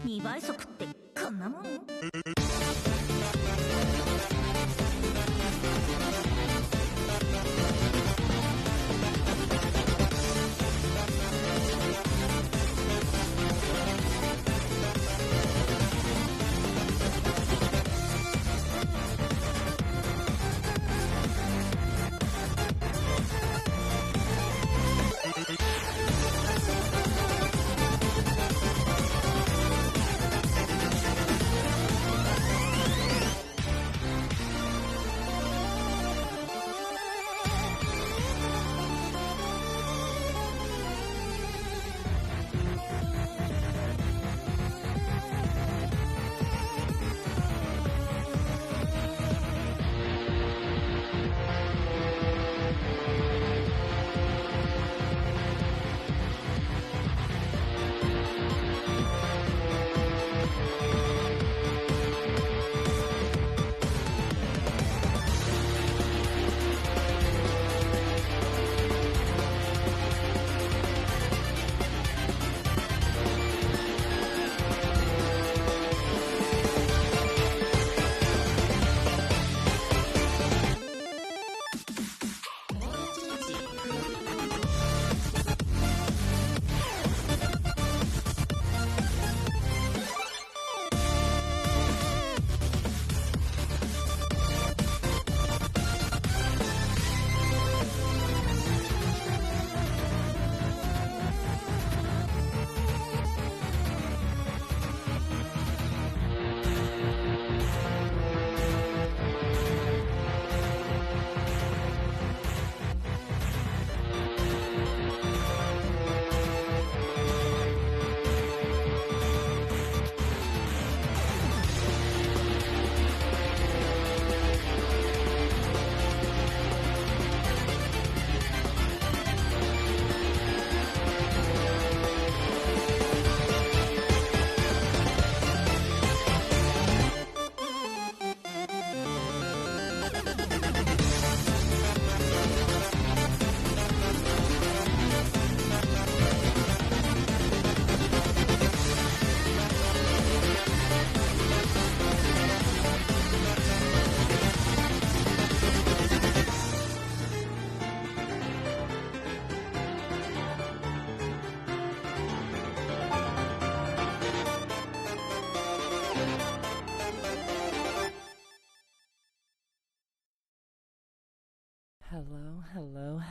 2倍速ってこんなもん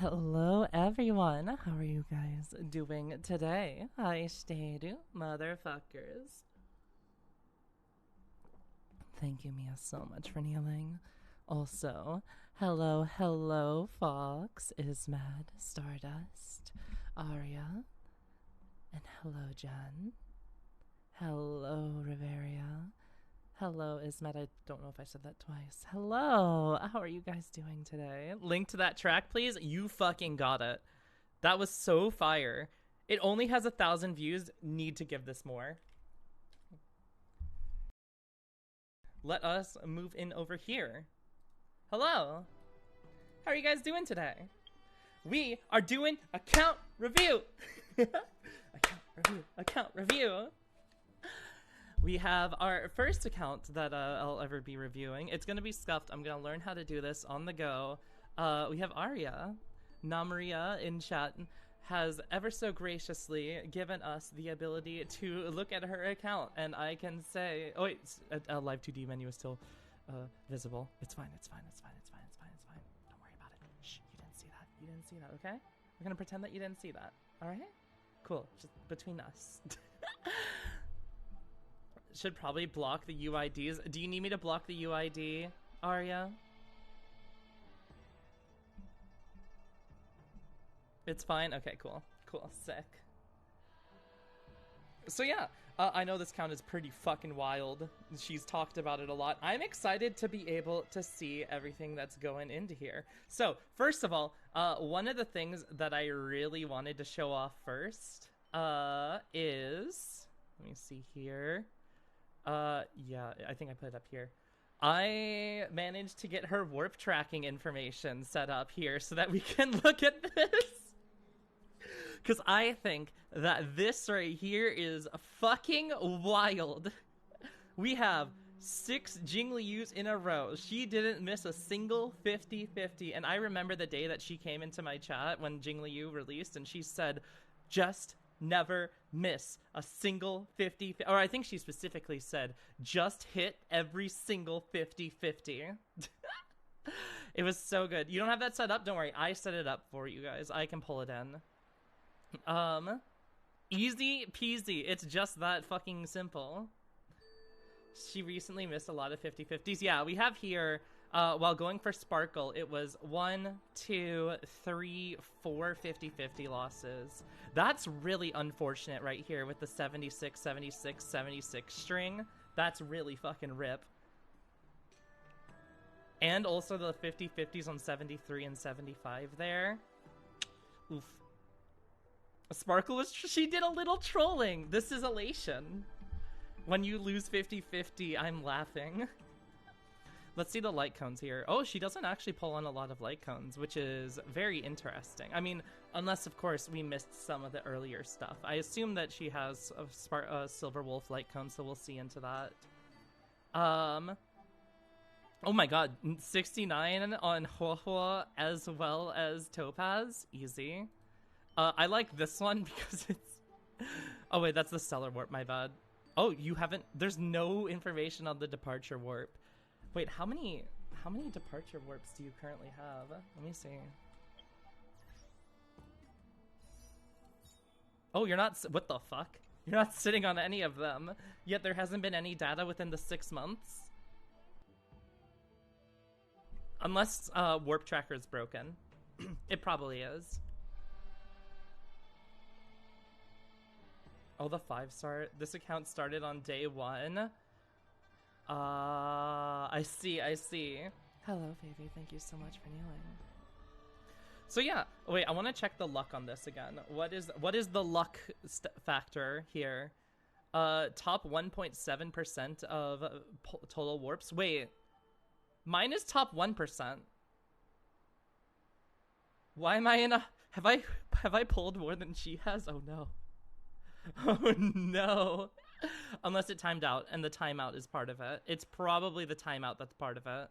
？Hello, everyone. How are you guys doing today? Hi, Steru, motherfuckers. Thank you, Mia, so much for kneeling. Also, hello, Fox, Ismad, Stardust, Arya, and hello, Jen. Hello, Riveria. Hello, Ismet. I don't know if I said that twice. Hello. How are you guys doing today? Link to that track, please. You fucking got it. That was so fire. It only has 1,000 views. Need to give this more. Let us move in over here. Hello. How are you guys doing today? We are doing account review. Account review. We have our first account that I'll ever be reviewing. It's going to be scuffed. I'm going to learn how to do this on the go. We have Arya. Namaria in chat has ever so graciously given us the ability to look at her account. And I can say... Oh, wait. A live 2D menu is still visible. It's fine. Don't worry about it. Shh. You didn't see that, okay? We're going to pretend that you didn't see that. All right? Cool. Just between us. Should probably block the UIDs. Do you need me to block the UID, Arya? It's fine? Okay, cool. Sick. So yeah, I know this count is pretty fucking wild. She's talked about it a lot. I'm excited to be able to see everything that's going into here. So, first of all, one of the things that I really wanted to show off first is... Let me see here. Yeah, I think I put it up here. I managed to get her warp tracking information set up here so that we can look at this. Because I think that this right here is fucking wild. We have 6 Jinglius in a row. She didn't miss a single 50-50. And I remember the day that she came into my chat when Jingliu released and she said, just never miss a single 50, or I think she specifically said, just hit every single 50-50. It was so good. You don't have that set up? Don't worry. I set it up for you guys. I can pull it in. Easy peasy. It's just that fucking simple. She recently missed a lot of 50-50s. Yeah, we have here, while going for Sparkle, it was 1, 2, 3, 4 50-50 losses. That's really unfortunate right here with the 76, 76, 76 string. That's really fucking rip. And also the 50-50s on 73 and 75 there. Oof. Sparkle was, she did a little trolling. This is elation. When you lose 50-50, I'm laughing. Let's see the light cones here. Oh, she doesn't actually pull on a lot of light cones, which is very interesting. I mean, unless, of course, we missed some of the earlier stuff. I assume that she has a Silver Wolf light cone, so we'll see into that. Oh my god, 69 on Huohuo as well as Topaz. Easy. I like this one because it's... Oh wait, that's the Stellar Warp, my bad. Oh, you haven't... There's no information on the Departure Warp. Wait, how many Departure Warps do you currently have? Let me see. Oh, you're not... What the fuck? You're not sitting on any of them. Yet there hasn't been any data within the 6 months? Unless Warp Tracker is broken. It probably is. Oh, the 5-star. This account started on day 1. I see. Hello, baby. Thank you so much for kneeling. So yeah, wait, I want to check the luck on this again. What is the luck factor here? Top 1.7% of total warps. Wait, mine is top 1%. Why am I in a... Have I pulled more than she has? Oh no. Oh no. Unless it timed out, and the timeout is part of it. It's probably the timeout that's part of it.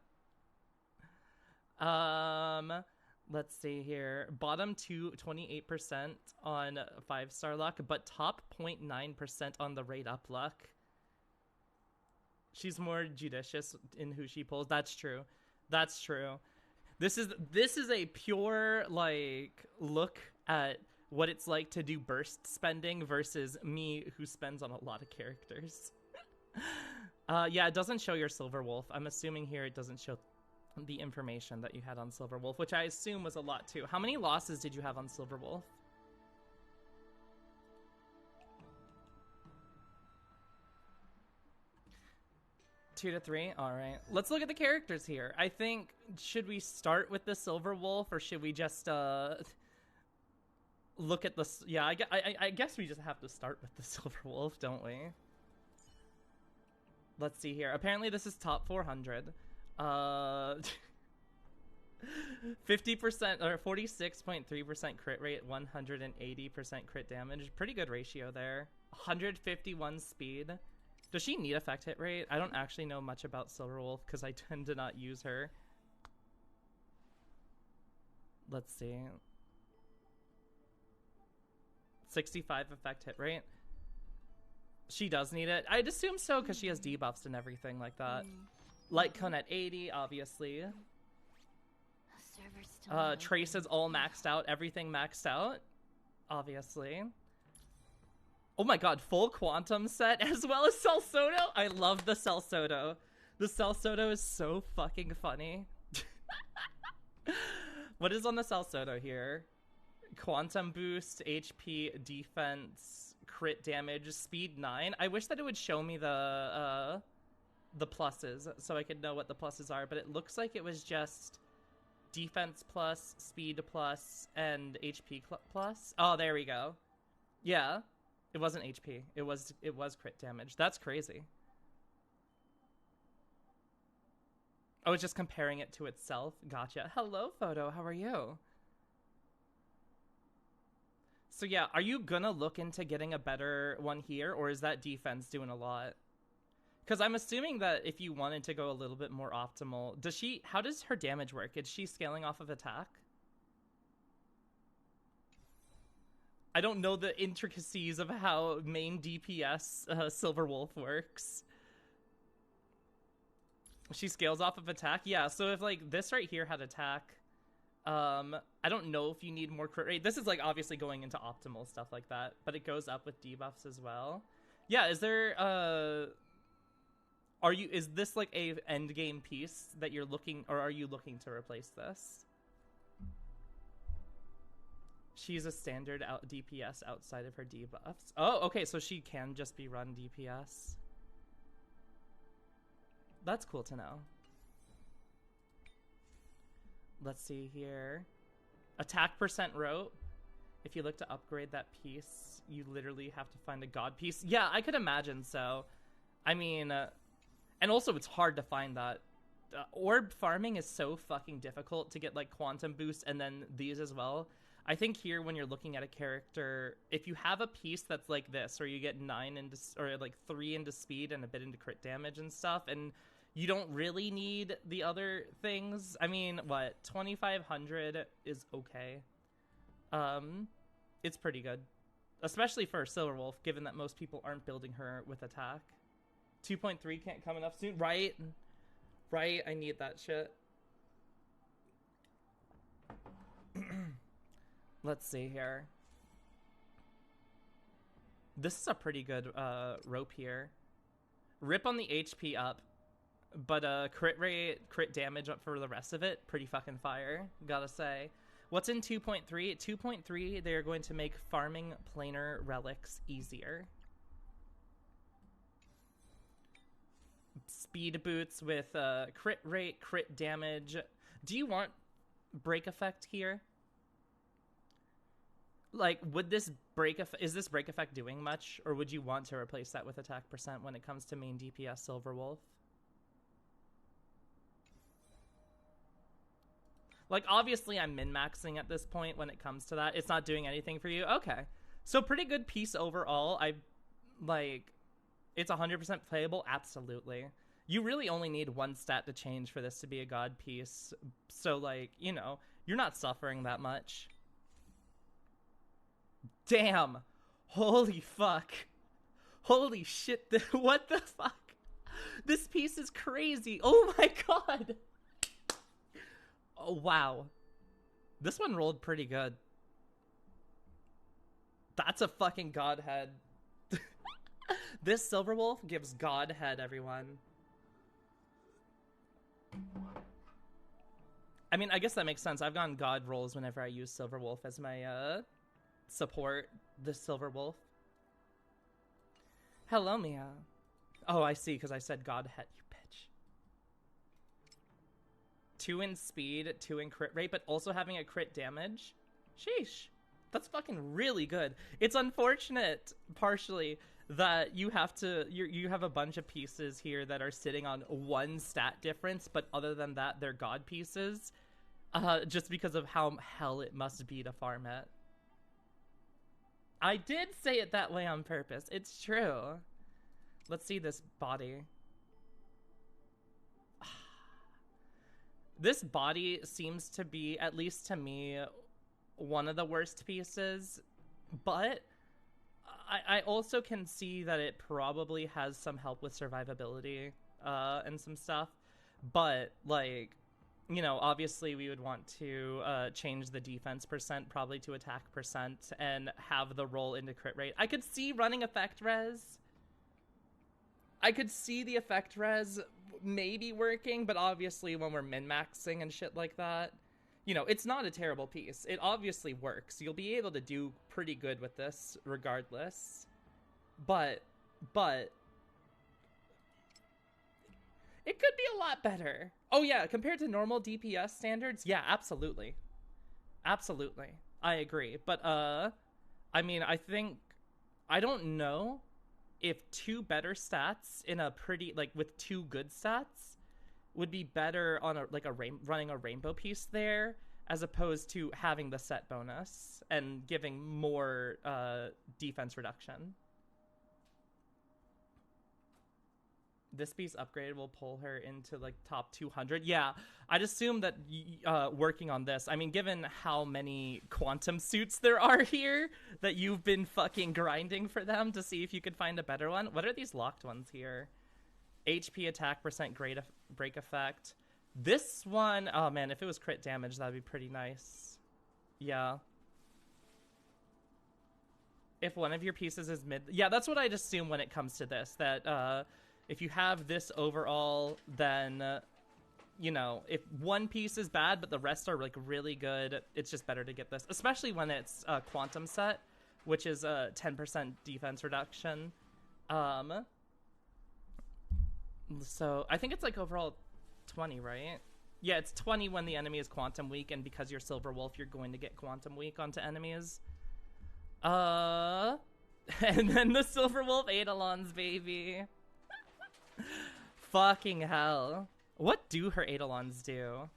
Let's see here. Bottom 28% on 5-star luck, but top 0.9% on the rate up luck. She's more judicious in who she pulls. That's true. That's true. This is a pure like look at what it's like to do burst spending versus me who spends on a lot of characters. Yeah, it doesn't show your Silver Wolf. I'm assuming here it doesn't show the information that you had on Silver Wolf, which I assume was a lot too. How many losses did you have on Silver Wolf? Two to 3? Alright. Let's look at the characters here. I think, should we start with the Silver Wolf, or should we just, look at the... Yeah, I guess we just have to start with the Silver Wolf, don't we? Let's see here. Apparently this is top 400. 50% or 46.3% crit rate, 180% crit damage. Pretty good ratio there. 151 speed. Does she need effect hit rate? I don't actually know much about Silver Wolf because I tend to not use her. Let's see. 65 effect hit rate. She does need it. I'd assume so because she has debuffs and everything like that. Light Cone at 80, obviously. Trace is all maxed out. Everything maxed out, obviously. Oh my god, full Quantum set as well as Celsodo. I love the Celsodo. The Celsodo is so fucking funny. What is on the Celsodo here? Quantum boost, HP, defense, crit damage, speed 9. I wish that it would show me the pluses so I could know what the pluses are, but it looks like it was just defense plus, speed plus, and HP plus. Oh, there we go. Yeah, it wasn't HP. It was crit damage. That's crazy. I was just comparing it to itself. Gotcha. Hello, Photo. How are you? So yeah, are you gonna look into getting a better one here, or is that defense doing a lot? Because I'm assuming that if you wanted to go a little bit more optimal, how does her damage work? Is she scaling off of attack? I don't know the intricacies of how main DPS Silverwolf works. She scales off of attack? Yeah, so if like this right here had attack, I don't know if you need more crit rate. This is like obviously going into optimal stuff like that, but it goes up with debuffs as well. Yeah, is there is this like a end game piece that you're looking, or are you looking to replace this? She's a standard DPS outside of her debuffs. Oh, okay, so she can just be run DPS. That's cool to know. Let's see here. Attack percent rope. If you look to upgrade that piece, you literally have to find a god piece. Yeah, I could imagine so. I mean, and also it's hard to find that. Orb farming is so fucking difficult to get like quantum boost and then these as well. I think here when you're looking at a character, if you have a piece that's like this, where you get 9 into, or like 3 into speed and a bit into crit damage and stuff, and you don't really need the other things. I mean, what, 2500 is okay. It's pretty good, especially for Silverwolf, given that most people aren't building her with attack. 2.3 can't come enough soon, right? Right, I need that shit. Let's see here. This is a pretty good rope here. Rip on the HP up, but crit rate, crit damage up for the rest of it, pretty fucking fire, gotta say. What's in 2.3? 2.3, they're going to make farming planar relics easier. Speed boots with crit rate, crit damage. Do you want break effect here? Like, would this is this break effect doing much, or would you want to replace that with attack percent when it comes to main DPS Silverwolf? Like, obviously I'm min-maxing at this point when it comes to that. It's not doing anything for you. Okay. So pretty good piece overall. It's 100% playable? Absolutely. You really only need one stat to change for this to be a god piece. So, like, you know, you're not suffering that much. Damn. Holy fuck. Holy shit. What the fuck? This piece is crazy. Oh my god. Oh, wow. This one rolled pretty good. That's a fucking godhead. This Silverwolf gives godhead, everyone. I mean, I guess that makes sense. I've gotten god rolls whenever I use Silverwolf as my support. The Silverwolf. Hello, Mia. Oh, I see, because I said godhead, you bitch. 2 in speed, 2 in crit rate, but also having a crit damage. Sheesh. That's fucking really good. It's unfortunate, partially, that you have to you have a bunch of pieces here that are sitting on one stat difference, but other than that, they're god pieces. Just because of how hell it must be to farm it. I did say it that way on purpose. It's true. Let's see this body. This body seems to be, at least to me, one of the worst pieces, but I also can see that it probably has some help with survivability and some stuff. But, like, you know, obviously we would want to change the defense percent probably to attack percent and have the roll into crit rate. I could see running effect res. I could see the effect res maybe working, but obviously when we're min-maxing and shit like that, you know, it's not a terrible piece. It obviously works. You'll be able to do pretty good with this regardless. But it could be a lot better. Oh yeah, compared to normal DPS standards, yeah, absolutely. Absolutely. I agree. But I mean, I don't know if 2 better stats in a pretty, like, with 2 good stats would be better on running a rainbow piece there as opposed to having the set bonus and giving more defense reduction. This piece upgrade will pull her into like top 200. Yeah, I'd assume that working on this, I mean, given how many quantum suits there are here, that you've been fucking grinding for them to see if you could find a better one. What are these locked ones here? HP attack percent break effect. This one, oh man, if it was crit damage, that'd be pretty nice. Yeah. If one of your pieces is mid, yeah, that's what I'd assume when it comes to this, that if you have this overall, then you know, if one piece is bad but the rest are like really good, it's just better to get this, especially when it's a quantum set, which is a 10% defense reduction. So I think it's like overall 20, right? Yeah, it's 20 when the enemy is quantum weak, and because you're Silver Wolf, you're going to get quantum weak onto enemies. And then the Silver Wolf Eidolons, baby. Fucking hell. What do her Eidolons do?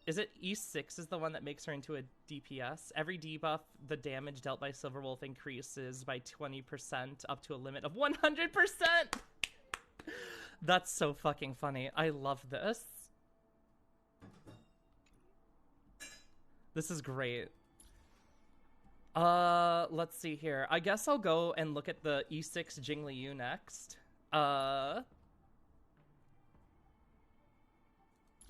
Is it E6 is the one that makes her into a DPS? Every debuff, the damage dealt by Silver Wolf increases by 20% up to a limit of 100%! That's so fucking funny. I love this. This is great. Let's see here. I guess I'll go and look at the E6 Jingliu next.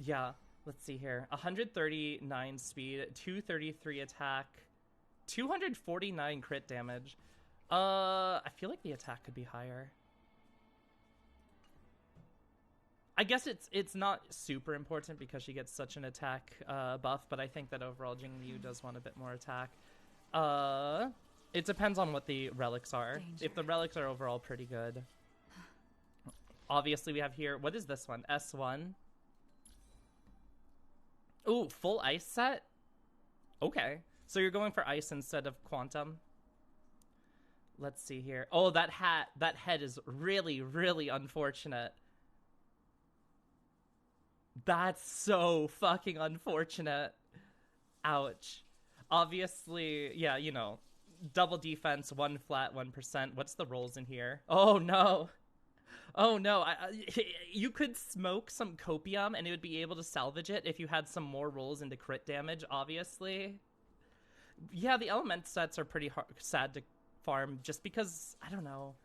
Yeah, let's see here. 139 speed, 233 attack, 249 crit damage. I feel like the attack could be higher. I guess it's not super important because she gets such an attack buff, but I think that overall Jingliu does want a bit more attack. It depends on what the relics are. Danger. If the relics are overall pretty good. Obviously we have here, what is this one? S1. Ooh, full ice set? Okay. So you're going for ice instead of quantum? Let's see here. Oh, that head is really, really unfortunate. That's so fucking unfortunate. Ouch. Obviously, yeah, you know, double defense, 1 flat, 1%. What's the rolls in here? Oh, no. Oh, no. You could smoke some copium and it would be able to salvage it if you had some more rolls into crit damage, obviously. Yeah, the element sets are pretty sad to farm just because, I don't know.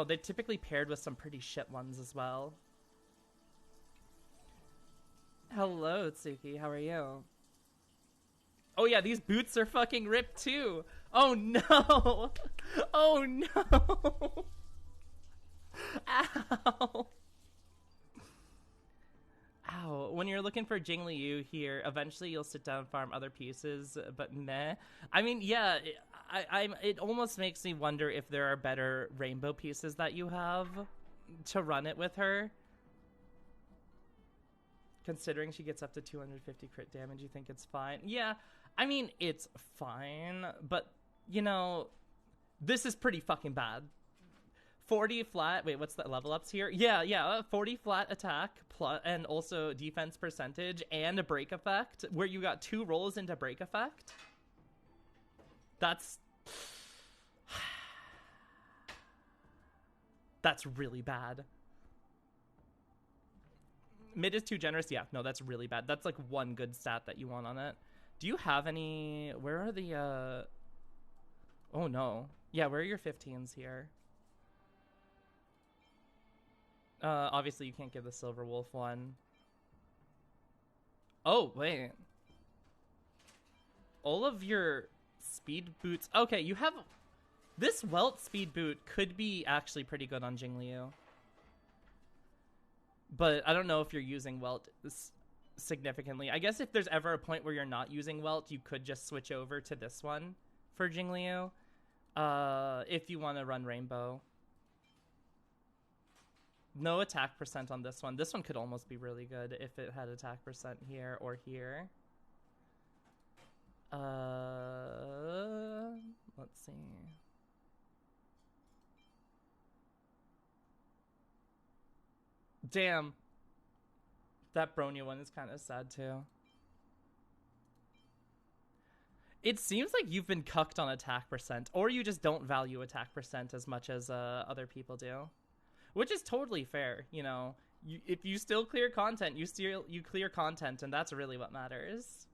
They're typically paired with some pretty shit ones as well. Hello, Tsuki. How are you? Oh, yeah, these boots are fucking ripped, too. Oh, no. Oh, no. Ow. Ow. When you're looking for Jingliu here, eventually you'll sit down and farm other pieces, but meh. I mean, yeah, it almost makes me wonder if there are better rainbow pieces that you have to run it with her. Considering she gets up to 250 crit damage, you think it's fine? Yeah, I mean, it's fine, but, you know, this is pretty fucking bad. 40 flat, wait, what's the level ups here? Yeah, 40 flat attack, plus, and also defense percentage, and a break effect, where you got 2 rolls into break effect. That's really bad. Mid is too generous? Yeah, no, that's really bad. That's like one good stat that you want on it. Do you have any... Where are the... Oh, no. Yeah, where are your 15s here? Obviously, you can't give the Silver Wolf one. Oh, wait. All of your speed boots... Okay, you have... This Welt speed boot could be actually pretty good on Jingliu. But I don't know if you're using Welt significantly. I guess if there's ever a point where you're not using Welt, you could just switch over to this one for Jingliu. If you want to run Rainbow. No attack percent on this one. This one could almost be really good if it had attack percent here or here. Let's see. Damn. That Bronya one is kind of sad too. It seems like you've been cucked on attack percent, or you just don't value attack percent as much as other people do, which is totally fair. You know, if you still clear content, you clear content, and that's really what matters.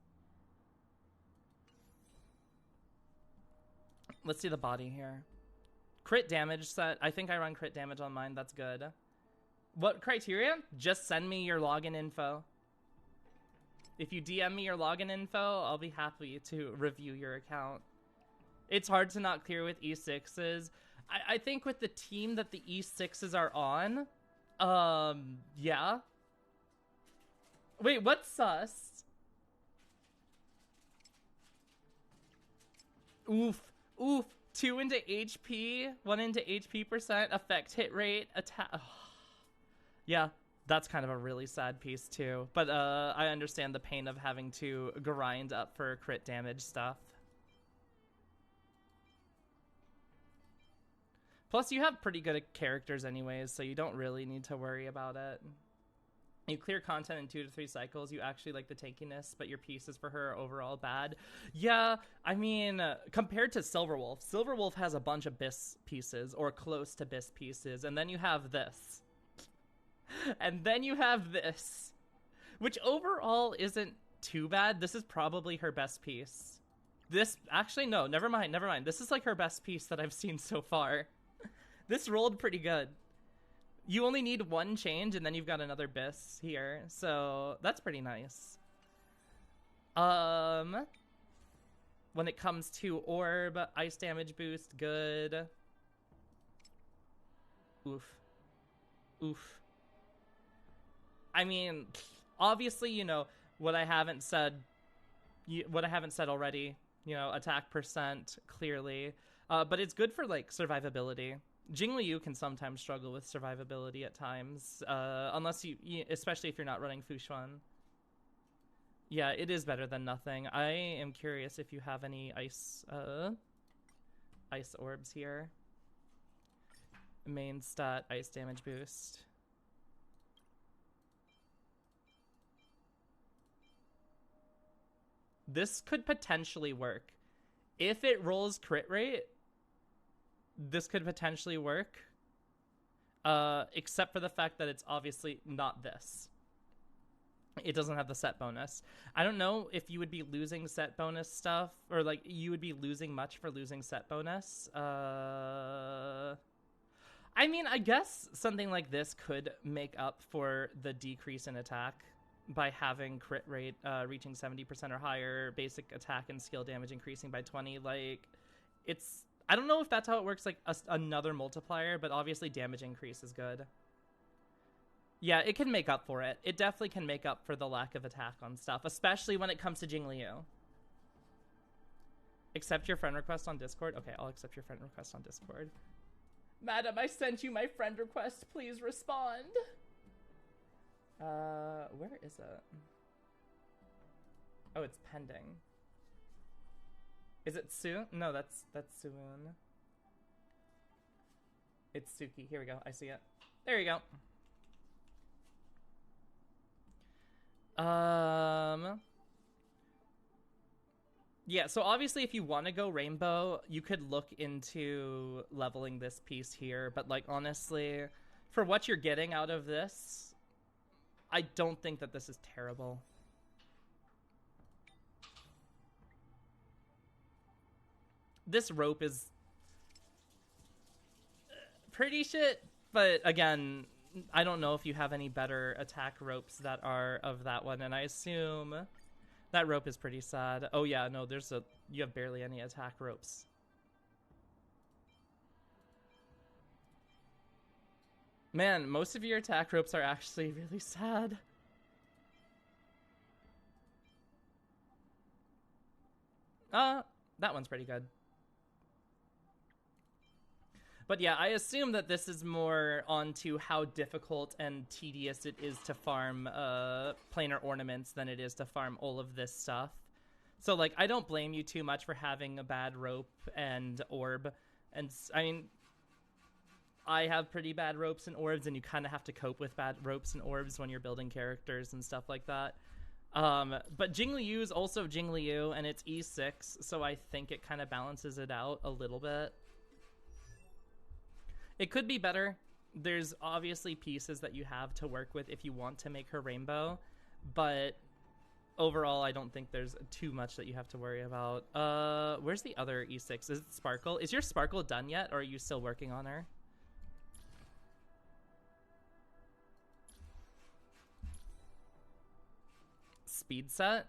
Let's see the body here. Crit damage set. I think I run crit damage on mine. That's good. What criteria? Just send me your login info. If you DM me your login info, I'll be happy to review your account. It's hard to not clear with E6s. I think with the team that the E6s are on, yeah. Wait, what's sus? Oof. 2 into HP, 1 into HP percent, effect hit rate, attack. Oh. Yeah. That's kind of a really sad piece too, but I understand the pain of having to grind up for crit damage stuff. Plus, you have pretty good characters anyways, so you don't really need to worry about it. You clear content in 2 to 3 cycles. You actually like the tankiness, but your pieces for her are overall bad. Yeah, I mean, compared to Silverwolf, Silverwolf has a bunch of BIS pieces, or close to BIS pieces, and then you have this. And then you have this, which overall isn't too bad. This is probably her best piece. This, actually, no, never mind. This is like her best piece that I've seen so far. This rolled pretty good. You only need 1 change, and then you've got another BIS here, so that's pretty nice. When it comes to orb, ice damage boost, good. Oof. I mean, obviously, you know, what I haven't said already, you know, attack percent, clearly. But it's good for, like, survivability. Jingliu can sometimes struggle with survivability at times, unless especially if you're not running Fushuan. Yeah, it is better than nothing. I am curious if you have any ice orbs here. Main stat, ice damage boost. This could potentially work. If it rolls crit rate, this could potentially work. Except for the fact that it's obviously not this. It doesn't have the set bonus. I don't know if you would be losing set bonus stuff, or like you would be losing much for losing set bonus. I mean, I guess something like this could make up for the decrease in attack by having crit rate reaching 70% or higher, basic attack and skill damage increasing by 20. Like, it's, I don't know if that's how it works, like another multiplier, but obviously damage increase is good. Yeah, it can make up for it. It definitely can make up for the lack of attack on stuff, especially when it comes to Jingliu. Accept your friend request on Discord? Okay, I'll accept your friend request on Discord. Madam, I sent you my friend request. Please respond. Where is it? Oh, it's pending. Is it Su? No, that's Suun. It's Suki. Here we go. I see it. There you go. Yeah, so obviously if you want to go rainbow, you could look into leveling this piece here, but like honestly, for what you're getting out of this, I don't think that this is terrible. This rope is pretty shit, but again, I don't know if you have any better attack ropes that are of that one, and I assume that rope is pretty sad. Oh yeah, no, you have barely any attack ropes. Man, most of your attack ropes are actually really sad. That one's pretty good. But yeah, I assume that this is more onto how difficult and tedious it is to farm planar ornaments than it is to farm all of this stuff. So like, I don't blame you too much for having a bad rope and orb. And I mean, I have pretty bad ropes and orbs, and you kind of have to cope with bad ropes and orbs when you're building characters and stuff like that. But Jingliu is also Jingliu, and it's E6, so I think it kind of balances it out a little bit. It could be better. There's obviously pieces that you have to work with if you want to make her rainbow, but overall, I don't think there's too much that you have to worry about. Where's the other E6? Is it Sparkle? Is your Sparkle done yet, or are you still working on her? Speed set?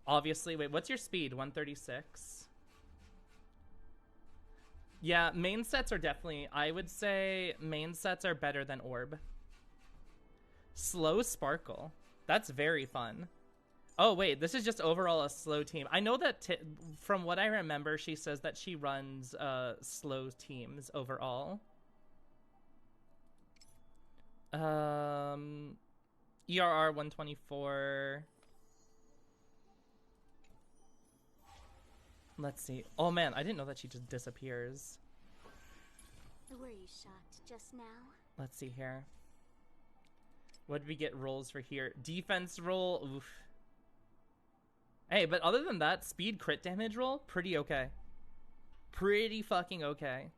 Obviously, wait, what's your speed? 136? Yeah, main sets are definitely, I would say main sets are better than Orb. Slow Sparkle. That's very fun. Oh, wait, this is just overall a slow team. I know that from what I remember, she says that she runs slow teams overall. ERR 124. Let's see. Oh man, I didn't know that she just disappears. Were you shocked just now? Let's see here. What did we get rolls for here? Defense roll. Oof. Hey, but other than that, speed crit damage roll, pretty okay. Pretty fucking okay.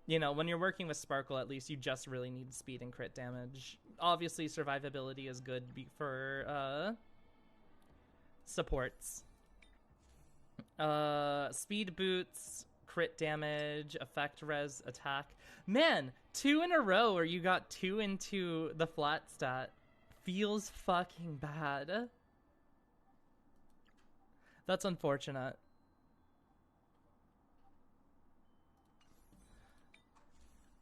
You know, when you're working with Sparkle, at least you just really need speed and crit damage. Obviously, survivability is good for supports. Speed boots, crit damage, effect res, attack. Man, 2 in a row where you got 2 into the flat stat feels fucking bad. That's unfortunate.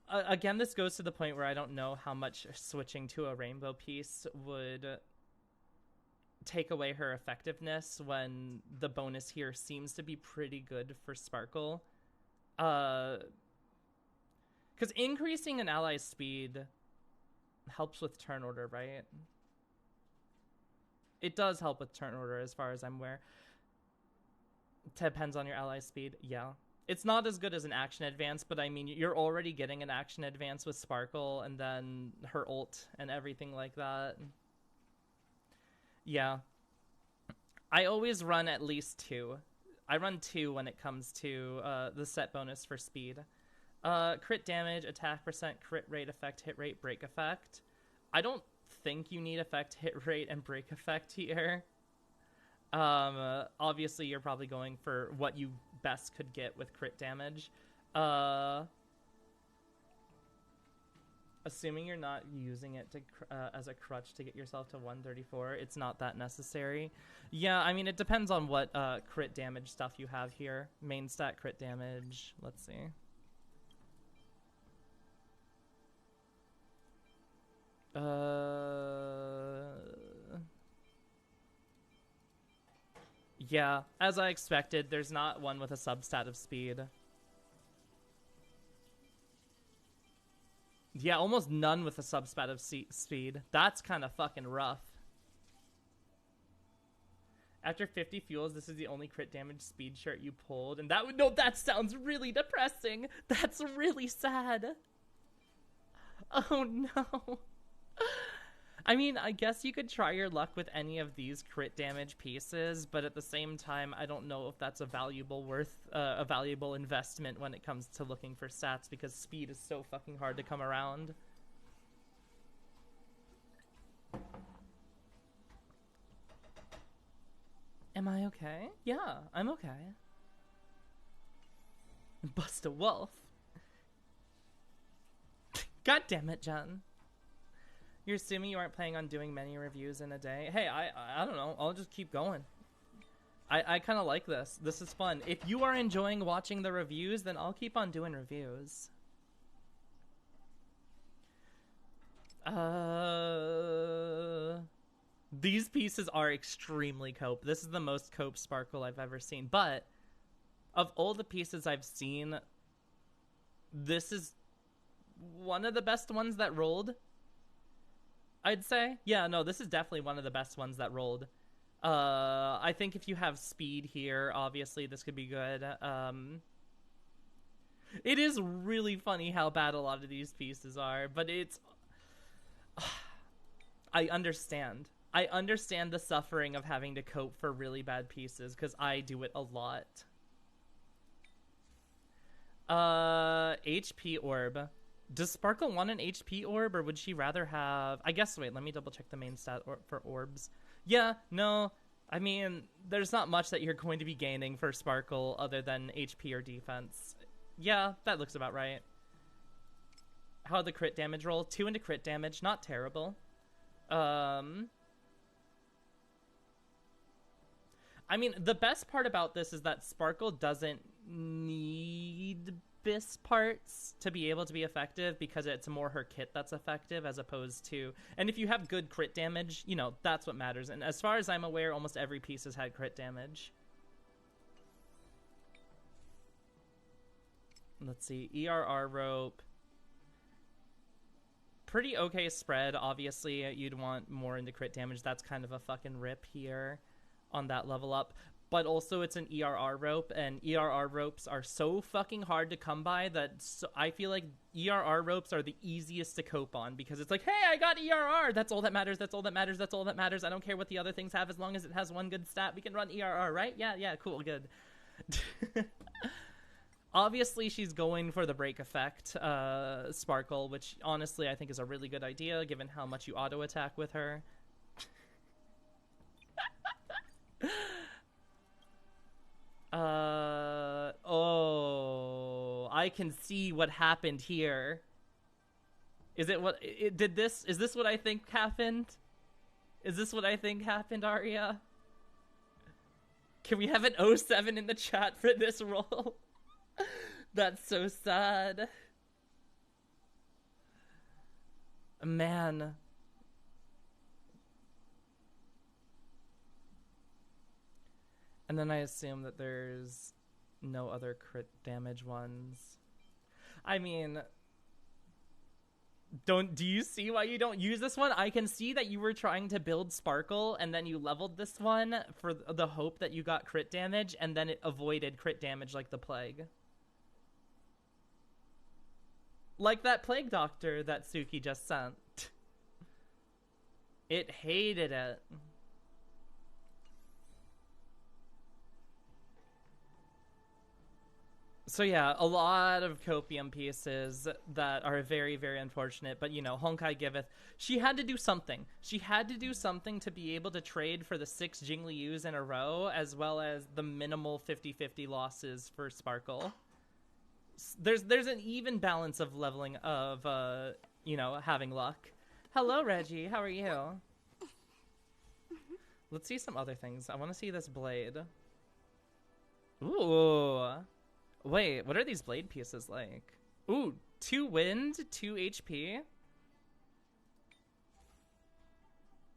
Again, this goes to the point where I don't know how much switching to a rainbow piece would take away her effectiveness when the bonus here seems to be pretty good for Sparkle. Because increasing an ally's speed helps with turn order, right? It does help with turn order as far as I'm aware. Depends on your ally's speed, yeah. It's not as good as an action advance, but I mean, you're already getting an action advance with Sparkle and then her ult and everything like that. Yeah. I always run at least 2. I run 2 when it comes to the set bonus for speed. Crit damage, attack percent, crit rate, effect, hit rate, break effect. I don't think you need effect, hit rate, and break effect here. Obviously you're probably going for what you best could get with crit damage. Assuming you're not using it to as a crutch to get yourself to 134, it's not that necessary. Yeah, I mean, it depends on what crit damage stuff you have here. Main stat crit damage, let's see. Yeah, as I expected, there's not one with a substat of speed. Yeah, almost none with a substat of speed. That's kind of fucking rough. After 50 fuels, this is the only crit damage speed shirt you pulled. And that would, no, that sounds really depressing. That's really sad. Oh no. I mean, I guess you could try your luck with any of these crit damage pieces, but at the same time, I don't know if that's a valuable investment when it comes to looking for stats, because speed is so fucking hard to come around. Am I okay? Yeah, I'm okay. Bust a wolf. God damn it, Jen. You're assuming you aren't planning on doing many reviews in a day? Hey, I don't know. I'll just keep going. I kind of like this. This is fun. If you are enjoying watching the reviews, then I'll keep on doing reviews. These pieces are extremely cope. This is the most cope Sparkle I've ever seen. But of all the pieces I've seen, this is one of the best ones that rolled, I'd say. Yeah, no, this is definitely one of the best ones that rolled. I think if you have speed here, obviously this could be good. It is really funny how bad a lot of these pieces are, but it's... I understand. I understand the suffering of having to cope for really bad pieces, because I do it a lot. HP orb. Does Sparkle want an HP orb, or would she rather have... I guess, wait, let me double check the main stat for orbs. Yeah, no, I mean, there's not much that you're going to be gaining for Sparkle other than HP or defense. Yeah, that looks about right. How'd the crit damage roll? 2 into crit damage, not terrible. I mean, the best part about this is that Sparkle doesn't need BIS parts to be able to be effective, because it's more her kit that's effective as opposed to... And if you have good crit damage, you know, that's what matters. And as far as I'm aware, almost every piece has had crit damage. Let's see. ERR rope. Pretty okay spread. Obviously, you'd want more into crit damage. That's kind of a fucking rip here on that level up. But also, it's an ERR rope, and ERR ropes are so fucking hard to come by that I feel like ERR ropes are the easiest to cope on, because it's like, hey, I got ERR! That's all that matters, that's all that matters, that's all that matters. I don't care what the other things have, as long as it has one good stat, we can run ERR, right? Yeah, cool, good. Obviously, she's going for the break effect, Sparkle, which honestly I think is a really good idea, given how much you auto-attack with her. Oh, I can see what happened here. Is this what I think happened? Is this what I think happened, Arya? Can we have an 07 in the chat for this roll? That's so sad. Man. And then I assume that there's no other crit damage ones. I mean, do you see why you don't use this one? I can see that you were trying to build Sparkle, and then you leveled this one for the hope that you got crit damage, and then it avoided crit damage like the plague. Like that plague doctor that Suki just sent. It hated it. So yeah, a lot of copium pieces that are very, very unfortunate. But, you know, Honkai giveth. She had to do something. She had to do something to be able to trade for the 6 Jinglius in a row, as well as the minimal 50-50 losses for Sparkle. There's an even balance of leveling of, you know, having luck. Hello, Reggie. How are you? Let's see some other things. I want to see this blade. Ooh. Wait, what are these blade pieces like? Ooh, 2 wind, 2 HP.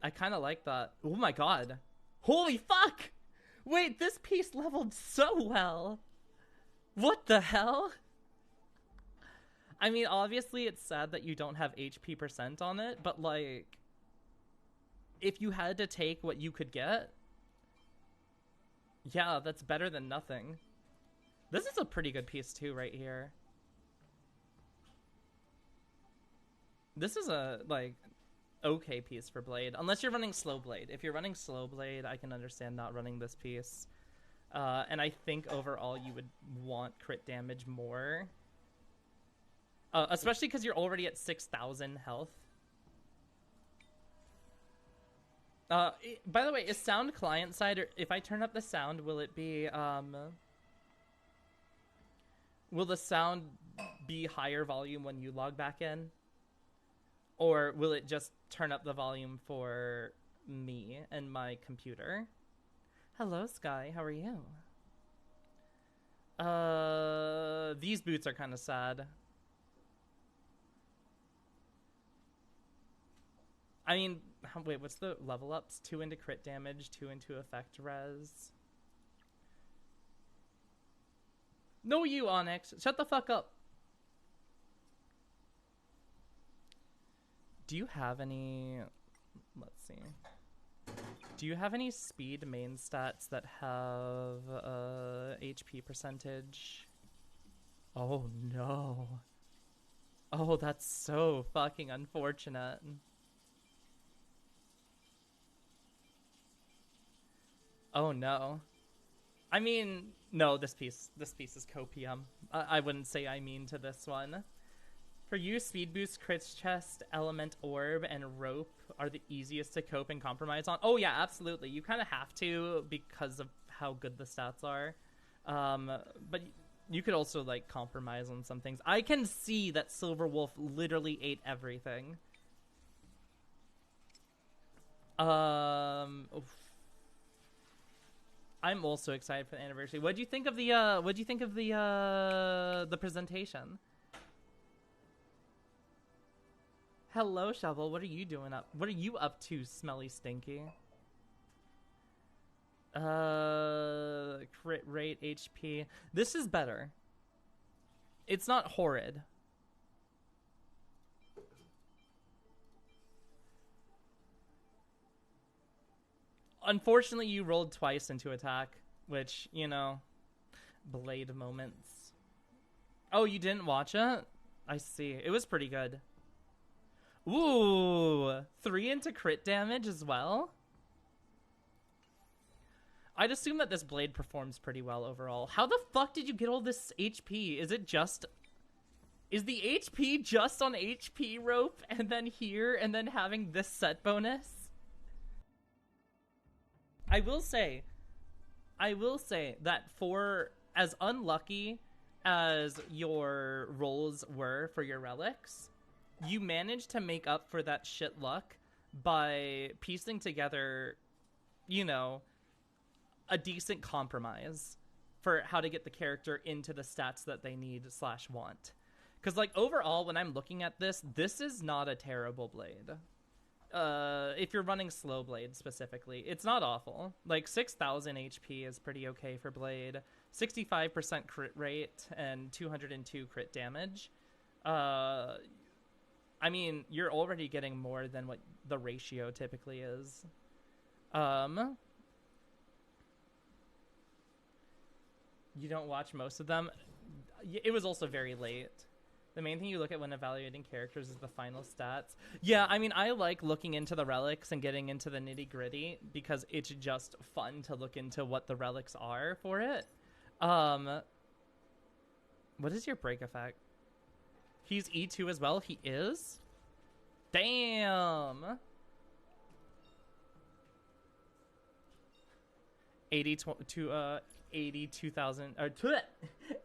I kind of like that. Oh my god. Holy fuck! Wait, this piece leveled so well. What the hell? I mean, obviously it's sad that you don't have HP percent on it, but like, if you had to take what you could get, yeah, that's better than nothing. This is a pretty good piece too right here. This is a, like, okay piece for Blade. Unless you're running Slow Blade. If you're running Slow Blade, I can understand not running this piece. And I think overall you would want crit damage more. Especially because you're already at 6,000 health. By the way, is sound client side, or if I turn up the sound, will it be, will the sound be higher volume when you log back in? Or will it just turn up the volume for me and my computer? Hello, Sky. How are you? These boots are kind of sad. I mean, wait, what's the level ups? 2 into crit damage, 2 into effect res. No, you, Onyx. Shut the fuck up. Do you have any... Let's see. Do you have any speed main stats that have HP percentage? Oh, no. Oh, that's so fucking unfortunate. Oh no. I mean, no, this piece is copium. I wouldn't say I mean to this one. For you, Speed Boost, Crits Chest, Element Orb, and Rope are the easiest to cope and compromise on. Oh yeah, absolutely. You kind of have to because of how good the stats are. But you could also like compromise on some things. I can see that Silver Wolf literally ate everything. Oof. I'm also excited for the anniversary. What do you think of the presentation? Hello, Shovel. What are you doing up? What are you up to, Smelly Stinky? Crit rate, HP. This is better. It's not horrid. Unfortunately, you rolled twice into attack, which, you know, blade moments. Oh, you didn't watch it? I see. It was pretty good. Ooh, 3 into crit damage as well? I'd assume that this blade performs pretty well overall. How the fuck did you get all this HP? Is the HP just on HP rope and then here and then having this set bonus? I will say that for as unlucky as your rolls were for your relics, you managed to make up for that shit luck by piecing together, you know, a decent compromise for how to get the character into the stats that they need / want. Because, like, overall, when I'm looking at this is not a terrible blade. If you're running slow blade specifically, it's not awful. Like 6,000 HP is pretty okay for blade. 65% crit rate and 202 crit damage. I mean, you're already getting more than what the ratio typically is. You don't watch most of them. It was also very late. The main thing you look at when evaluating characters is the final stats. Yeah, I mean, I like looking into the relics and getting into the nitty-gritty because it's just fun to look into what the relics are for it. What is your break effect? He's E2 as well? He is? Damn! 82,000 or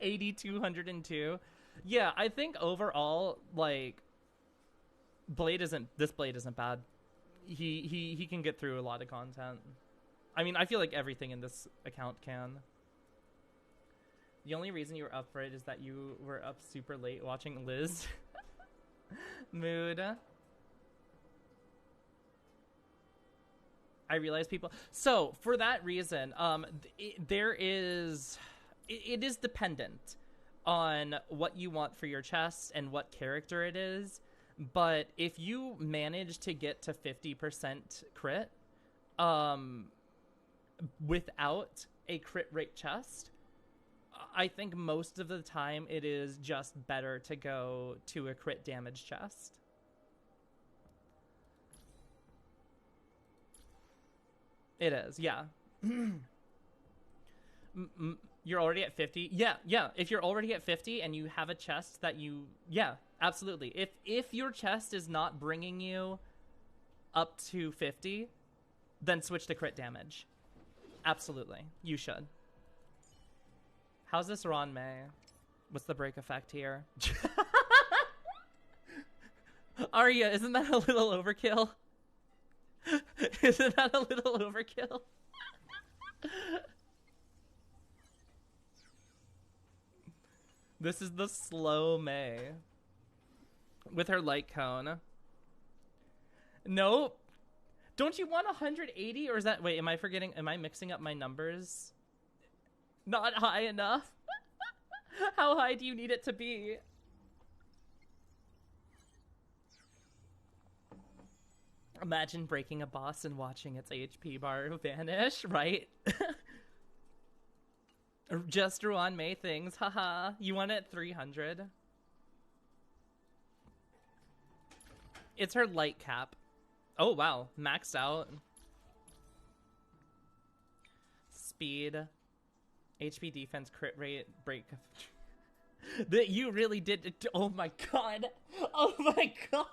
8,202. Yeah, I think overall, like, this blade isn't bad. He can get through a lot of content. I mean, I feel like everything in this account can. The only reason you were up for it is that you were up super late watching Liz. Mood. I realize people. So for that reason, it is dependent on what you want for your chest and what character it is. But if you manage to get to 50% crit, without a crit rate chest, I think most of the time it is just better to go to a crit damage chest. It is, yeah. You're already at 50. Yeah. If you're already at 50 and you have a chest that yeah, absolutely. If your chest is not bringing you up to 50, then switch to crit damage. Absolutely, you should. How's this Ron May? What's the break effect here? Arya, isn't that a little overkill? Isn't that a little overkill? This is the slow May with her light cone. Nope. Don't you want 180 or is that, wait, am I mixing up my numbers? Not high enough? How high do you need it to be? Imagine breaking a boss and watching its HP bar vanish, right? Just Ruan May things, haha. You want it at 300? It's her light cap. Oh wow, maxed out. speed, HP, defense, crit rate, break. That you really did. Oh my god. Oh my god.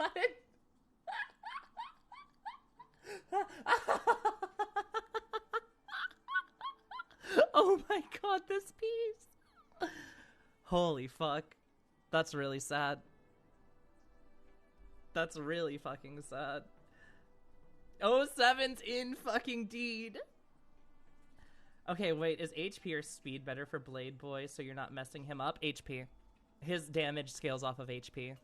Oh my god, this piece. Holy fuck. That's really sad. That's really fucking sad. 07's in fucking deed. Okay, wait, is HP or speed better for Blade Boy so you're not messing him up? HP. His damage scales off of HP.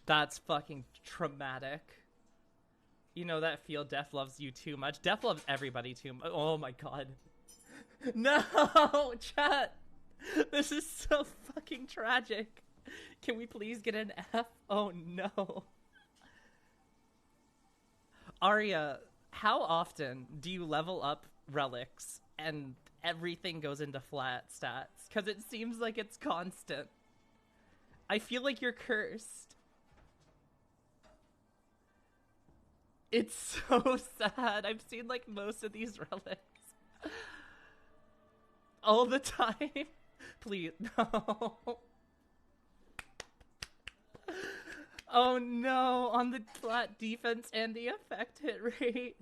That's fucking traumatic. You know that feel Def loves you too much. Def loves everybody too much. Oh my god. No, chat. This is so fucking tragic. Can we please get an F? Oh no. Arya, how often do you level up relics and everything goes into flat stats? Because it seems like it's constant. I feel like you're cursed. It's so sad. I've seen like most of these relics. All the time. Please, no. Oh no, on the flat defense and the effect hit rate.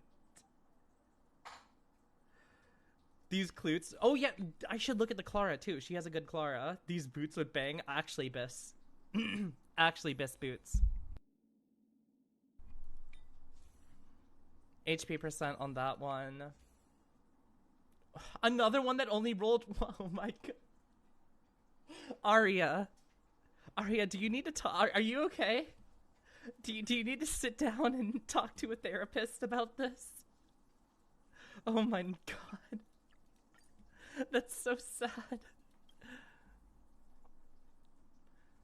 These Klutes. Oh yeah, I should look at the Clara too. She has a good Clara. These boots would bang. Actually, Biss. Actually, Biss boots. HP percent on that one. Another one that only rolled. Oh my god. Arya. Arya, do you need to talk? Are you okay? Do you need to sit down and talk to a therapist about this? Oh my god. That's so sad.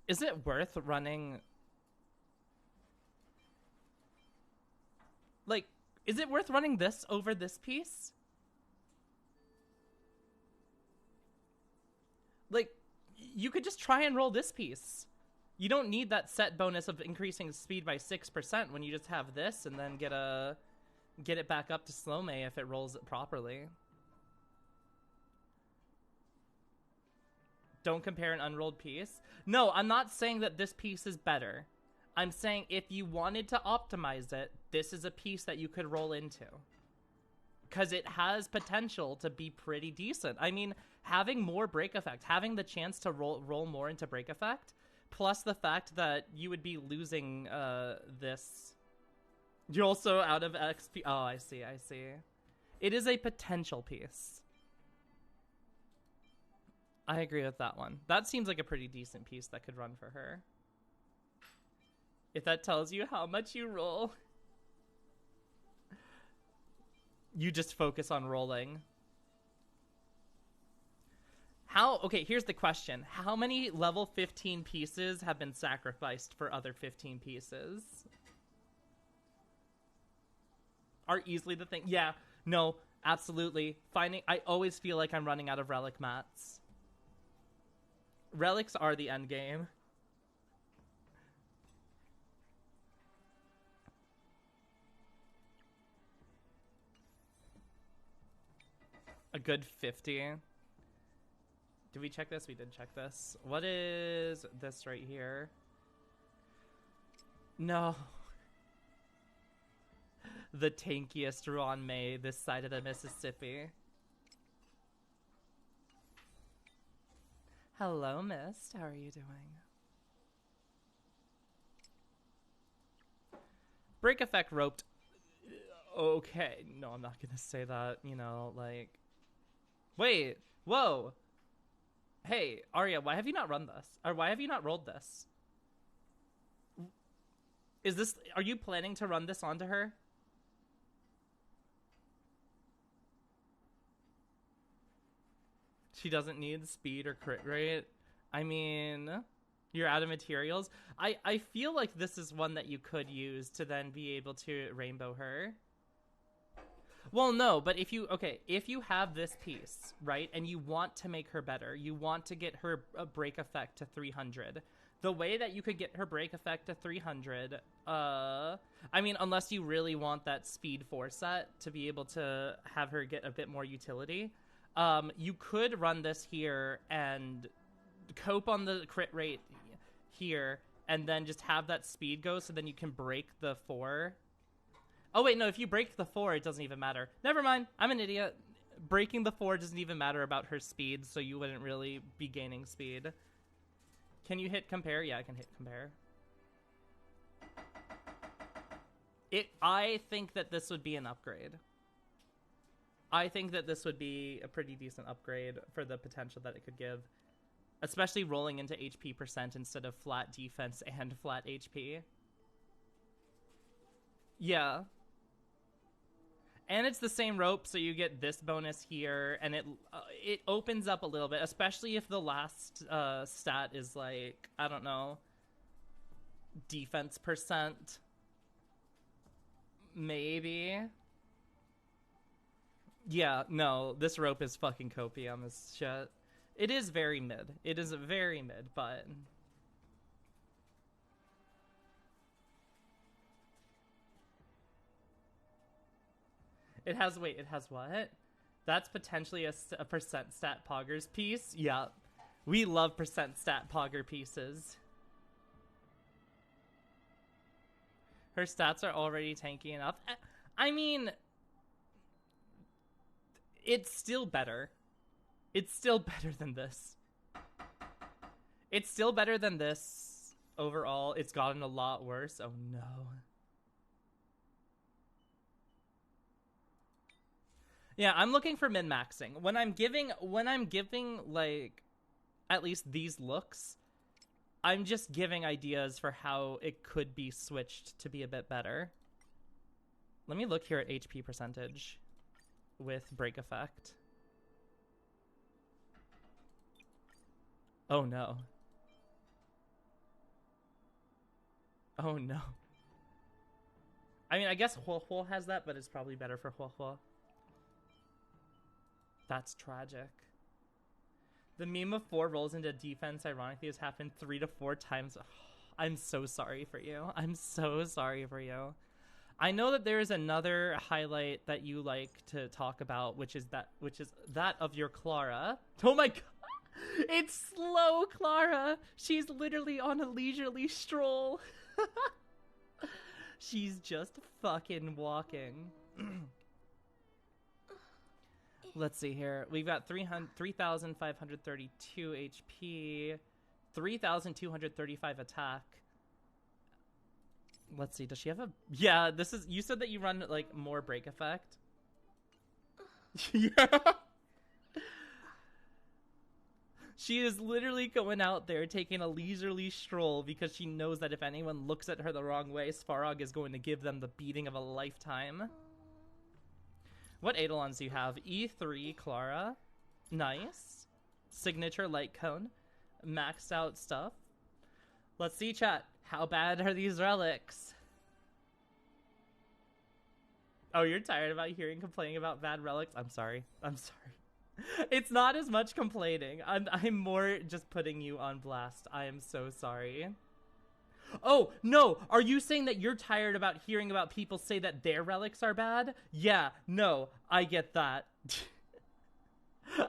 Is it worth running? Like, is it worth running this over this piece? Like, you could just try and roll this piece. You don't need that set bonus of increasing speed by 6% when you just have this and then get it back up to slow may if it rolls it properly. Don't compare an unrolled piece. No, I'm not saying that this piece is better. I'm saying if you wanted to optimize it, this is a piece that you could roll into. Because it has potential to be pretty decent. I mean, having more break effect, having the chance to roll more into break effect, plus the fact that you would be losing this. You're also out of XP. Oh, I see. It is a potential piece. I agree with that one. That seems like a pretty decent piece that could run for her. If that tells you how much you roll. You just focus on rolling. Okay, here's the question. How many level 15 pieces have been sacrificed for other 15 pieces? Are easily the thing. Yeah, no, absolutely. I always feel like I'm running out of relic mats. Relics are the end game. A good 50. Did we check this? We did check this. What is this right here? No. The tankiest Ron May this side of the Mississippi. Hello, Mist. How are you doing? Break effect roped. Okay. No, I'm not gonna say that. You know, like... Wait. Whoa. Hey, Arya, why have you not run this? Or why have you not rolled this? Are you planning to run this onto her? She doesn't need speed or crit rate. I mean, you're out of materials. I feel like this is one that you could use to then be able to rainbow her. Well, no, but if you have this piece, right, and you want to make her better, you want to get her break effect to 300. The way that you could get her break effect to 300, I mean, unless you really want that speed 4 set to be able to have her get a bit more utility, you could run this here and cope on the crit rate here, and then just have that speed go, so then you can break the 4. Oh, wait, no, if you break the 4, it doesn't even matter. Never mind, I'm an idiot. Breaking the 4 doesn't even matter about her speed, so you wouldn't really be gaining speed. Can you hit compare? Yeah, I can hit compare. I think that this would be an upgrade. I think that this would be a pretty decent upgrade for the potential that it could give. Especially rolling into HP percent instead of flat defense and flat HP. Yeah. And it's the same rope, so you get this bonus here, and it opens up a little bit, especially if the last stat is like, I don't know, defense percent. Maybe. Yeah, no, this rope is fucking copium as shit. It is very mid. It is very mid, but... It has, wait, it has what? That's potentially a percent stat poggers piece? Yeah. We love percent stat pogger pieces. Her stats are already tanky enough. I mean... It's still better. It's still better than this. It's still better than this overall. It's gotten a lot worse. Oh no. Yeah, I'm looking for min-maxing. When I'm giving like at least these looks, I'm just giving ideas for how it could be switched to be a bit better. Let me look here at HP percentage with break effect. Oh no. Oh no. I mean, I guess Huohuo has that, but it's probably better for Huohuo. That's tragic. The meme of 4 rolls into defense, ironically, has happened 3 to 4 times. Oh, I'm so sorry for you. I'm so sorry for you. I know that there is another highlight that you like to talk about, which is that of your Clara. Oh my god. It's slow Clara. She's literally on a leisurely stroll. She's just fucking walking. Let's see here. We've got 3,532 HP, 3,235 attack. Let's see. Does she have a... Yeah, this is... You said that you run, like, more break effect. Yeah. She is literally going out there taking a leisurely stroll because she knows that if anyone looks at her the wrong way, Svarog is going to give them the beating of a lifetime. What Eidolons do you have? E3 Clara. Nice. Signature light cone. Maxed out stuff. Let's see, chat. How bad are these relics? Oh, you're tired about hearing complaining about bad relics? I'm sorry. I'm sorry. It's not as much complaining. I'm more just putting you on blast. I am so sorry. Oh, no. Are you saying that you're tired about hearing about people say that their relics are bad? Yeah, no. I get that.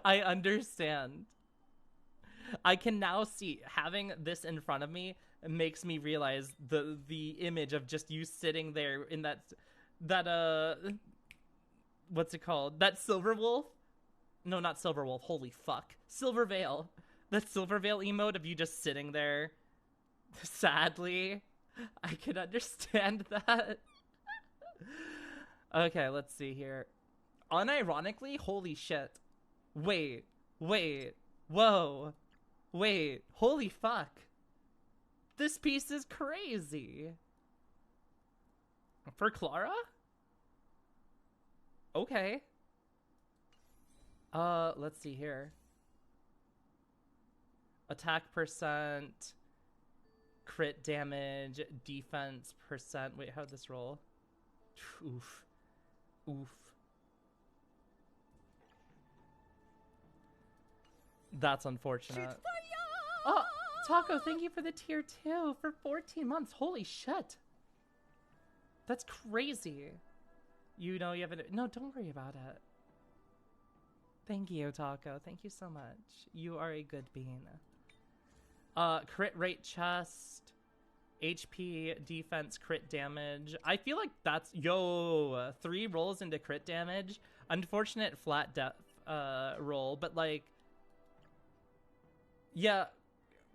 I understand. I can now see, having this in front of me makes me realize the image of just you sitting there in that what's it called? That Silver Wolf? No, not Silver Wolf. Holy fuck. Silver Veil. That Silver Veil emote of you just sitting there sadly. I can understand that. Okay, let's see here. Unironically, holy shit. Wait. Whoa. Wait. Holy fuck. This piece is crazy. For Clara? Okay. Let's see here. Attack percent, crit damage, defense percent. Wait, how'd this roll? Oof. That's unfortunate. Oh, Taco, thank you for the tier 2 for 14 months. Holy shit. That's crazy. You know you have it. No, don't worry about it. Thank you, Taco. Thank you so much. You are a good bean. Crit rate chest, HP, defense, crit damage. I feel like that's 3 rolls into crit damage. Unfortunate flat death roll, but like, yeah,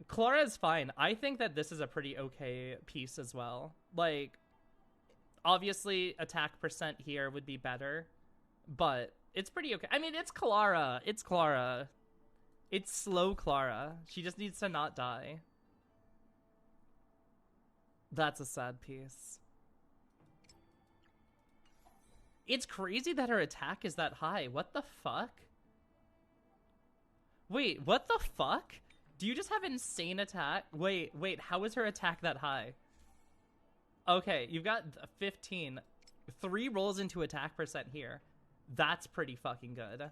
Clara is fine. I think that this is a pretty okay piece as well. Like, obviously attack percent here would be better, but it's pretty okay. I mean, it's Clara. It's Clara. It's slow Clara. She just needs to not die. That's a sad piece. It's crazy that her attack is that high. What the fuck? Wait, what the fuck? Do you just have insane attack? Wait, how is her attack that high? Okay, you've got 15. 3 rolls into attack percent here. That's pretty fucking good.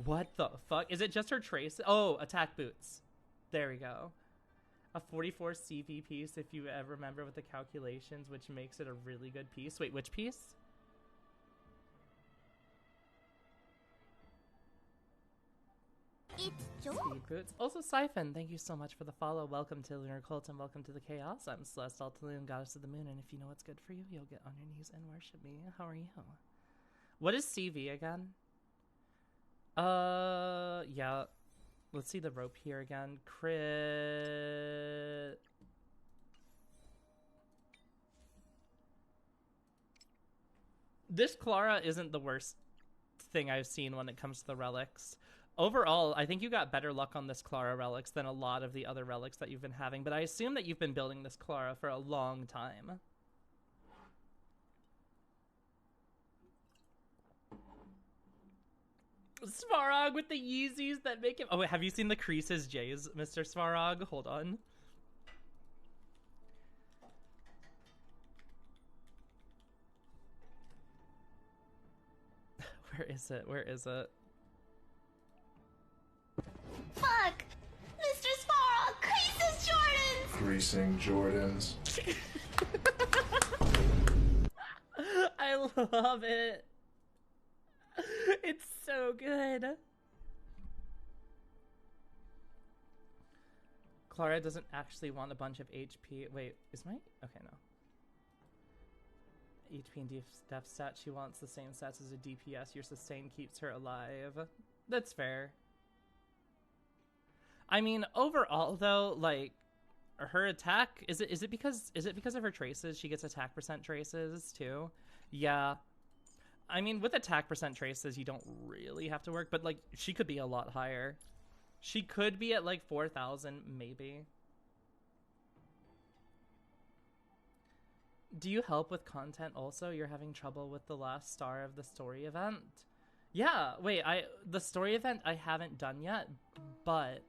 What the fuck? Is it just her trace? Oh, attack boots. There we go. A 44 CV piece, if you ever remember with the calculations, which makes it a really good piece. Wait, which piece? It's Joel. Speed boots. Also, Siphon, thank you so much for the follow. Welcome to Lunar Cult and welcome to the Chaos. I'm Celeste Altaloon, Goddess of the Moon, and if you know what's good for you, you'll get on your knees and worship me. How are you? What is CV again? Yeah. Let's see the rope here again. Crit. This Clara isn't the worst thing I've seen when it comes to the relics. Overall, I think you got better luck on this Clara relics than a lot of the other relics that you've been having, but I assume that you've been building this Clara for a long time. Svarog with the Yeezys that make him... Oh, wait, have you seen the creases Jays, Mr. Svarog? Hold on. Where is it? Where is it? Fuck! Mr. Svarog, creases Jordans! Creasing Jordans. I love it. It's so good. Clara doesn't actually want a bunch of HP. Wait, is my... Okay, no. HP and def stat. She wants the same stats as a DPS. Your sustain keeps her alive. That's fair. I mean, overall though, like, her attack, is it because of her traces? She gets attack percent traces too? Yeah. I mean, with attack percent traces, you don't really have to work, but like, she could be a lot higher. She could be at like 4,000 maybe. Do you help with content also? You're having trouble with the last star of the story event? Yeah, wait, the story event I haven't done yet, but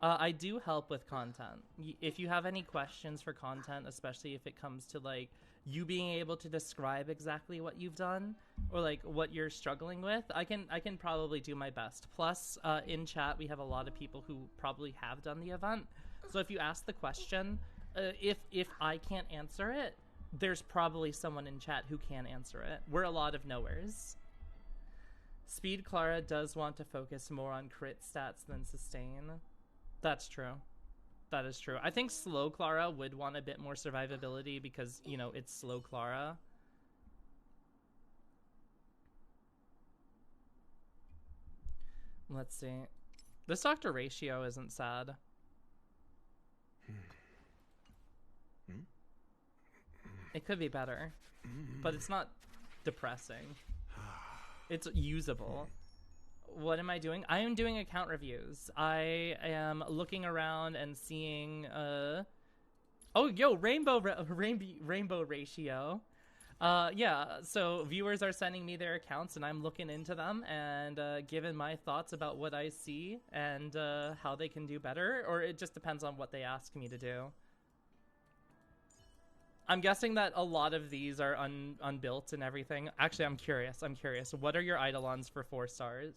I do help with content. If you have any questions for content, especially if it comes to like you being able to describe exactly what you've done or like what you're struggling with, I can probably do my best. Plus, in chat we have a lot of people who probably have done the event. So if you ask the question, if I can't answer it, there's probably someone in chat who can answer it. We're a lot of knowers. Speed Clara does want to focus more on crit stats than sustain. That's true. That is true. I think slow Clara would want a bit more survivability because, you know, it's slow Clara. Let's see. This Dr. Ratio isn't sad. It could be better, but it's not depressing. It's usable. What am I doing? I am doing account reviews. I am looking around and seeing oh, yo, rainbow ratio. Yeah, so viewers are sending me their accounts and I'm looking into them and giving my thoughts about what I see and how they can do better, or it just depends on what they ask me to do. I'm guessing that a lot of these are unbuilt and everything. Actually, I'm curious. What are your Eidolons for 4 stars?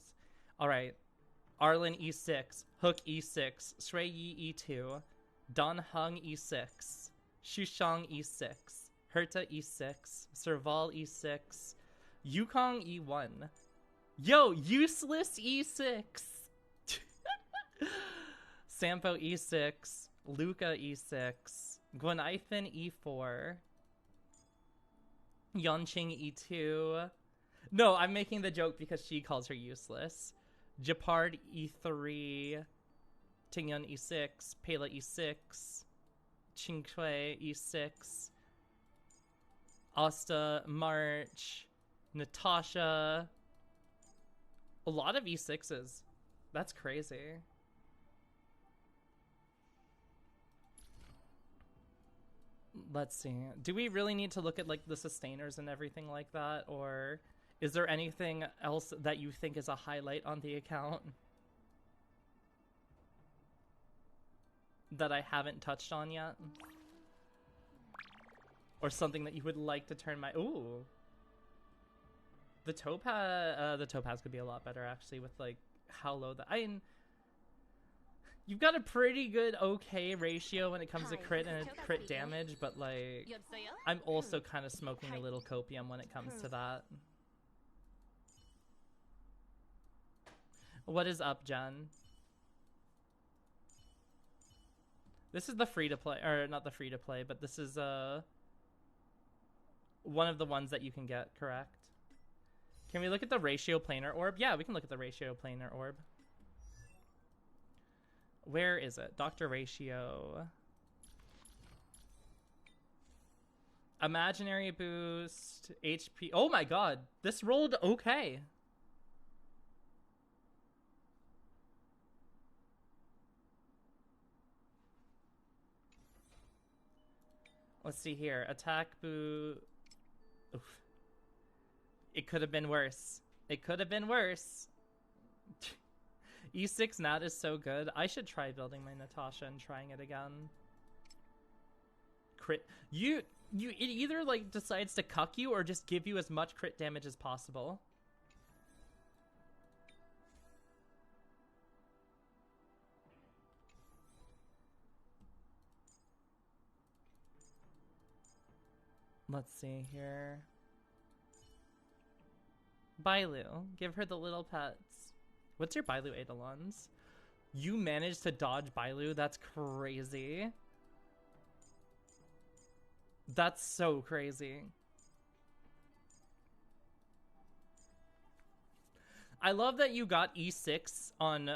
Alright. Arlen e6. Hook e6. Shui Yi e2. Dan Heng e6. Shushang e6. Herta e6. Serval e6. Yukong e1. Yo, useless e6. Sampo e6. Luca e6. Guanifin e4. Yonqing e2. No, I'm making the joke because she calls her useless. Japard e3. Tingyun e6. Pela e6. Qingcui e6. Asta, March, Natasha. A lot of e6s. That's crazy. Let's see. Do we really need to look at like the sustainers and everything like that? Or is there anything else that you think is a highlight on the account that I haven't touched on yet? Or something that you would like to turn my... Ooh. The topaz could be a lot better actually with like how low the... I mean, you've got a pretty good okay ratio when it comes to crit and crit damage, but like I'm also kind of smoking a little copium when it comes to that. What is up, Jen? This is the free to play, or not the free to play, but this is one of the ones that you can get, correct? Can we look at the ratio planar orb? Yeah, we can look at the ratio planar orb. Where is it? Dr. Ratio. Imaginary boost, HP. Oh my god, this rolled okay. Let's see here. Attack boost. Oof. It could have been worse. It could have been worse. E6 Nat is so good. I should try building my Natasha and trying it again. Crit. It either like decides to cuck you or just give you as much crit damage as possible. Let's see here. Bailu. Give her the little pets. What's your Bailu Eidolons? You managed to dodge Bailu? That's crazy. That's so crazy. I love that you got E6 on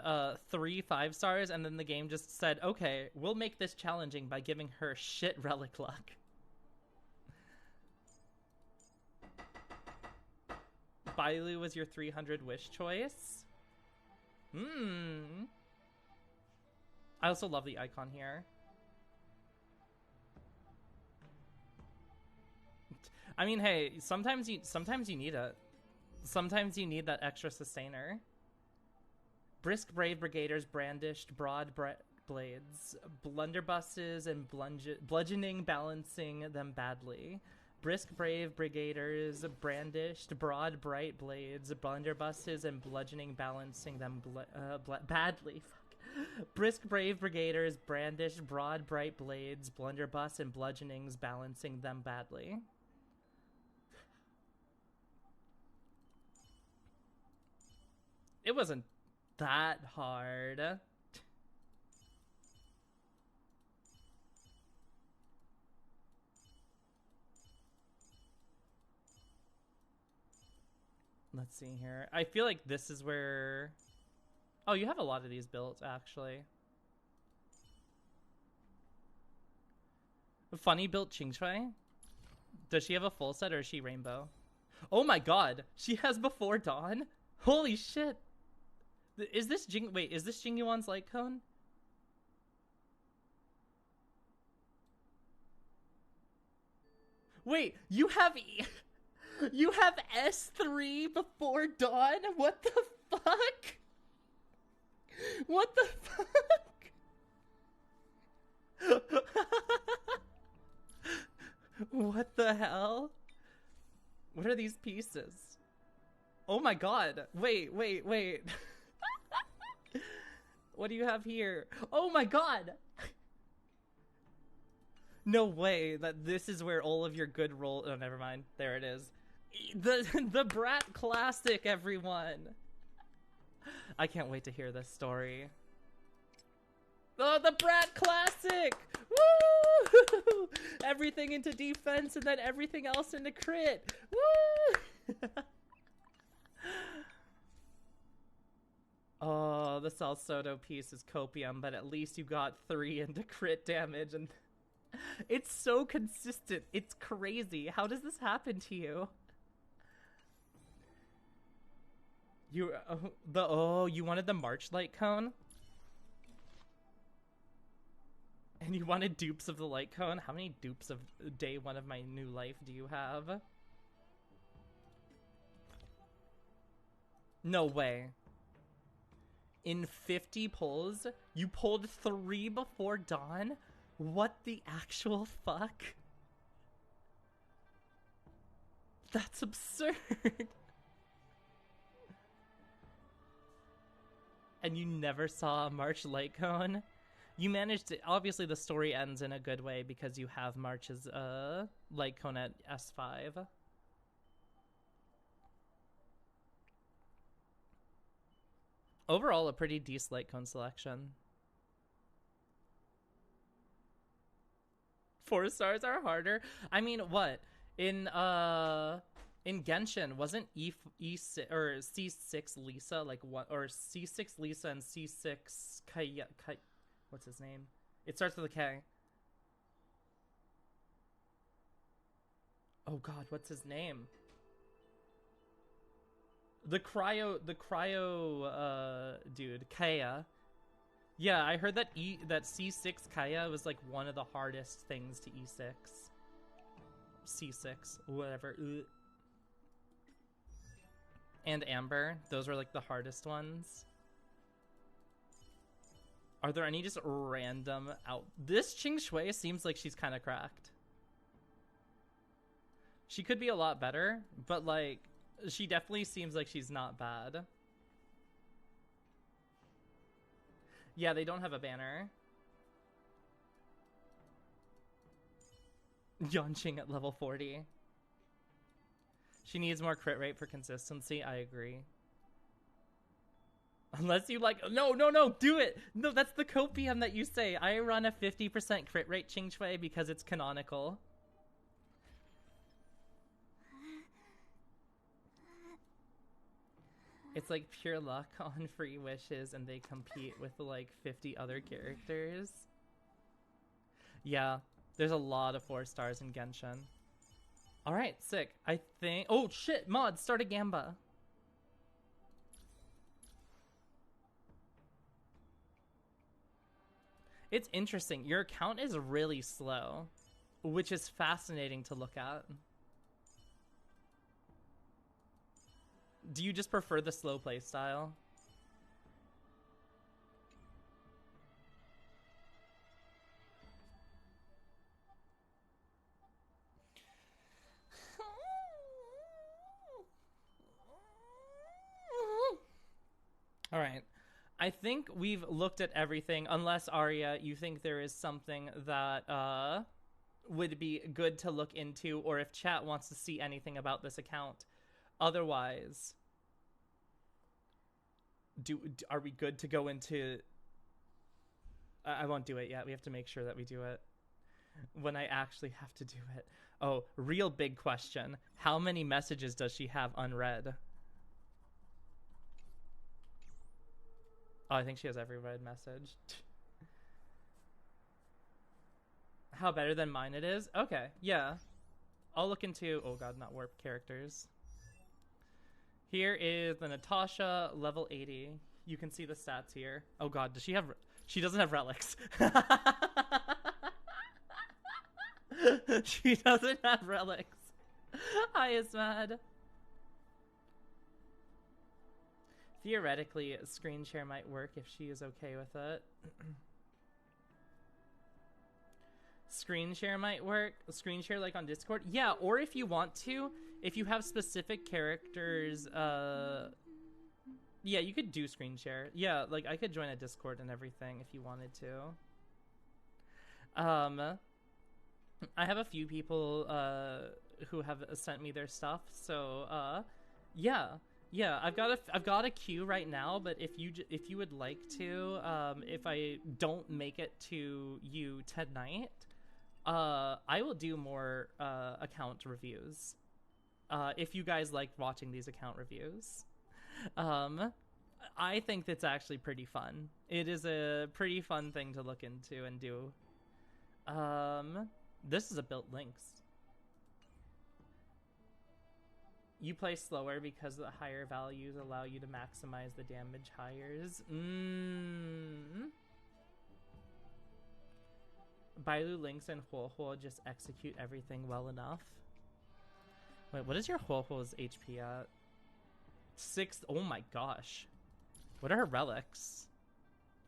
3 5-stars and then the game just said, okay, we'll make this challenging by giving her shit relic luck. Bailu was your 300 wish choice. I also love the icon here. I mean, hey, sometimes you need it. Sometimes you need that extra sustainer. Brisk brave brigaders brandished broad blades, blunderbusses and bludgeoning balancing them badly. Brisk brave brigaders brandished broad bright blades, blunderbusses and bludgeoning balancing them badly. Fuck. Brisk brave brigaders brandished broad bright blades, blunderbuss and bludgeonings balancing them badly. It wasn't that hard. Let's see here. I feel like this is where... Oh, you have a lot of these built, actually. Funny built Qingchui? Does she have a full set or is she rainbow? Oh my god! She has Before Dawn? Holy shit! Is this Wait, is this Jingyuan's light cone? Wait, you have... You have S3 Before Dawn? What the fuck? What the fuck? What the hell? What are these pieces? Oh my god. Wait. What do you have here? Oh my god! No way that this is where all of your good roll. Oh, never mind. There it is. The Brat Classic, everyone. I can't wait to hear this story. Oh, the Brat Classic! Woo! Everything into defense and then everything else into crit. Woo! Oh, the Salsodo piece is copium, but at least you got 3 into crit damage, and it's so consistent. It's crazy. How does this happen to you? You you wanted the Marchlight Cone? And you wanted dupes of the light cone? How many dupes of day 1 of my new life do you have? No way. In 50 pulls, you pulled 3 before dawn? What the actual fuck? That's absurd. And you never saw a March light cone? You managed to, obviously the story ends in a good way because you have March's light cone at S5. Overall, a pretty decent light cone selection. 4 stars are harder. I mean, what? In Genshin, wasn't E6 or C6 Lisa like one, or C6 Lisa and C6 Kai, what's his name? It starts with a K. Oh god, what's his name? The cryo dude, Kaya. Yeah, I heard that C6 Kaya was like one of the hardest things to E6. C6, whatever. Ugh. And Amber, those were like the hardest ones. Are there any just random out? This Qing Shui seems like she's kind of cracked. She could be a lot better, but like, she definitely seems like she's not bad. Yeah, they don't have a banner. Yanqing at level 40. She needs more crit rate for consistency. I agree. Unless you like... No, do it! No, that's the copium that you say. I run a 50% crit rate Qing Shui because it's canonical. It's like pure luck on free wishes and they compete with like 50 other characters. Yeah, there's a lot of 4 stars in Genshin. Alright, sick. I think... Oh, shit! Mod, start a Gamba. It's interesting. Your account is really slow, which is fascinating to look at. Do you just prefer the slow play style? All right. I think we've looked at everything, unless, Arya, you think there is something that would be good to look into, or if chat wants to see anything about this account. Otherwise, are we good to go into... I won't do it yet. We have to make sure that we do it when I actually have to do it. Oh, real big question. How many messages does she have unread? Oh, I think she has every read message. How better than mine it is? Okay, yeah. I'll look into... Oh god, not warp characters. Here is the Natasha, level 80. You can see the stats here. Oh god, does she have... She doesn't have relics. She doesn't have relics. Hi, Ismad. Theoretically, a screen share might work if she is okay with it. Screen share might work. Screen share like on Discord. Yeah, or if you want to, if you have specific characters Yeah, you could do screen share. Yeah, like I could join a Discord and everything if you wanted to. I have a few people who have sent me their stuff, so yeah, I've got a queue right now. But if you would like to, if I don't make it to you tonight, I will do more account reviews. If you guys like watching these account reviews, I think that's actually pretty fun. It is a pretty fun thing to look into and do. This is a built Lynx. You play slower because the higher values allow you to maximize the damage hires. Bailu, Lynx, and Huohuo just execute everything well enough. Wait, what is your Huohuo's HP at? 6. Oh my gosh. What are her relics?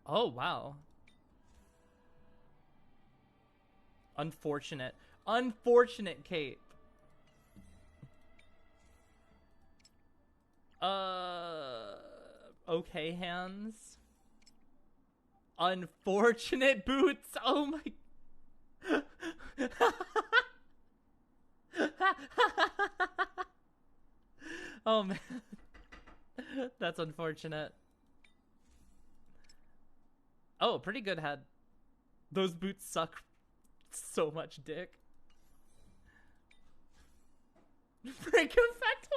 Oh, wow. Unfortunate. Unfortunate, Kate. Okay, hands. Unfortunate boots. Oh my. Oh man. That's unfortunate. Oh, pretty good head. Those boots suck so much dick. Break effect.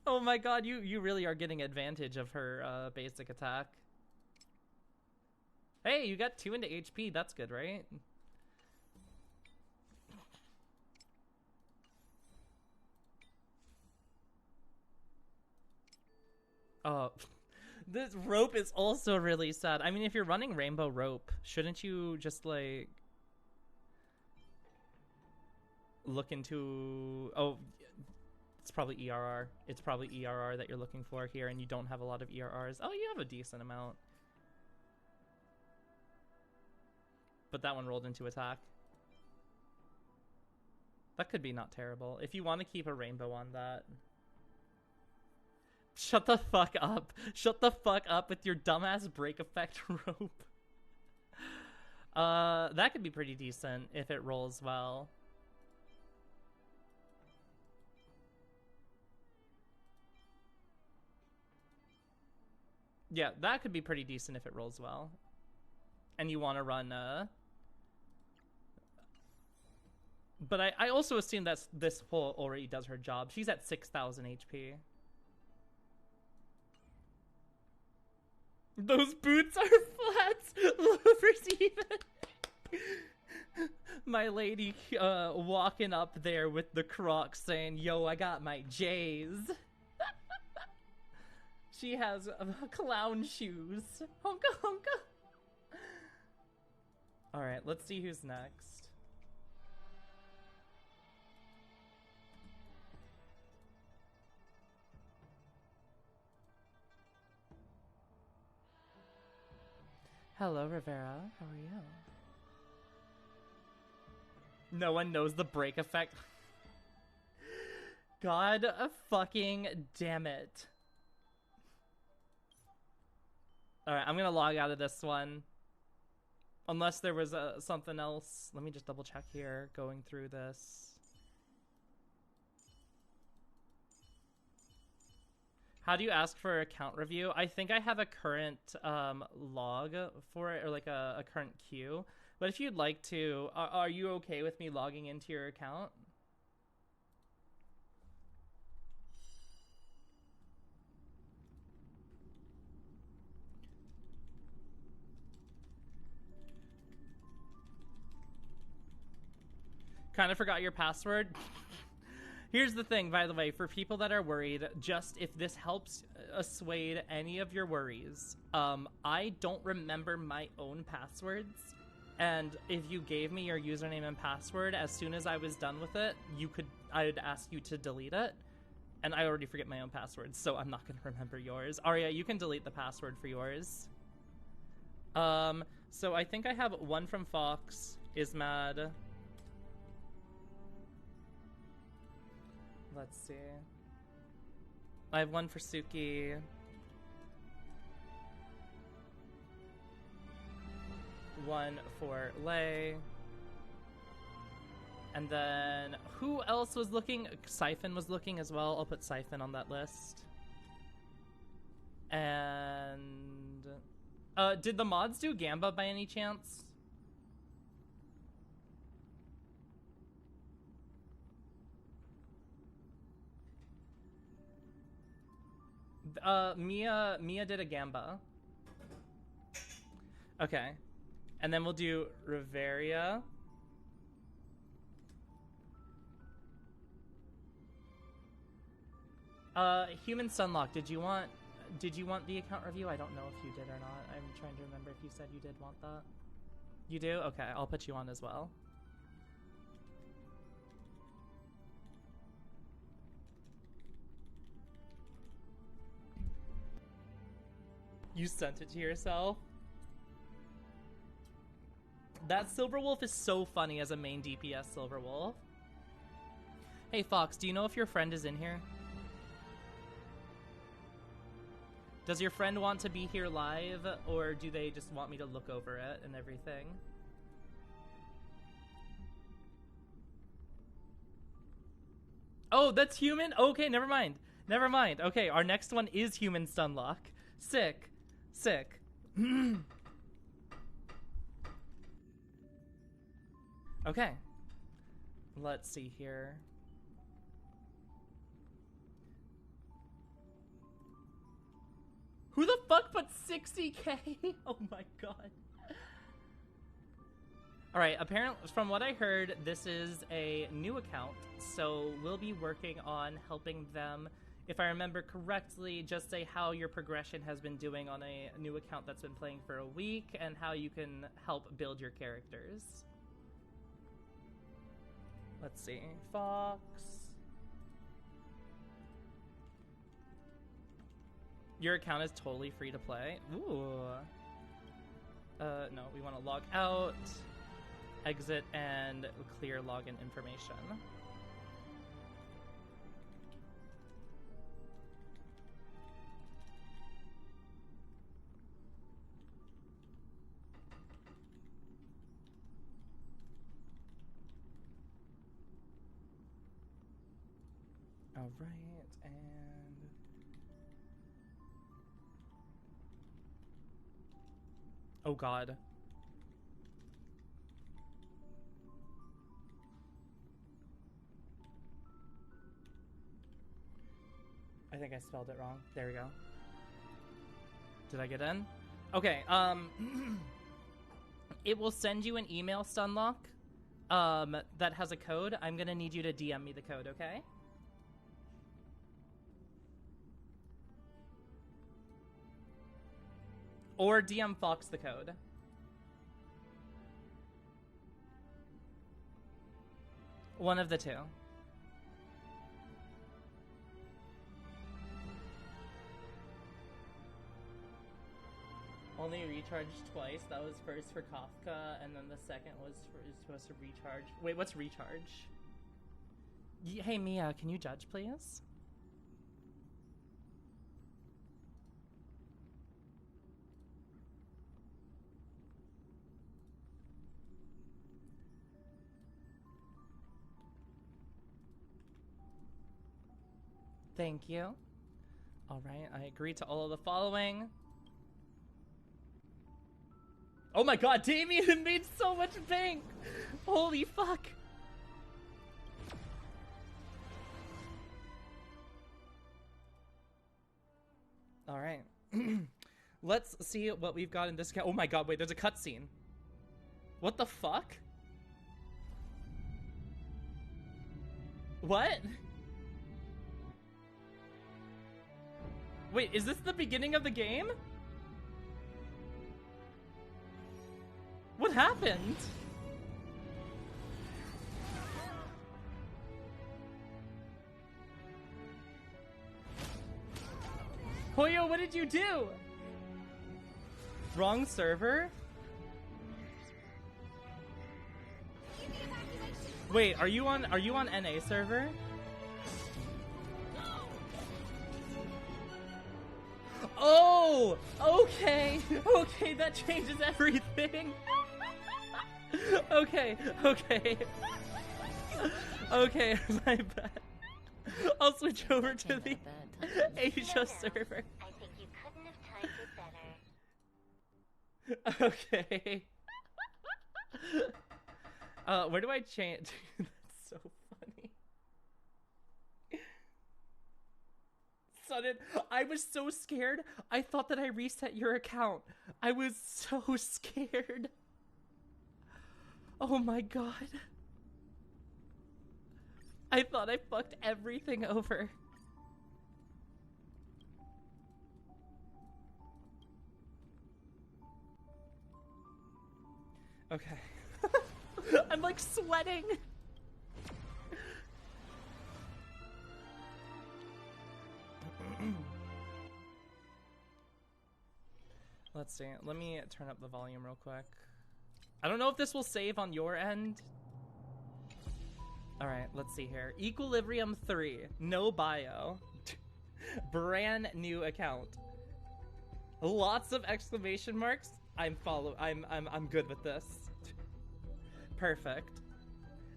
Oh my god, you really are getting advantage of her basic attack. Hey, you got 2 into HP. That's good, right? Oh, this rope is also really sad. I mean, if you're running Rainbow Rope, shouldn't you just like look into... Oh, it's probably ERR. It's probably ERR that you're looking for here, and you don't have a lot of ERRs. Oh, you have a decent amount. But that one rolled into attack. That could be not terrible. If you want to keep a rainbow on that. Shut the fuck up. Shut the fuck up with your dumbass break effect rope. That could be pretty decent if it rolls well. Yeah, that could be pretty decent if it rolls well. And you want to run, But I also assume that this hole already does her job. She's at 6,000 HP. Those boots are flats. Loafers even. My lady walking up there with the Crocs saying, yo, I got my J's. She has clown shoes. Honka honka. Alright, let's see who's next. Hello, Rivera. How are you? No one knows the break effect. God fucking damn it. Alright, I'm gonna log out of this one. Unless there was something else. Let me just double check here, going through this. How do you ask for account review? I think I have a current log for it, or like a current queue. But if you'd like to, are you okay with me logging into your account? Kind of forgot your password. Here's the thing, by the way, for people that are worried, just if this helps assuage any of your worries, I don't remember my own passwords. And if you gave me your username and password, as soon as I was done with it, I'd ask you to delete it. And I already forget my own passwords, so I'm not gonna remember yours. Aria, you can delete the password for yours. So I think I have one from Fox, Ismad. Let's see. I have one for Suki. One for Lei. And then who else was looking? Siphon was looking as well. I'll put Siphon on that list. And did the mods do Gamba by any chance? Mia did a Gamba. Okay. And then we'll do Riveria. Human Sunlock, did you want the account review? I don't know if you did or not. I'm trying to remember if you said you did want that. You do? Okay, I'll put you on as well. You sent it to yourself? That Silverwolf is so funny as a main DPS Silverwolf. Hey Fox, do you know if your friend is in here? Does your friend want to be here live, or do they just want me to look over it and everything? Oh, that's human? Okay, never mind. Never mind. Okay, our next one is Human Sunlock. Sick. Sick. Okay. Let's see here. Who the fuck put 60k? Oh my god. Alright, apparently, from what I heard, this is a new account, so we'll be working on helping them, if I remember correctly, just say how your progression has been doing on a new account that's been playing for a week, and how you can help build your characters. Let's see. Fox. Your account is totally free to play. Ooh. No, we want to log out, exit, and clear login information. All right, and oh god. I think I spelled it wrong. There we go. Did I get in? Okay, it will send you an email, Sunlock, that has a code. I'm gonna need you to DM me the code, okay? Or DM Fox the code. One of the two. Only recharged twice. That was first for Kafka, and then the second was supposed to recharge. Wait, what's recharge? Hey Mia, can you judge, please? Thank you. All right, I agree to all of the following. Oh my god, Damien made so much bank! Holy fuck! Alright. Let's see what we've got in this account. Oh my god, wait, there's a cutscene. What the fuck? What? Wait, is this the beginning of the game? What happened? Hoyo, what did you do? Wrong server? Wait, are you on NA server? Oh, okay. Okay, that changes everything. Okay, okay. Okay, my bad. I'll switch over to the Asia server. I think you couldn't have timed it better. Okay. Where do I change? That's so funny. Sudden, I was so scared. I thought that I reset your account. I was so scared. Oh my god. I thought I fucked everything over. Okay. I'm like sweating. Let's see. Let me turn up the volume real quick. I don't know if this will save on your end. All right, let's see here. Equilibrium 3, no bio. Brand new account. Lots of exclamation marks. I'm good with this. Perfect.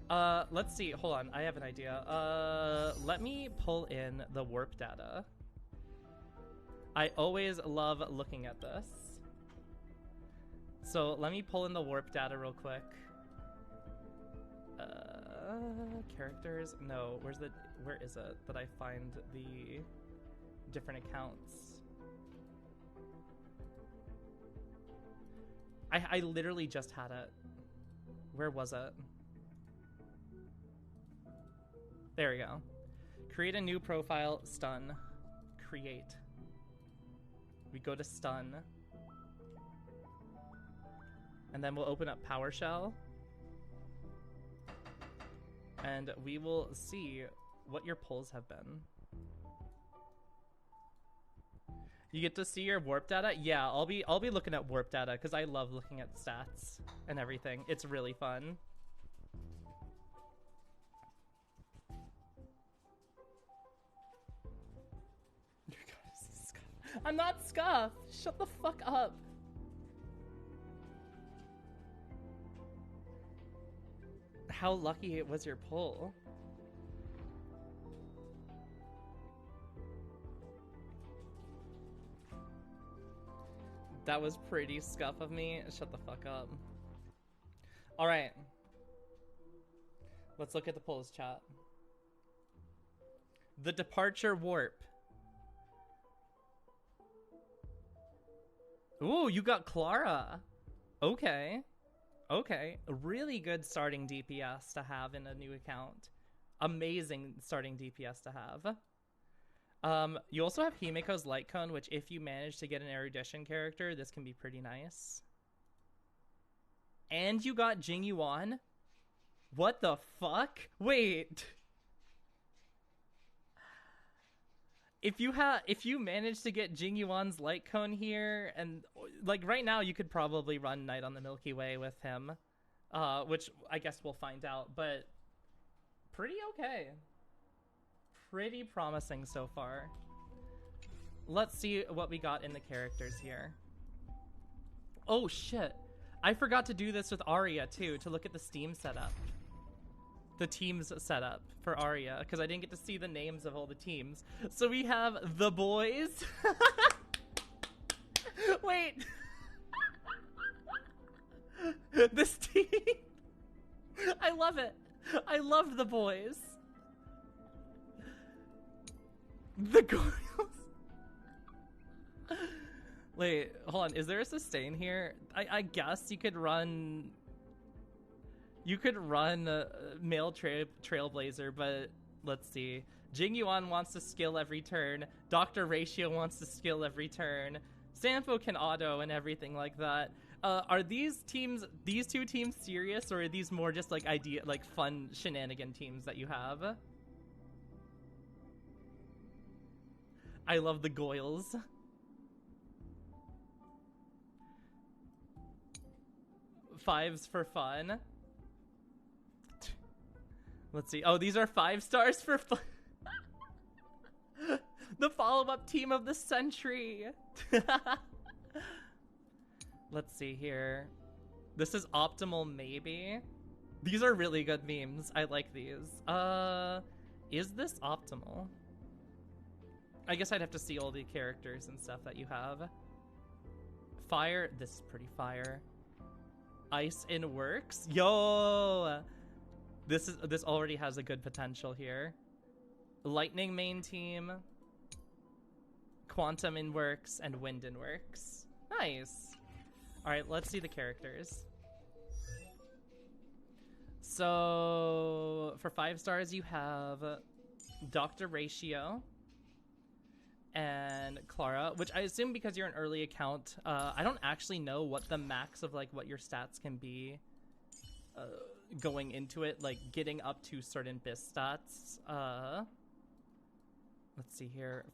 Let's see. Hold on. I have an idea. Let me pull in the warp data. I always love looking at this. So let me pull in the warp data real quick. Characters? No, where is it that I find the different accounts? I literally just had it. Where was it? There we go. Create a new profile, stun. Create. We go to stun. And then we'll open up PowerShell. And we will see what your pulls have been. You get to see your warp data? Yeah, I'll be looking at warp data because I love looking at stats and everything. It's really fun. I'm not Scuff. Shut the fuck up. How lucky it was your pull. That was pretty Scuff of me. Shut the fuck up. All right. Let's look at the pulls, chat. The departure warp. Ooh, you got Clara. Okay. Okay. A really good starting DPS to have in a new account. Amazing starting DPS to have. You also have Himiko's Light Cone, which if you manage to get an erudition character, this can be pretty nice. And you got Jing Yuan? What the fuck? Wait. If you manage to get Jing Yuan's Light Cone here, and like right now you could probably run Night on the Milky Way with him, which I guess we'll find out, but pretty okay. Pretty promising so far. Let's see what we got in the characters here. Oh shit. I forgot to do this with Arya too, to look at the Steam setup. The teams setup for Arya, because I didn't get to see the names of all the teams. So we have the boys. Wait. This team. I love it. I love the boys. The Gorils. Wait, hold on. Is there a sustain here? I guess you could run... You could run male Trailblazer, but let's see. Jing Yuan wants to skill every turn. Dr. Ratio wants to skill every turn. Sanfo can auto and everything like that. Are these two teams serious, or are these more just like fun shenanigan teams that you have? I love the Goyles. Fives for fun. Let's see. Oh, these are 5 stars for fun. The follow-up team of the century. Let's see here. This is optimal, maybe. These are really good memes. I like these. Is this optimal? I guess I'd have to see all the characters and stuff that you have. Fire. This is pretty fire. Ice in works. Yo! This already has a good potential here. Lightning main team. Quantum in works and wind in works. Nice. All right, let's see the characters. So for 5 stars, you have Dr. Ratio and Clara, which I assume because you're an early account, I don't actually know what the max of like what your stats can be going into it, like getting up to certain BIS stats. Let's see here.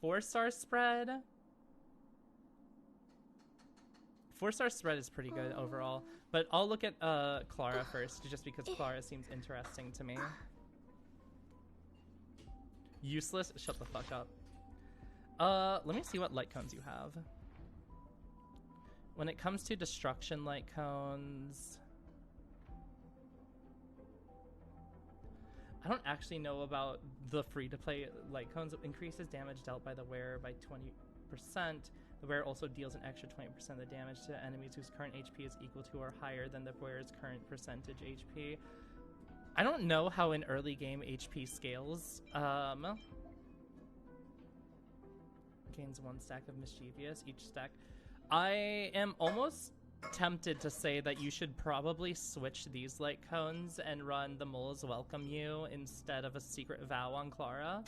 4-star spread. 4-star spread is pretty good overall, but I'll look at Clara first, just because Clara seems interesting to me. Useless? Shut the fuck up. Let me see what light cones you have. When it comes to destruction light cones, I don't actually know about the free-to-play light cones. It increases damage dealt by the wearer by 20%. The wearer also deals an extra 20% of the damage to enemies whose current HP is equal to or higher than the wearer's current percentage HP. I don't know how in early game HP scales. Gains 1 stack of mischievous, each stack. I am almost tempted to say that you should probably switch these light cones and run the moles welcome you instead of a secret vow on Clara.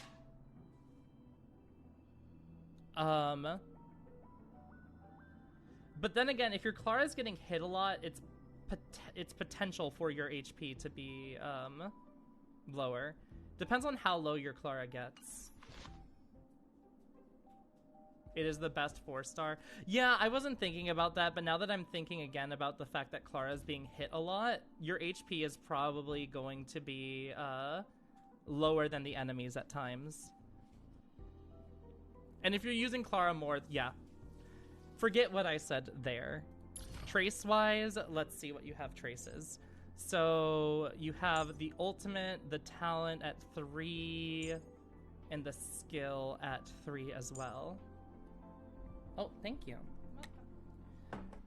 But then again, if your Clara's getting hit a lot, it's potential for your HP to be lower. Depends on how low your Clara gets. It is the best 4-star. Yeah, I wasn't thinking about that, but now that I'm thinking again about the fact that Clara's being hit a lot, your HP is probably going to be lower than the enemies at times. And if you're using Clara more, yeah. Forget what I said there. Trace-wise, let's see what you have traces. So you have the ultimate, the talent at 3, and the skill at 3 as well. Oh, thank you.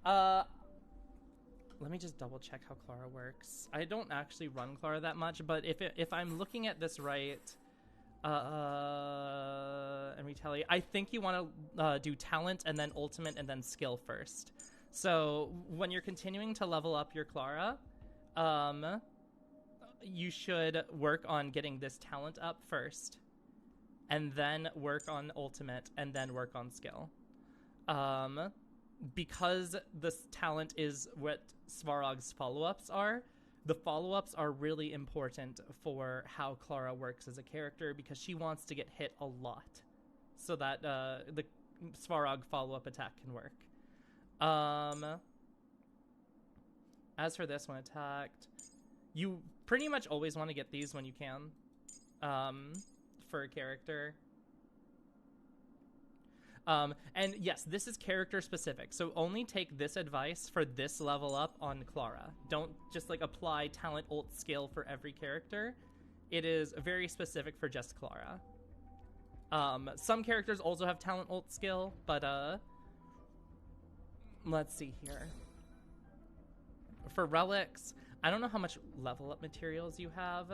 Let me just double check how Clara works. I don't actually run Clara that much, but if I'm looking at this right, and retaliate, I think you want to do talent and then ultimate and then skill first. So when you're continuing to level up your Clara, you should work on getting this talent up first, and then work on ultimate, and then work on skill. Because this talent is what Svarog's follow-ups are, the follow-ups are really important for how Clara works as a character, because she wants to get hit a lot so that the Svarog follow-up attack can work. As for this one, attacked, you pretty much always want to get these when you can for a character. And yes, this is character specific, so only take this advice for this level up on Clara. Don't just like apply talent ult skill for every character. It is very specific for just Clara. Some characters also have talent ult skill, but let's see here. For relics, I don't know how much level up materials you have,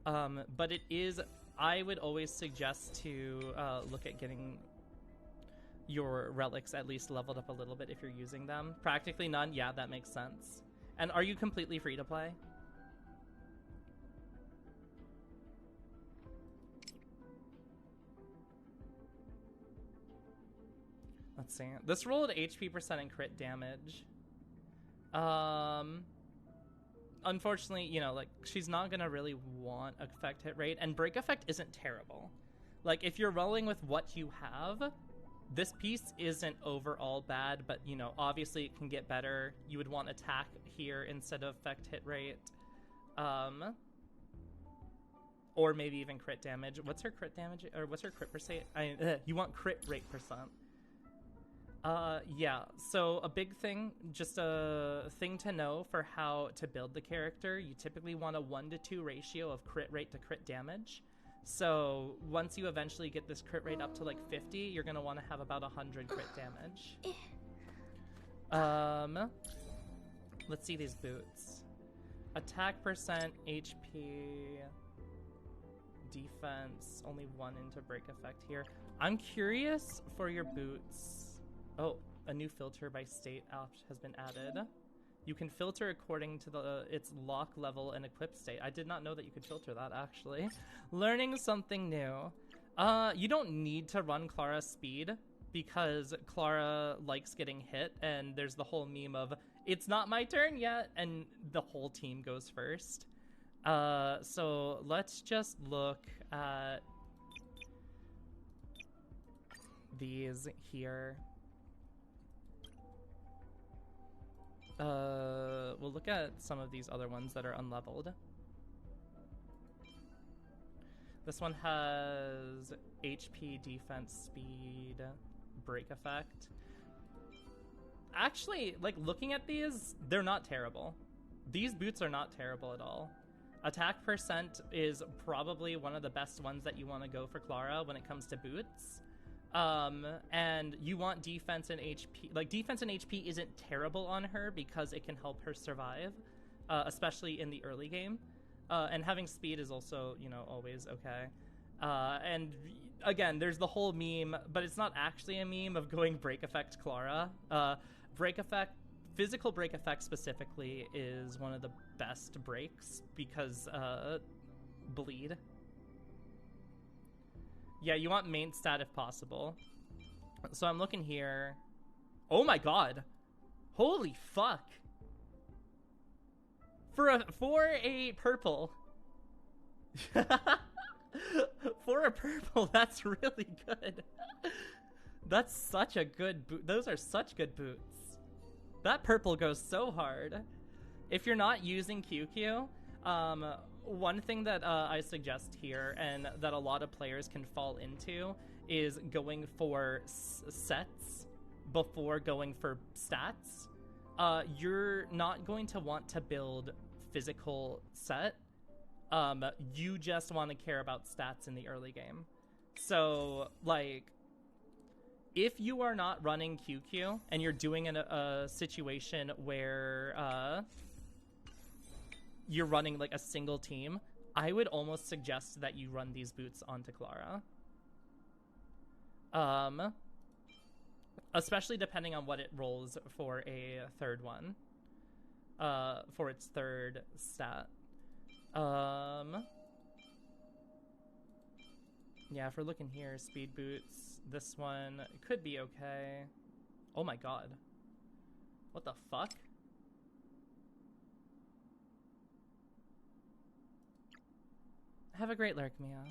but it is, I would always suggest to look at getting your relics at least leveled up a little bit if you're using them. Practically none, yeah, that makes sense. And are you completely free to play? Let's see. This rolled HP percent and crit damage. Unfortunately, you know, like, she's not gonna really want effect hit rate, and break effect isn't terrible. Like, if you're rolling with what you have, this piece isn't overall bad, but, you know, obviously it can get better. You would want attack here instead of effect hit rate. or maybe even crit damage. What's her crit damage, or what's her crit percent? You want crit rate percent. Yeah, so a big thing, just a thing to know for how to build the character, you typically want a 1-to-2 ratio of crit rate to crit damage. So once you eventually get this crit rate up to like 50, you're going to want to have about 100 crit damage. Let's see these boots. Attack percent, HP, defense, only 1 into break effect here. I'm curious for your boots. Oh, a new filter by state has been added. You can filter according to its lock level and equip state. I did not know that you could filter that, actually. Learning something new. You don't need to run Clara speed because Clara likes getting hit, and there's the whole meme of, it's not my turn yet, and the whole team goes first. So let's just look at these here. We'll look at some of these other ones that are unleveled. This one has HP, defense, speed, break effect. Actually, like, looking at these, they're not terrible. These boots are not terrible at all. Attack percent is probably one of the best ones that you want to go for Clara when it comes to boots. And you want defense and HP. Like, defense and HP isn't terrible on her because it can help her survive, especially in the early game. And having speed is also, you know, always okay. And again, there's the whole meme, but it's not actually a meme, of going break effect Clara. Break effect, physical break effect specifically, is one of the best breaks because bleed. Yeah, you want main stat if possible. So I'm looking here. Oh my god. Holy fuck. For a purple. For a purple, that's really good. That's such a good boot. Those are such good boots. That purple goes so hard. If you're not using QQ, one thing that I suggest here, and that a lot of players can fall into, is going for sets before going for stats. You're not going to want to build physical set. You just want to care about stats in the early game. So, like, if you are not running QQ and you're doing in a situation where you're running like a single team, I would almost suggest that you run these boots onto Clara. Especially depending on what it rolls for a third one. For its third stat. Yeah, if we're looking here, speed boots, this one could be okay. Oh my god. What the fuck? Have a great lurk, Mia.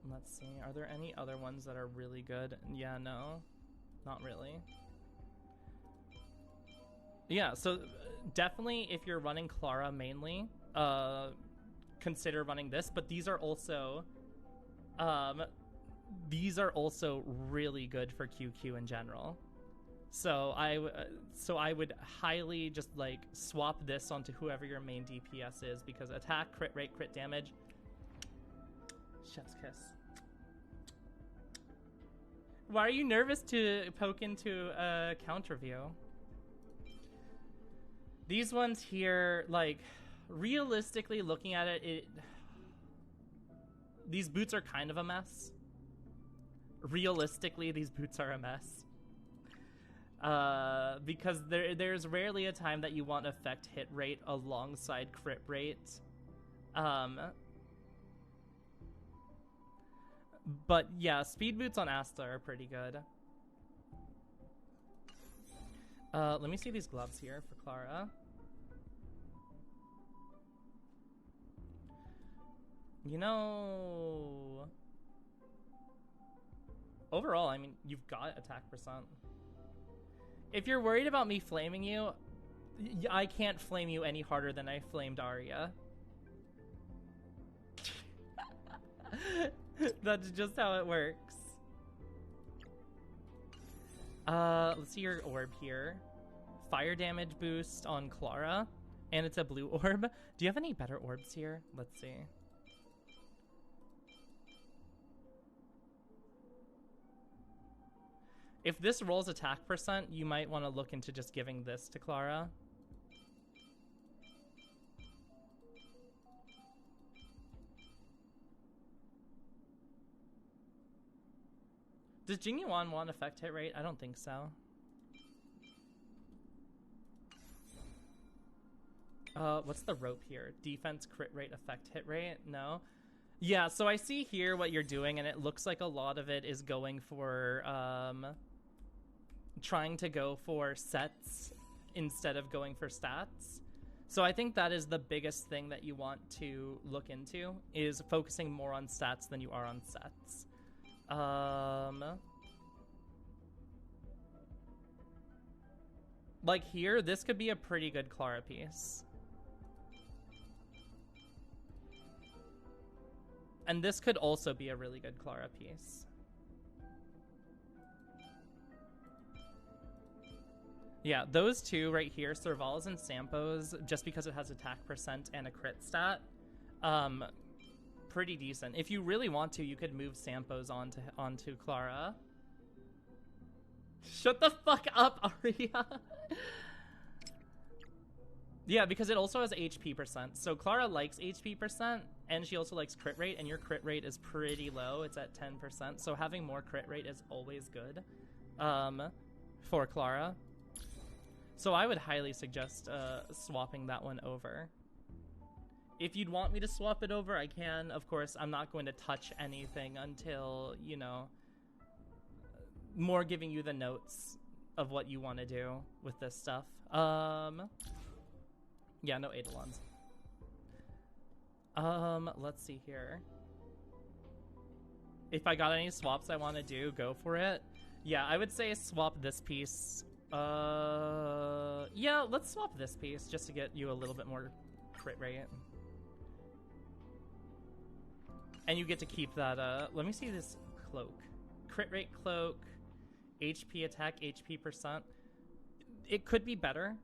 Let's see, are there any other ones that are really good? Yeah, no, not really. Yeah, so definitely if you're running Clara mainly, consider running this, but these are also really good for QQ in general. So I would highly just like swap this onto whoever your main DPS is, because attack, crit rate, crit damage. Chef's kiss. Why are you nervous to poke into a counter view? These ones here, like, realistically looking at it, these boots are kind of a mess. Realistically, these boots are a mess. Because there's rarely a time that you want effect hit rate alongside crit rate. But yeah, speed boots on Asta are pretty good. Let me see these gloves here for Clara. You know, overall, I mean, you've got attack percent. If you're worried about me flaming you, I can't flame you any harder than I flamed Arya. That's just how it works. Let's see your orb here. Fire damage boost on Clara, and it's a blue orb. Do you have any better orbs here? Let's see. If this rolls attack percent, you might want to look into just giving this to Clara. Does Jing Yuan want effect hit rate? I don't think so. What's the rope here? Defense, crit rate, effect hit rate? No. Yeah, so I see here what you're doing, and it looks like a lot of it is going for, trying to go for sets instead of going for stats. So I think that is the biggest thing that you want to look into, is focusing more on stats than you are on sets. Like here, this could be a pretty good Clara piece. And this could also be a really good Clara piece. Yeah, those two right here, Serval's and Sampo's, just because it has attack percent and a crit stat, pretty decent. If you really want to, you could move Sampo's onto Clara. Shut the fuck up, Arya. Yeah, because it also has HP percent. So Clara likes HP percent, and she also likes crit rate, and your crit rate is pretty low. It's at 10%. So having more crit rate is always good for Clara. So I would highly suggest swapping that one over. If you'd want me to swap it over, I can. Of course, I'm not going to touch anything until, you know, more giving you the notes of what you want to do with this stuff. Yeah, no Eidolons. Let's see here. If I got any swaps I want to do, go for it. Yeah, I would say swap this piece. Yeah, let's swap this piece just to get you a little bit more crit rate. And you get to keep that, let me see this cloak. Crit rate cloak, HP attack, HP percent. It could be better.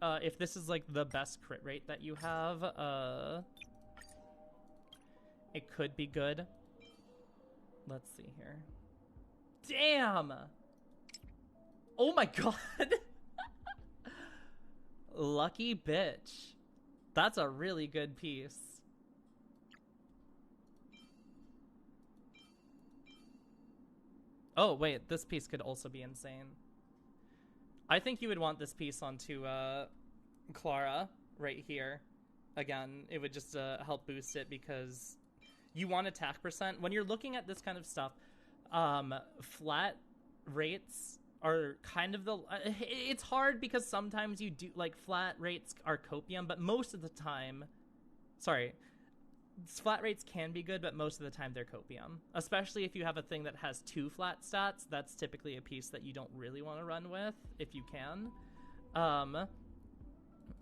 If this is like the best crit rate that you have, it could be good. Let's see here. Damn! Oh my god! Lucky bitch. That's a really good piece. Oh, wait, this piece could also be insane. I think you would want this piece onto Clara right here. Again, it would just help boost it because you want attack percent. When you're looking at this kind of stuff, flat rates are kind of the... it's hard because sometimes you do... Like, flat rates are copium, but most of the time... Sorry. Flat rates can be good, but most of the time they're copium. Especially if you have a thing that has 2 flat stats, that's typically a piece that you don't really want to run with, if you can. And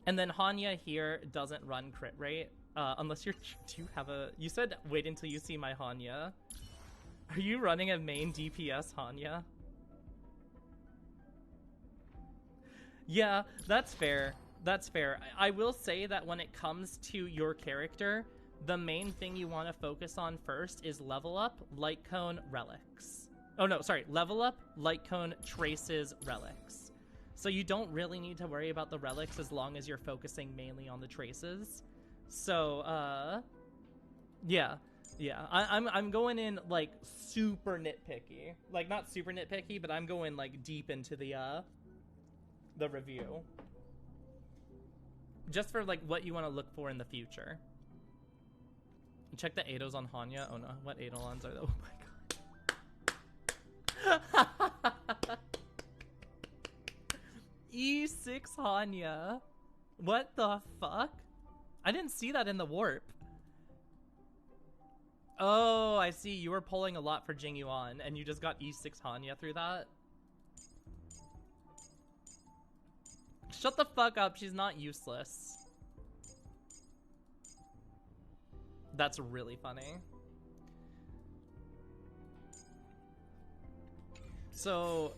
then Hanya here doesn't run crit rate, unless you're... Do you have a... You said wait until you see my Hanya. Are you running a main DPS Hanya? Yeah, that's fair. That's fair. I will say that when it comes to your character, the main thing you want to focus on first is level up, light cone, relics. Oh no, sorry, level up, light cone, traces, relics. So you don't really need to worry about the relics as long as you're focusing mainly on the traces. So, yeah. I'm going in like super nitpicky. Like not super nitpicky, but I'm going like deep into the review. Just for like what you want to look for in the future. Check the Eidos on Hanya. Oh no, what Eidolons are those? Oh my god. E6 Hanya. What the fuck? I didn't see that in the warp. Oh, I see. You were pulling a lot for Jing Yuan, and you just got E6 Hanya through that. Shut the fuck up. She's not useless. That's really funny. So,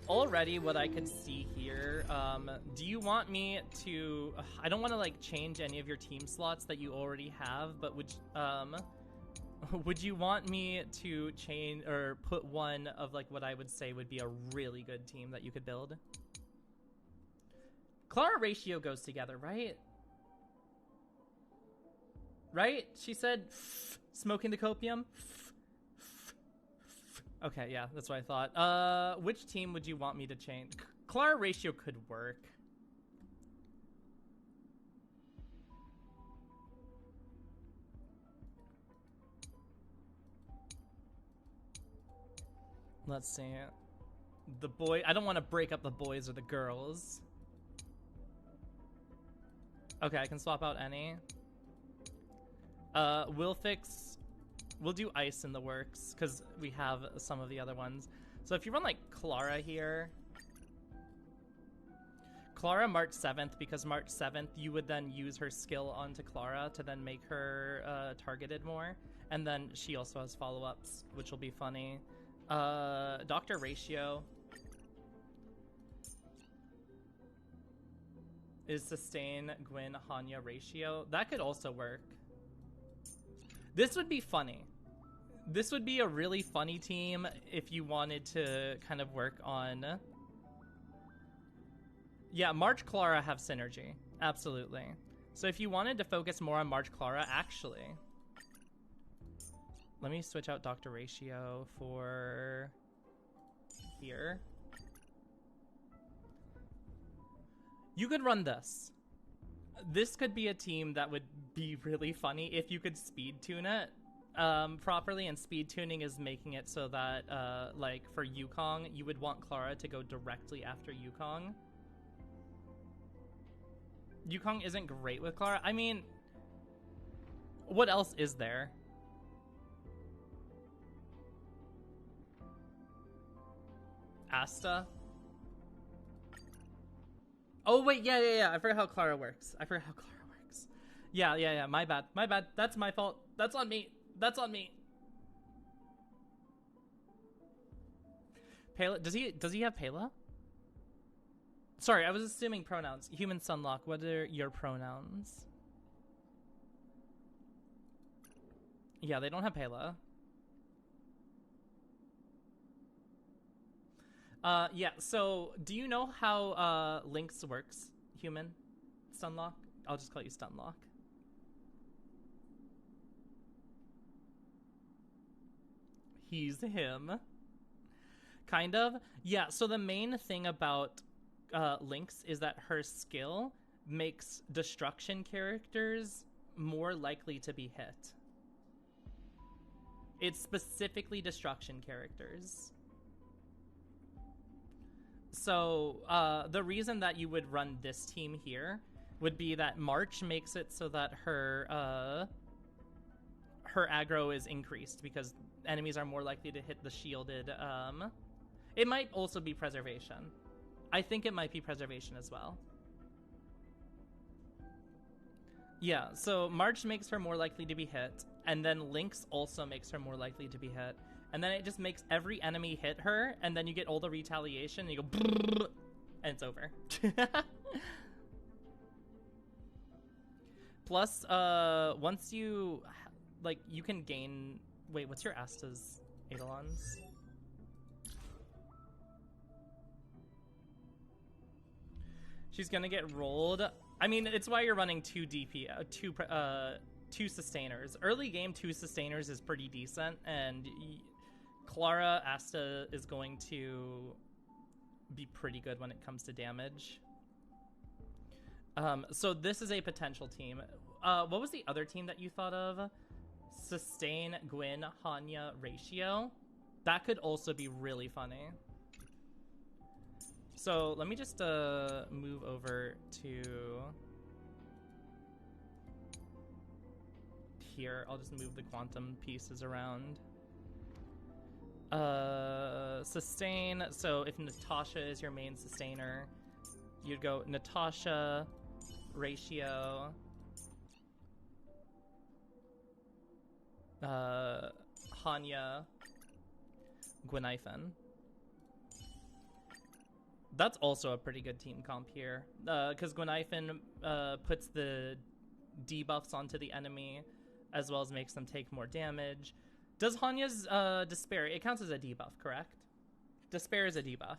already what I could see here, do you want me to, I don't want to like change any of your team slots that you already have, but would you want me to change or put one of like what I would say would be a really good team that you could build? Clara Ratio goes together, right? Right? She said smoking the copium. Okay, yeah, that's what I thought. Which team would you want me to change? Clara Ratio could work. Let's see. The boy, I don't want to break up the boys or the girls. Okay, I can swap out any. We'll do ice in the works because we have some of the other ones. So if you run like Clara here, Clara March 7th, because March 7th you would then use her skill onto Clara to then make her targeted more, and then she also has follow-ups, which will be funny. Dr. Ratio is sustain Gwyn Hanya Ratio. That could also work. This would be funny. This would be a really funny team if you wanted to kind of work on... Yeah, March Clara have synergy. Absolutely. So if you wanted to focus more on March Clara, actually... Let me switch out Dr. Ratio for... here. You could run this. This could be a team that would be really funny if you could speed tune it properly, and speed tuning is making it so that like for Yukong you would want Clara to go directly after Yukong. Yukong isn't great with Clara. I mean, what else is there? Asta? Oh wait, yeah. I forgot how Clara works. Yeah. My bad. That's my fault. That's on me. Pela, does he have Pela? Sorry, I was assuming pronouns. Human Sunlock, what are your pronouns? Yeah, they don't have Pela. Yeah, so do you know how Lynx works, Human Stunlock? I'll just call you Stunlock. He's him. Kind of. Yeah, so the main thing about Lynx is that her skill makes destruction characters more likely to be hit. It's specifically destruction characters. So the reason that you would run this team here would be that March makes it so that her aggro is increased because enemies are more likely to hit the shielded. It might also be preservation. I think it might be preservation as well. Yeah, so March makes her more likely to be hit, and then Lynx also makes her more likely to be hit. And then it just makes every enemy hit her, and then you get all the retaliation, and you go, brrr, and it's over. Plus, once you, like, you can gain... Wait, what's your Asta's Eidolons? She's gonna get rolled. I mean, it's why you're running two sustainers. Early game, 2 sustainers is pretty decent, and... Clara Asta is going to be pretty good when it comes to damage. So this is a potential team. What was the other team that you thought of? Sustain, Gwyn, Hanya, Ratio. That could also be really funny. So let me just move over to here. I'll just move the quantum pieces around. Sustain. So if Natasha is your main sustainer, you'd go Natasha, Ratio, Hanya, Gwenithan. That's also a pretty good team comp here, because Gwenithan puts the debuffs onto the enemy, as well as makes them take more damage. Does Hanya's Despair, it counts as a debuff, correct? Despair is a debuff.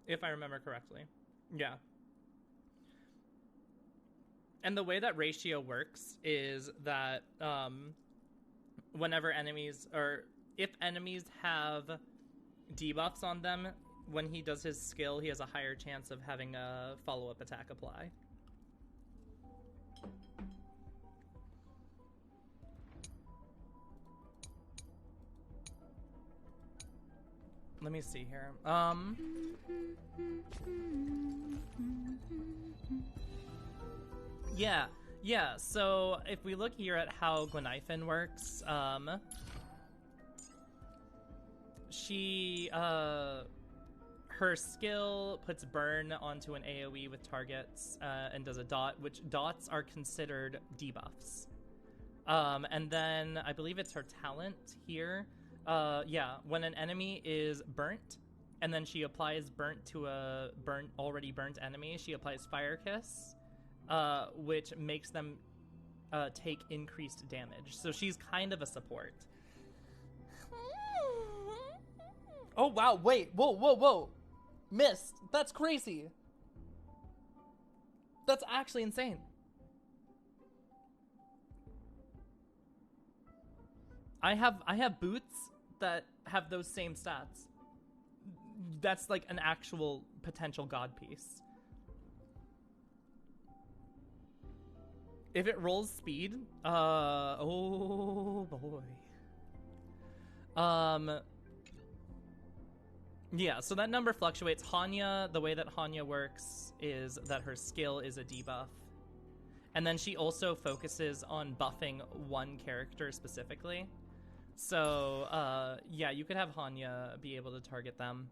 If I remember correctly. Yeah. And the way that Ratio works is that whenever enemies, or if enemies have debuffs on them, when he does his skill, he has a higher chance of having a follow-up attack apply. Let me see here. Yeah, so if we look here at how Gwenithan works, she, her skill puts burn onto an AoE with targets, and does a dot, which dots are considered debuffs. And then I believe it's her talent here. Yeah, when an enemy is burnt, and then she applies burnt to a already burnt enemy, she applies Fire Kiss, which makes them take increased damage. So she's kind of a support. Oh wow, wait, whoa. Missed. That's crazy. That's actually insane. I have boots that have those same stats. That's like an actual potential god piece. If it rolls speed, oh boy. Yeah, so that number fluctuates. Hanya, the way that Hanya works is that her skill is a debuff. And then she also focuses on buffing one character specifically. So, yeah, you could have Hanya be able to target them,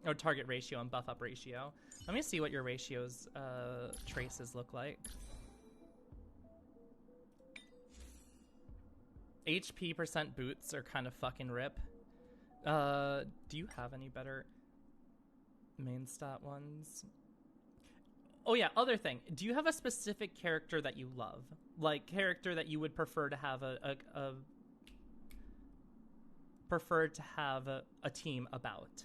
or target Ratio and buff up Ratio. Let me see what your Ratio's traces look like. HP % boots are kind of fucking rip. Do you have any better main stat ones? Oh yeah, other thing. Do you have a specific character that you love? Like, character that you would prefer to have a team about?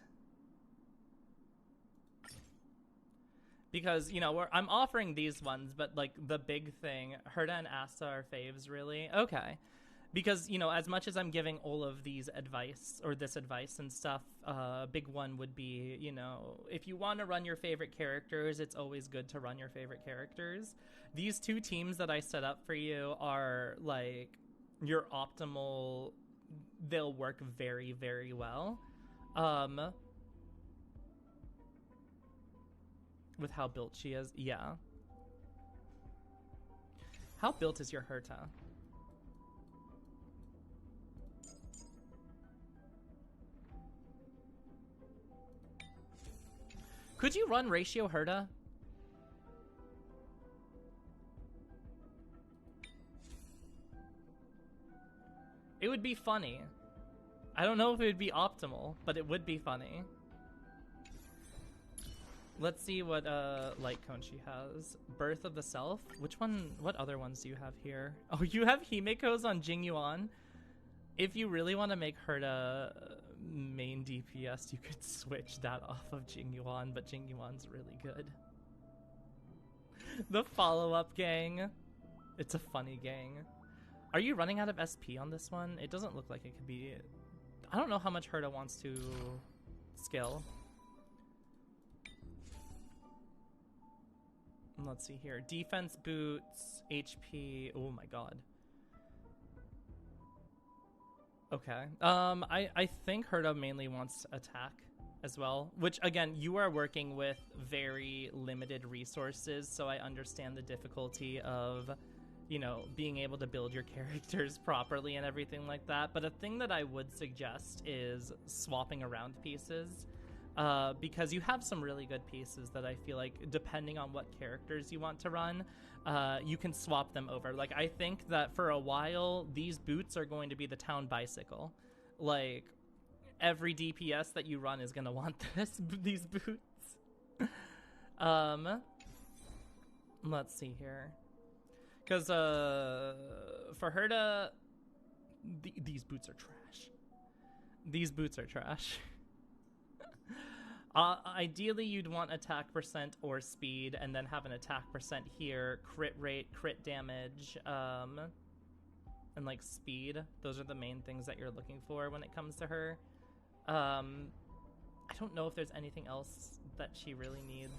Because, you know, I'm offering these ones, but like the big thing, Herta and Asta are faves, really? Okay. Because, you know, as much as I'm giving all of these advice, or this advice and stuff, big one would be, you know, if you want to run your favorite characters, it's always good to run your favorite characters. These two teams that I set up for you are, like, your optimal. They'll work very, very well. With how built she is. Yeah. How built is your Herta? Could you run Ratio Herta? It would be funny. I don't know if it would be optimal, but it would be funny. Let's see what light cone she has. Birth of the Self? Which one? What other ones do you have here? Oh, you have Himiko's on Jingyuan. If you really want to make Herta main DPS, you could switch that off of Jingyuan, but Jingyuan's really good. The follow-up gang. It's a funny gang. Are you running out of SP on this one? It doesn't look like it could be. I don't know how much Herta wants to skill. Let's see here. Defense boots, HP. Oh my god. Okay. I think Herta mainly wants attack as well, which again, you are working with very limited resources, so I understand the difficulty of you know, being able to build your characters properly and everything like that. But a thing that I would suggest is swapping around pieces, because you have some really good pieces that I feel like, depending on what characters you want to run, you can swap them over. Like, I think that for a while, these boots are going to be the town bicycle. Like, every DPS that you run is going to want these boots. Let's see here. Because for her to... these boots are trash. These boots are trash. Ideally, you'd want attack percent or speed, and then have an attack percent here, crit rate, crit damage, and like speed. Those are the main things that you're looking for when it comes to her. I don't know if there's anything else that she really needs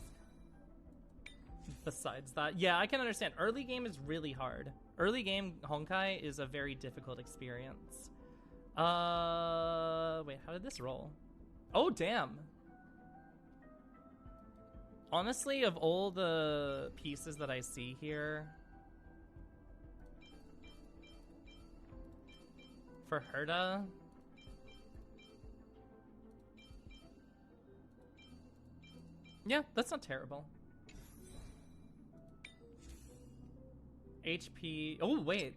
besides that. Yeah, I can understand. Early game is really hard. Early game Honkai is a very difficult experience. Wait, how did this roll? Oh, damn. Honestly, of all the pieces that I see here, for Herta, yeah, that's not terrible. HP. Oh, wait.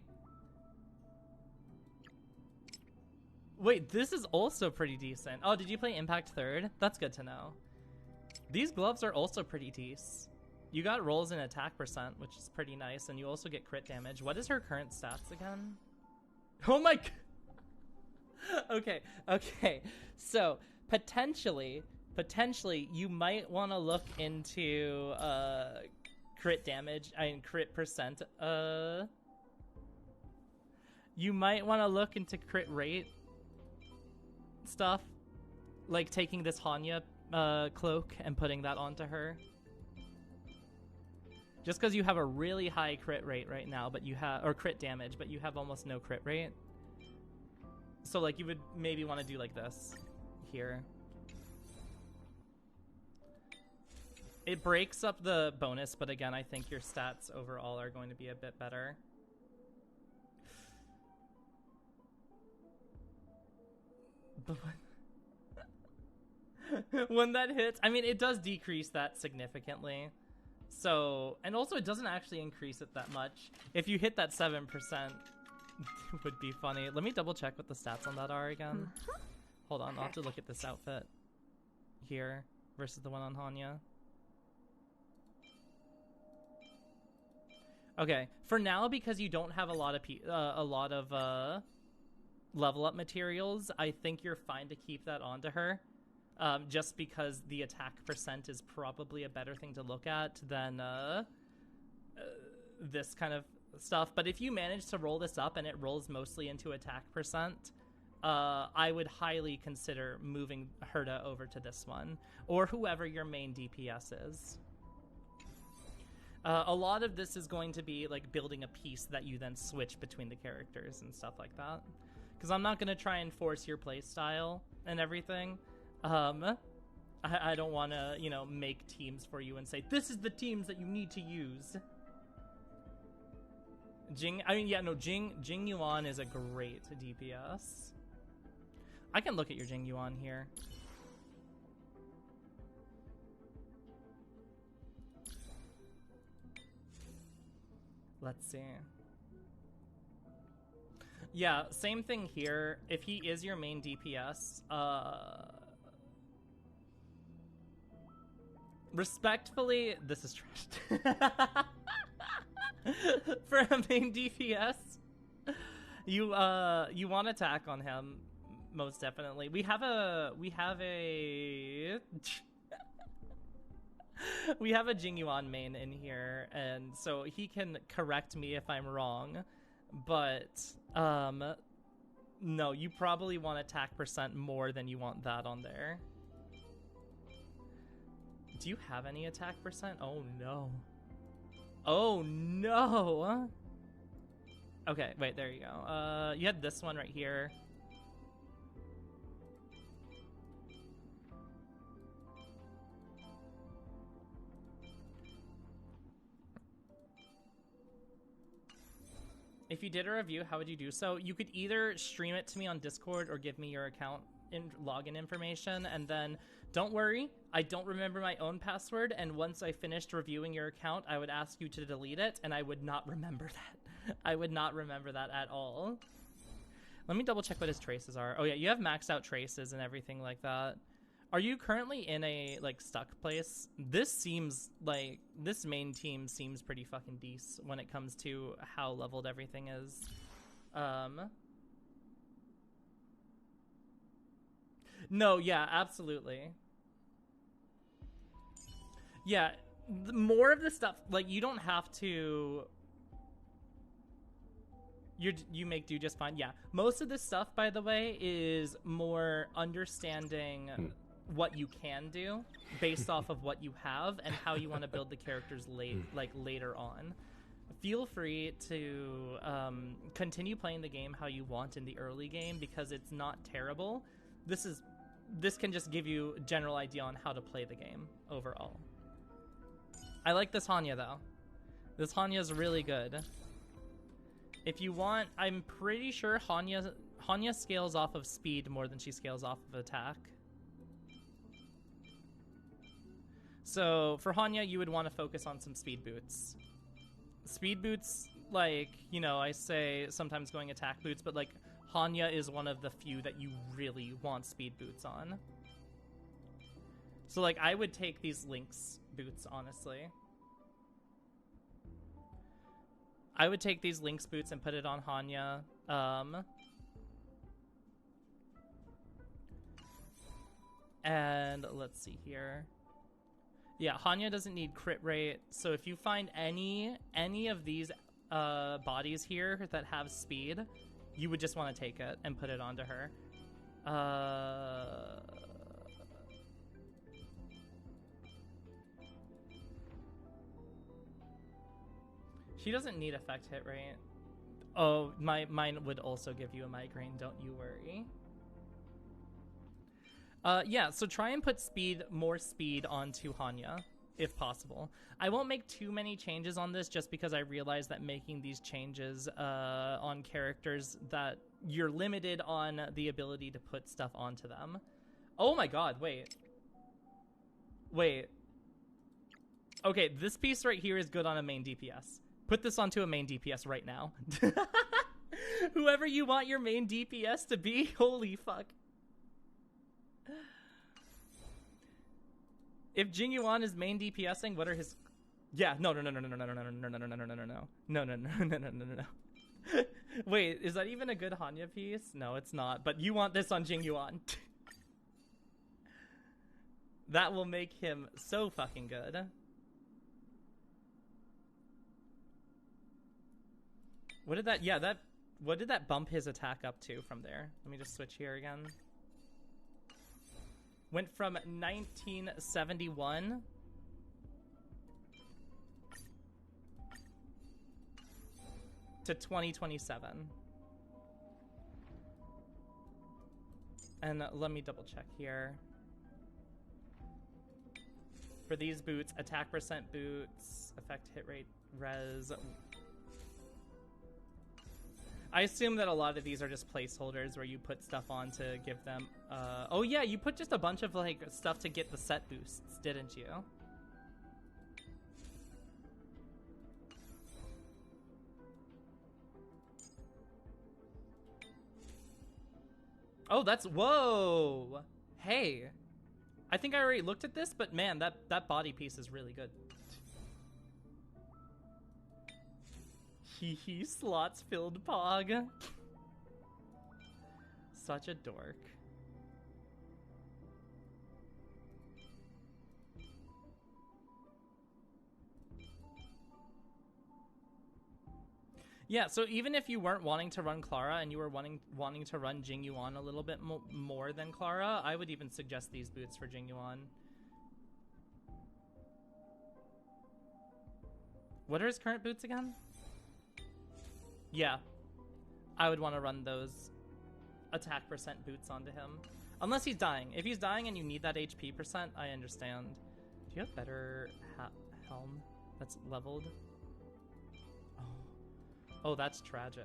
Wait, this is also pretty decent. Oh, did you play Impact 3rd? That's good to know. These gloves are also pretty decent. You got rolls in attack percent, which is pretty nice, and you also get crit damage. What is her current stats again? Oh my Okay. So, potentially, you might want to look into crit damage and crit percent. You might want to look into crit rate stuff, like taking this Hanya cloak and putting that onto her. Just because you have a really high crit rate right now, but you have, or crit damage, but you have almost no crit rate. So like you would maybe want to do like this here. It breaks up the bonus, but again, I think your stats overall are going to be a bit better. But when that hits, I mean, it does decrease that significantly. So, and also it doesn't actually increase it that much. If you hit that 7%, it would be funny. Let me double check what the stats on that are again. Hold on, I'll have to look at this outfit here versus the one on Hanya. Okay, for now, because you don't have a lot of level up materials, I think you're fine to keep that onto her. Just because the attack percent is probably a better thing to look at than this kind of stuff. But if you manage to roll this up and it rolls mostly into attack percent, I would highly consider moving Herta over to this one, or whoever your main DPS is. A lot of this is going to be like building a piece that you then switch between the characters and stuff like that. Because I'm not going to try and force your play style and everything. I don't want to, you know, make teams for you and say, this is the teams that you need to use. Jing Yuan is a great DPS. I can look at your Jing Yuan here. Let's see. Yeah, same thing here. If he is your main DPS, respectfully, this is trash. For a main DPS, you want to attack on him, most definitely. We have a we have a Jing Yuan main in here, and so he can correct me if I'm wrong, but no, you probably want attack percent more than you want that on there. Do you have any attack percent? Oh no. Oh no. Okay, wait, there you go. You had this one right here. If you did a review, how would you do so? You could either stream it to me on Discord or give me your account login information, and then don't worry, I don't remember my own password, and once I finished reviewing your account, I would ask you to delete it, and I would not remember that. I would not remember that at all. Let me double check what his traces are. Oh yeah, you have maxed out traces and everything like that. Are you currently in a, like, stuck place? This seems like, this main team seems pretty fucking decent when it comes to how leveled everything is. No, yeah, absolutely. Yeah, more of the stuff, like, you don't have to... You make do just fine. Yeah, most of this stuff, by the way, is more understanding what you can do based off of what you have and how you want to build the characters later on. Feel free to continue playing the game how you want in the early game because it's not terrible. This can just give you a general idea on how to play the game overall. I like this Hanya though. This Hanya is really good. If you want, I'm pretty sure Hanya scales off of speed more than she scales off of attack. So for Hanya, you would want to focus on some speed boots. Speed boots, like, you know, I say sometimes going attack boots, but like Hanya is one of the few that you really want speed boots on. So like I would take these Lynx boots, honestly. I would take these Lynx boots and put it on Hanya. And let's see here. Yeah, Hanya doesn't need crit rate, so if you find any of these bodies here that have speed, you would just want to take it and put it onto her. She doesn't need effect hit rate. Oh, mine would also give you a migraine, don't you worry. Yeah, so try and put more speed onto Hanya, if possible. I won't make too many changes on this just because I realize that making these changes on characters that you're limited on the ability to put stuff onto them. Oh my god, wait. Wait. Okay, this piece right here is good on a main DPS. Put this onto a main DPS right now. Whoever you want your main DPS to be, holy fuck. If Jingyuan is main DPSing, what are his... Yeah, no. Wait, is that even a good Hanya piece? No, it's not. But you want this on Jingyuan. That will make him so fucking good. What did that... Yeah, what did that bump his attack up to from there? Let me just switch here again. Went from 1971 to 2027. And let me double check here. For these boots, attack percent boots, effect hit rate, res. I assume that a lot of these are just placeholders where you put stuff on to give them... oh yeah, you put just a bunch of like stuff to get the set boosts, didn't you? Oh, that's... Whoa! Hey! I think I already looked at this, but man, that body piece is really good. Hee slots filled Pog. Such a dork. Yeah, so even if you weren't wanting to run Clara and you were wanting to run Jingyuan a little bit more than Clara, I would even suggest these boots for Jingyuan. What are his current boots again? Yeah, I would want to run those attack percent boots onto him. Unless he's dying. If he's dying and you need that HP percent, I understand. Do you have better helm that's leveled? Oh. Oh, that's tragic.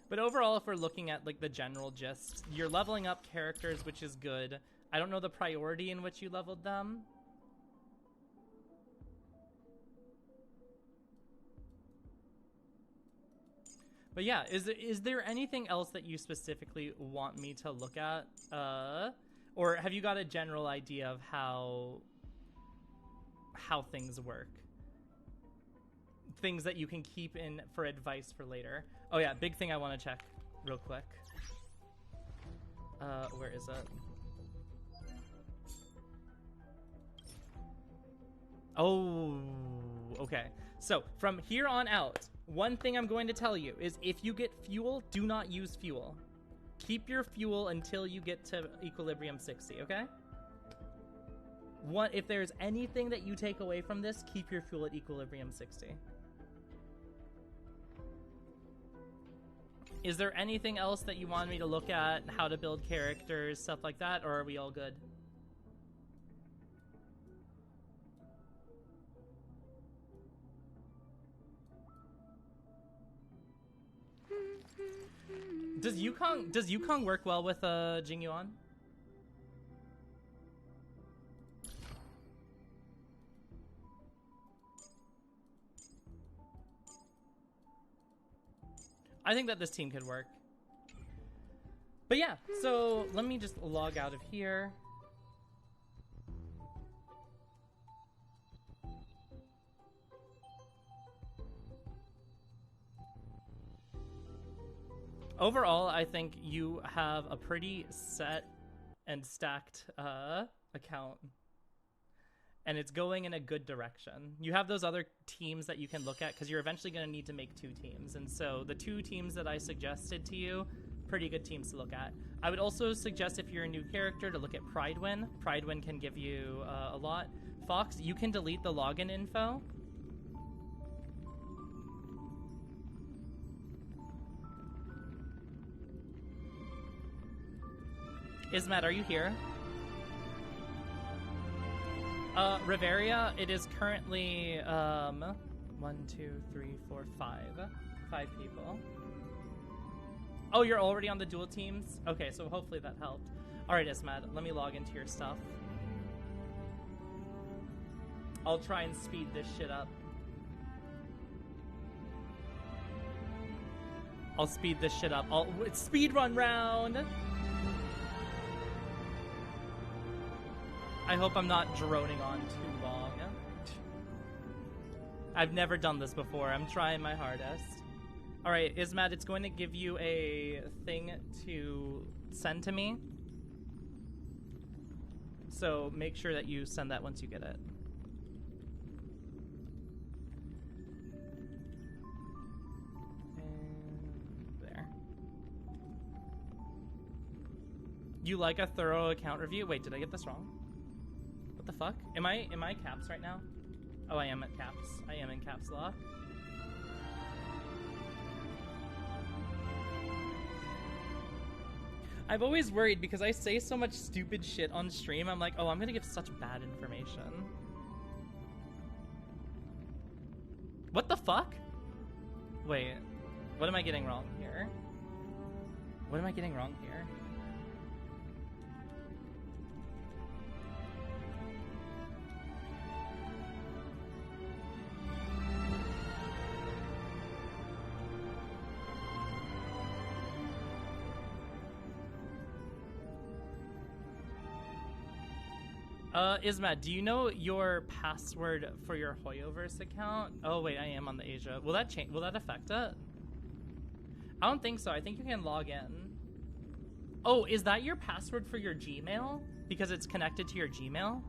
But overall, if we're looking at like the general gist, you're leveling up characters, which is good. I don't know the priority in which you leveled them. But yeah, is there anything else that you specifically want me to look at? Or have you got a general idea of how things work? Things that you can keep in for advice for later. Oh yeah, big thing I want to check real quick. Where is it? Oh, okay. So from here on out, one thing I'm going to tell you is if you get fuel, do not use fuel. Keep your fuel until you get to equilibrium 60, okay? If there's anything that you take away from this, keep your fuel at equilibrium 60. Is there anything else that you want me to look at? How to build characters, stuff like that? Or are we all good? Does Yukong work well with Jing Yuan? I think that this team could work. But yeah, so let me just log out of here. Overall, I think you have a pretty set and stacked account. And it's going in a good direction. You have those other teams that you can look at because you're eventually going to need to make 2 teams. And so the 2 teams that I suggested to you, pretty good teams to look at. I would also suggest if you're a new character to look at Pridewin. Pridewin can give you a lot. Fox, you can delete the login info. Ismat, are you here? Riveria, it is currently, 1, 2, 3, 4, 5. 5 people. Oh, you're already on the dual teams? Okay, so hopefully that helped. Alright, Ismat, let me log into your stuff. I'll try and speed this shit up. I'll speed this shit up. It's speed run round! I hope I'm not droning on too long. I've never done this before. I'm trying my hardest. Alright, Ismat, it's going to give you a thing to send to me. So make sure that you send that once you get it. And there. You like a thorough account review? Wait, did I get this wrong? What the fuck? Am I caps right now? Oh, I am at caps. I am in caps lock. I've always worried because I say so much stupid shit on stream. I'm like, oh, I'm gonna give such bad information. What the fuck? Wait, what am I getting wrong here? What am I getting wrong here? Ismat, do you know your password for your Hoyoverse account? Oh wait, I am on the Asia. Will that change? Will that affect it? I don't think so. I think you can log in. Oh, is that your password for your Gmail? Because it's connected to your Gmail?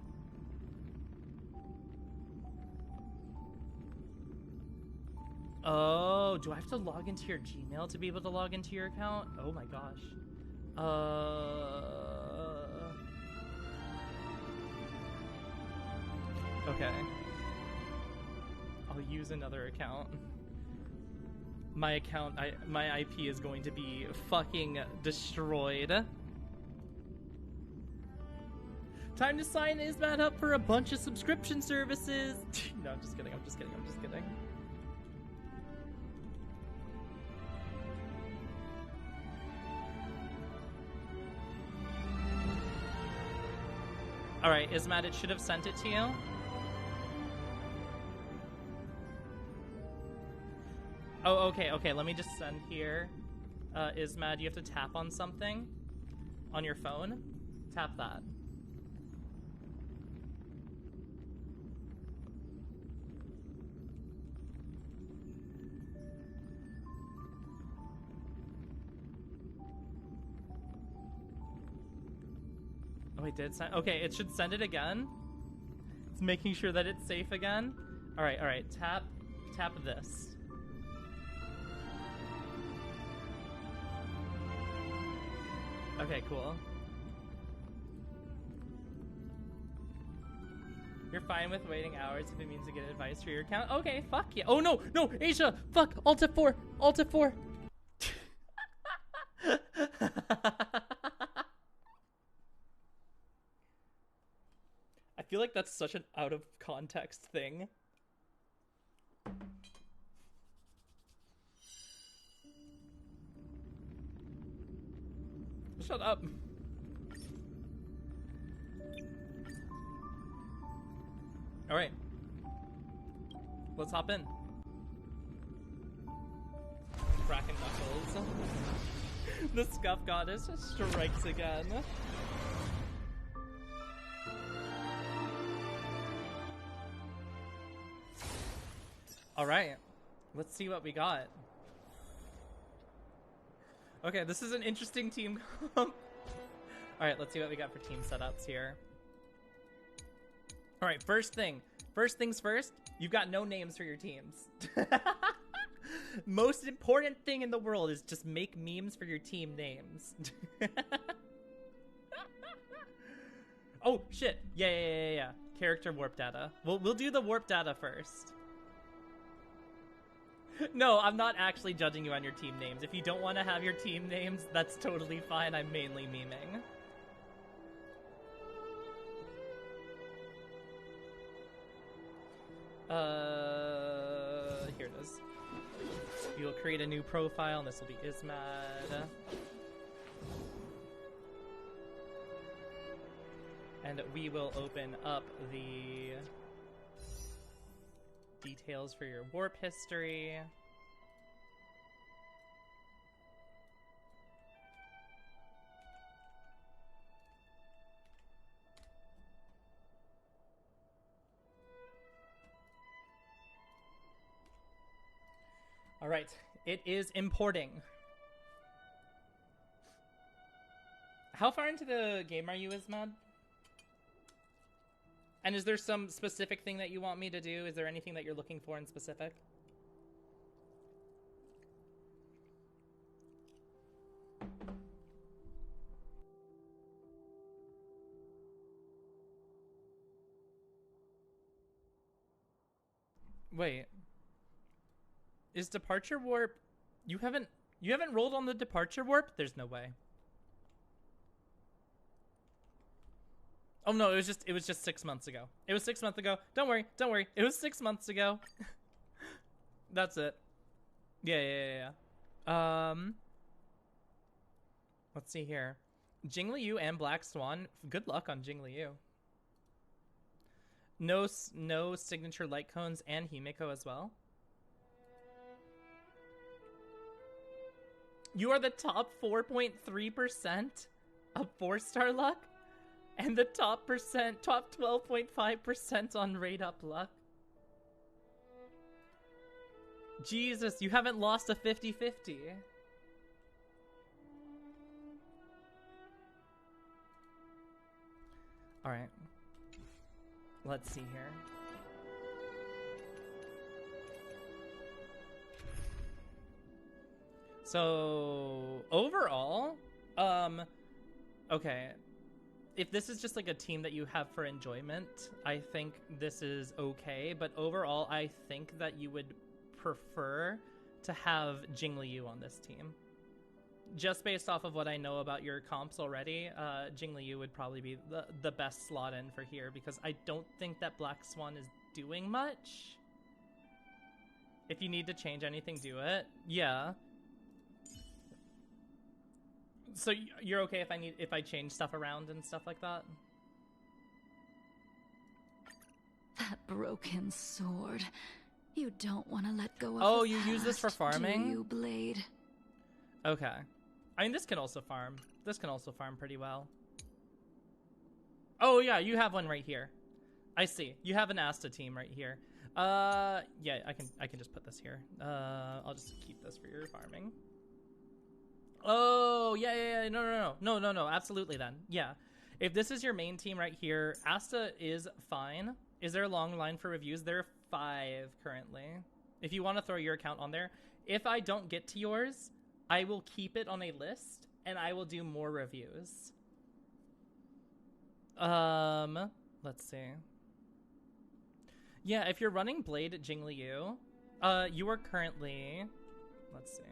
Oh, do I have to log into your Gmail to be able to log into your account? Oh my gosh. Okay. I'll use another account. My account, my IP is going to be fucking destroyed. Time to sign Ismat up for a bunch of subscription services. No, I'm just kidding. I'm just kidding. I'm just kidding. All right, Ismat, it should have sent it to you. Oh, okay, okay. Let me just send here. Ismat, you have to tap on something on your phone. Tap that. Oh, it did send. Okay, it should send it again. It's making sure that it's safe again. All right, all right. Tap this. Okay, cool. You're fine with waiting hours if it means to get advice for your account. Okay, fuck yeah. Oh no, no, Asia, fuck. Alt F4, Alt F4. I feel like that's such an out of context thing. Shut up. All right. Let's hop in. Cracking knuckles. The Scuff Goddess strikes again. All right. Let's see what we got. Okay, this is an interesting team comp. Alright, let's see what we got for team setups here. Alright, first things first, you've got no names for your teams. Most important thing in the world is just make memes for your team names. Oh, shit. Yeah. Character warp data. We'll do the warp data first. No, I'm not actually judging you on your team names. If you don't want to have your team names, that's totally fine. I'm mainly memeing. Here it is. You'll create a new profile, and this will be Ismat. And we will open up the details for your warp history. All right, it is importing. How far into the game are you, Ismat? And is there some specific thing that you want me to do? Is there anything that you're looking for in specific? Wait. Is departure warp... You haven't rolled on the departure warp? There's no way. Oh no, it was just 6 months ago. It was 6 months ago. Don't worry. It was 6 months ago. That's it. Yeah. Let's see here. Jingliu and Black Swan. Good luck on Jingliu. No signature light cones and Himeko as well. You are the top 4.3% of 4-star luck, and the top 12.5% on rate up luck. Jesus, you haven't lost a 50-50. All right. Let's see here. So, overall, okay. If this is just like a team that you have for enjoyment, I think this is okay. But overall, I think that you would prefer to have Jingliu on this team. just based off of what I know about your comps already, Jingliu would probably be the best slot in for here, because I don't think that Black Swan is doing much. If you need to change anything, do it. Yeah. So you're okay if I change stuff around and stuff like that? That broken sword. You don't want to let go of Oh, the you use this for past, farming? do you, Blade? Okay. I mean, this can also farm. This can also farm pretty well. Oh, yeah, you have one right here. I see. You have an Asta team right here. Yeah, I can just put this here. I'll just keep this for your farming. Oh, yeah, no, absolutely then. Yeah. If this is your main team right here, Asta is fine. Is there a long line for reviews? There are 5 currently. If you want to throw your account on there. If I don't get to yours, I will keep it on a list, and I will do more reviews. Let's see. Yeah, if you're running Blade at Jingliu, you are currently... Let's see.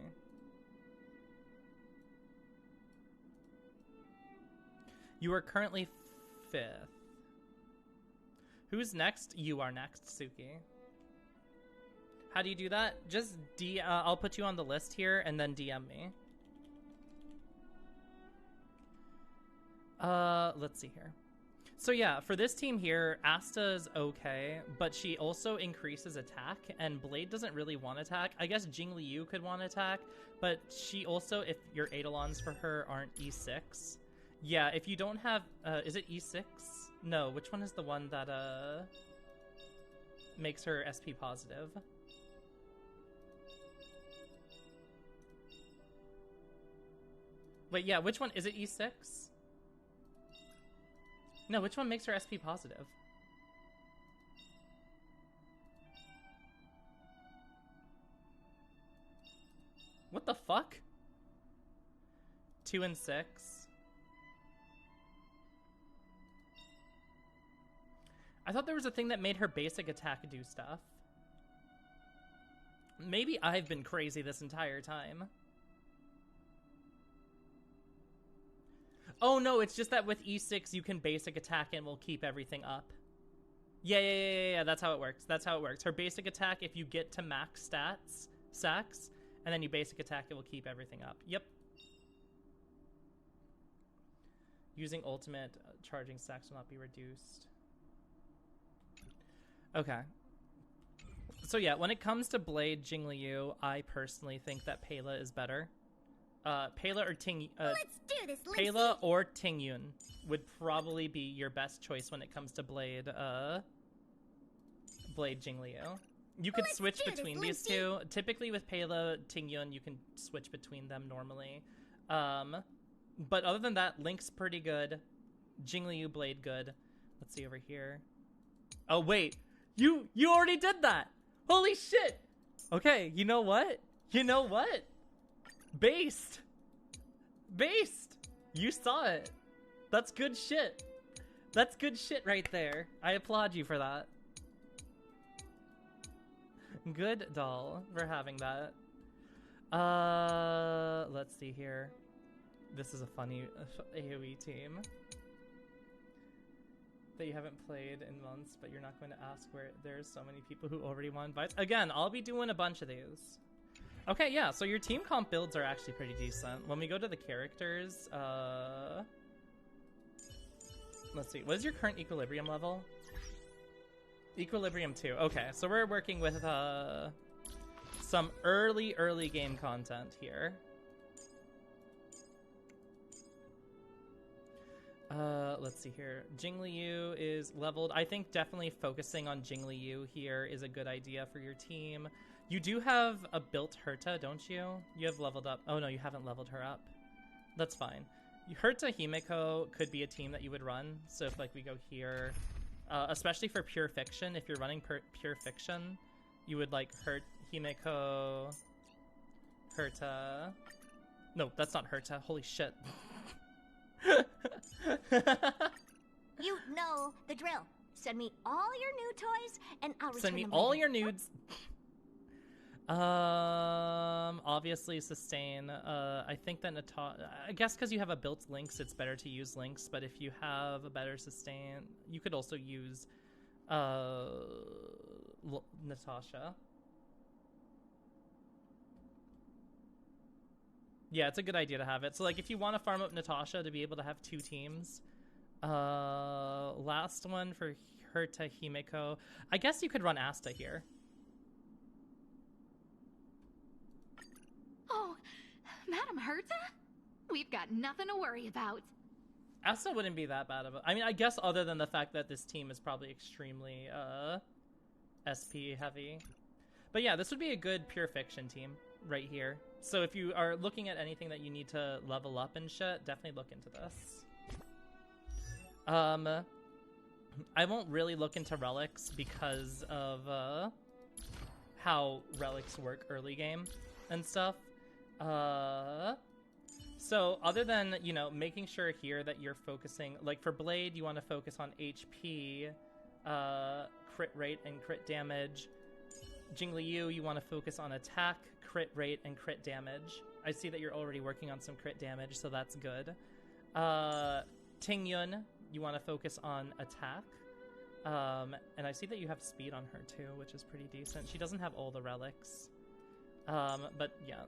You are currently 5th. Who's next? You are next, Suki. How do you do that? Just I'll put you on the list here and then DM me. Let's see here. So yeah, for this team here, Asta's okay, but she also increases attack, and Blade doesn't really want attack. I guess Jingliu could want attack, but she also, if your Eidolons for her aren't E6. Yeah, if you don't have, is it E6? No, which one is the one that, makes her SP positive? Wait, yeah, which one? Is it E6? No, which one makes her SP positive? What the fuck? 2 and 6. I thought there was a thing that made her basic attack do stuff. Maybe I've been crazy this entire time. Oh no, it's just that with E6 you can basic attack and will keep everything up. Yeah, that's how it works. That's how it works. Her basic attack, if you get to max stacks, and then you basic attack, it will keep everything up. Yep. Using ultimate, charging stacks will not be reduced. Okay. So yeah, when it comes to Blade Jingliu, I personally think that Pela is better. Pela or Let's do this, Pela or Tingyun would probably be your best choice when it comes to Blade Jingliu. You could switch between these two. Typically with Pela, Tingyun, you can switch between them normally. But other than that, Link's pretty good. Jingliu, Blade good. Let's see over here. Oh wait, you already did that. Holy shit. Okay, you know what? Based. You saw it. That's good shit. That's good shit right there. I applaud you for that. Good doll for having that. Let's see here. This is a funny AoE team that you haven't played in months, but you're not going to ask where there's so many people who already want invites. Again, I'll be doing a bunch of these. Okay, yeah, so your team comp builds are actually pretty decent. When we go to the characters, let's see, what is your current equilibrium level? Equilibrium 2. Okay, so we're working with some early game content here. Let's see here. Jingliu is leveled. I think definitely focusing on Jingliu here is a good idea for your team. You do have a built Herta, don't you? You have leveled up. Oh no, you haven't leveled her up. That's fine. Herta Himeko could be a team that you would run. So if like we go here, especially for Pure Fiction, if you're running Pure Fiction, you would like Himeko, Herta. No, that's not Herta. Holy shit. You know the drill. Send me all your new toys, and I'll return Send me them all later. your nudes. obviously sustain. I think that I guess because you have a built Lynx, it's better to use Lynx. But if you have a better sustain, you could also use Natasha. Yeah, it's a good idea to have it. So like if you want to farm up Natasha to be able to have 2 teams. Last one for Herta Himeko. I guess you could run Asta here. Oh, Madam Herta? We've got nothing to worry about. Asta wouldn't be that bad of a... I mean, I guess other than the fact that this team is probably extremely SP heavy. But yeah, this would be a good pure fiction team right here. So if you are looking at anything that you need to level up and shit, definitely look into this. I won't really look into relics because of how relics work early game and stuff. So other than, you know, making sure here that you're focusing, like for Blade, you want to focus on HP, crit rate, and crit damage. Jingliu, you want to focus on attack, crit rate, and crit damage. I see that you're already working on some crit damage, so that's good. Tingyun, you want to focus on attack. And I see that you have speed on her too, which is pretty decent. She doesn't have all the relics. But yeah,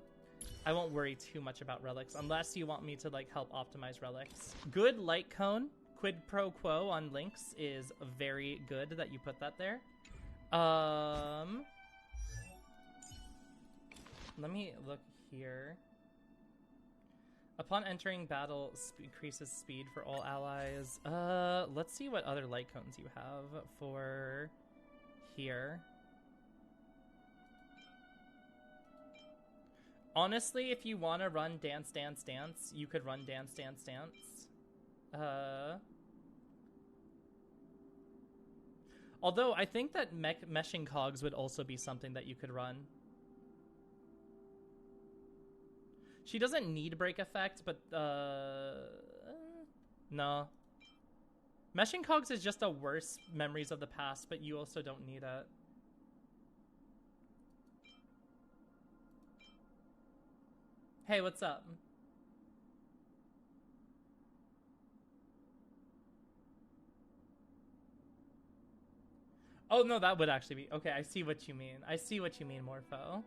I won't worry too much about relics unless you want me to like help optimize relics. Good light cone, quid pro quo on Lynx is very good that you put that there. Let me look here. Upon entering battle, increases speed for all allies. Let's see what other light cones you have for here. Honestly, if you want to run Dance Dance Dance, you could run Dance Dance Dance. Although I think that meshing cogs would also be something that you could run. She doesn't need break effect, but no. Meshing cogs is just a worse memories of the past, but you also don't need it. Hey, what's up? Oh no, that would actually be okay. I see what you mean. I see what you mean, Morpho.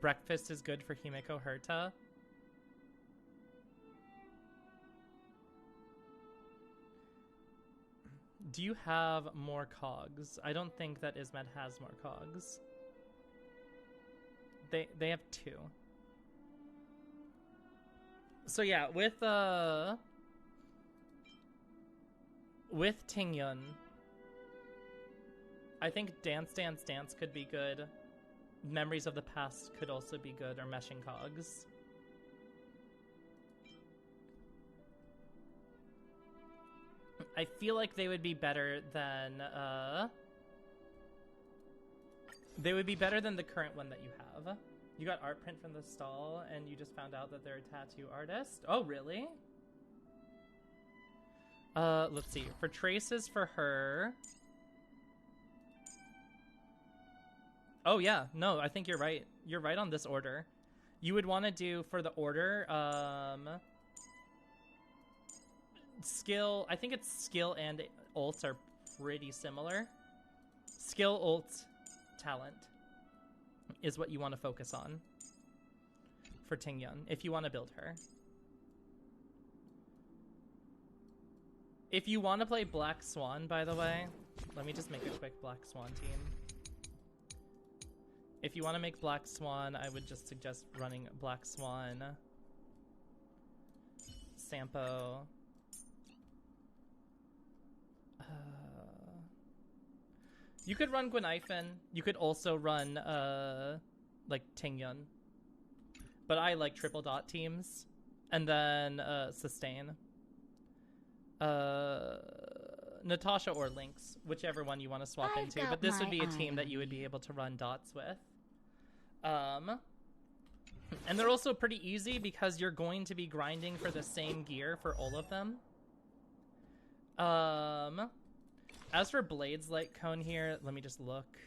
Breakfast is good for Himeko Herta. Do you have more cogs? I don't think that Ismed has more cogs. They have 2. So yeah, with Tingyun, I think Dance Dance Dance could be good. Memories of the Past could also be good, or Meshing Cogs. I feel like they would be better than the current one that you have. You got art print from the stall, and you just found out that they're a tattoo artist? Oh, really? Let's see. For traces for her... Oh, yeah. No, I think you're right. You're right on this order. You would want to do, for the order, skill... I think it's skill and ults are pretty similar. Skill, ult, talent is what you want to focus on for Tingyun, if you want to build her. If you want to play Black Swan, by the way, let me just make a quick Black Swan team. If you want to make Black Swan, I would just suggest running Black Swan, Sampo, you could run Gwenaifen. You could also run, like, Tingyun. But I like triple dot teams. And then, Sustain. Natasha or Lynx, whichever one you want to swap into. But this would be a team that you would be able to run dots with. And they're also pretty easy because you're going to be grinding for the same gear for all of them. As for Blade's light cone here, let me just look.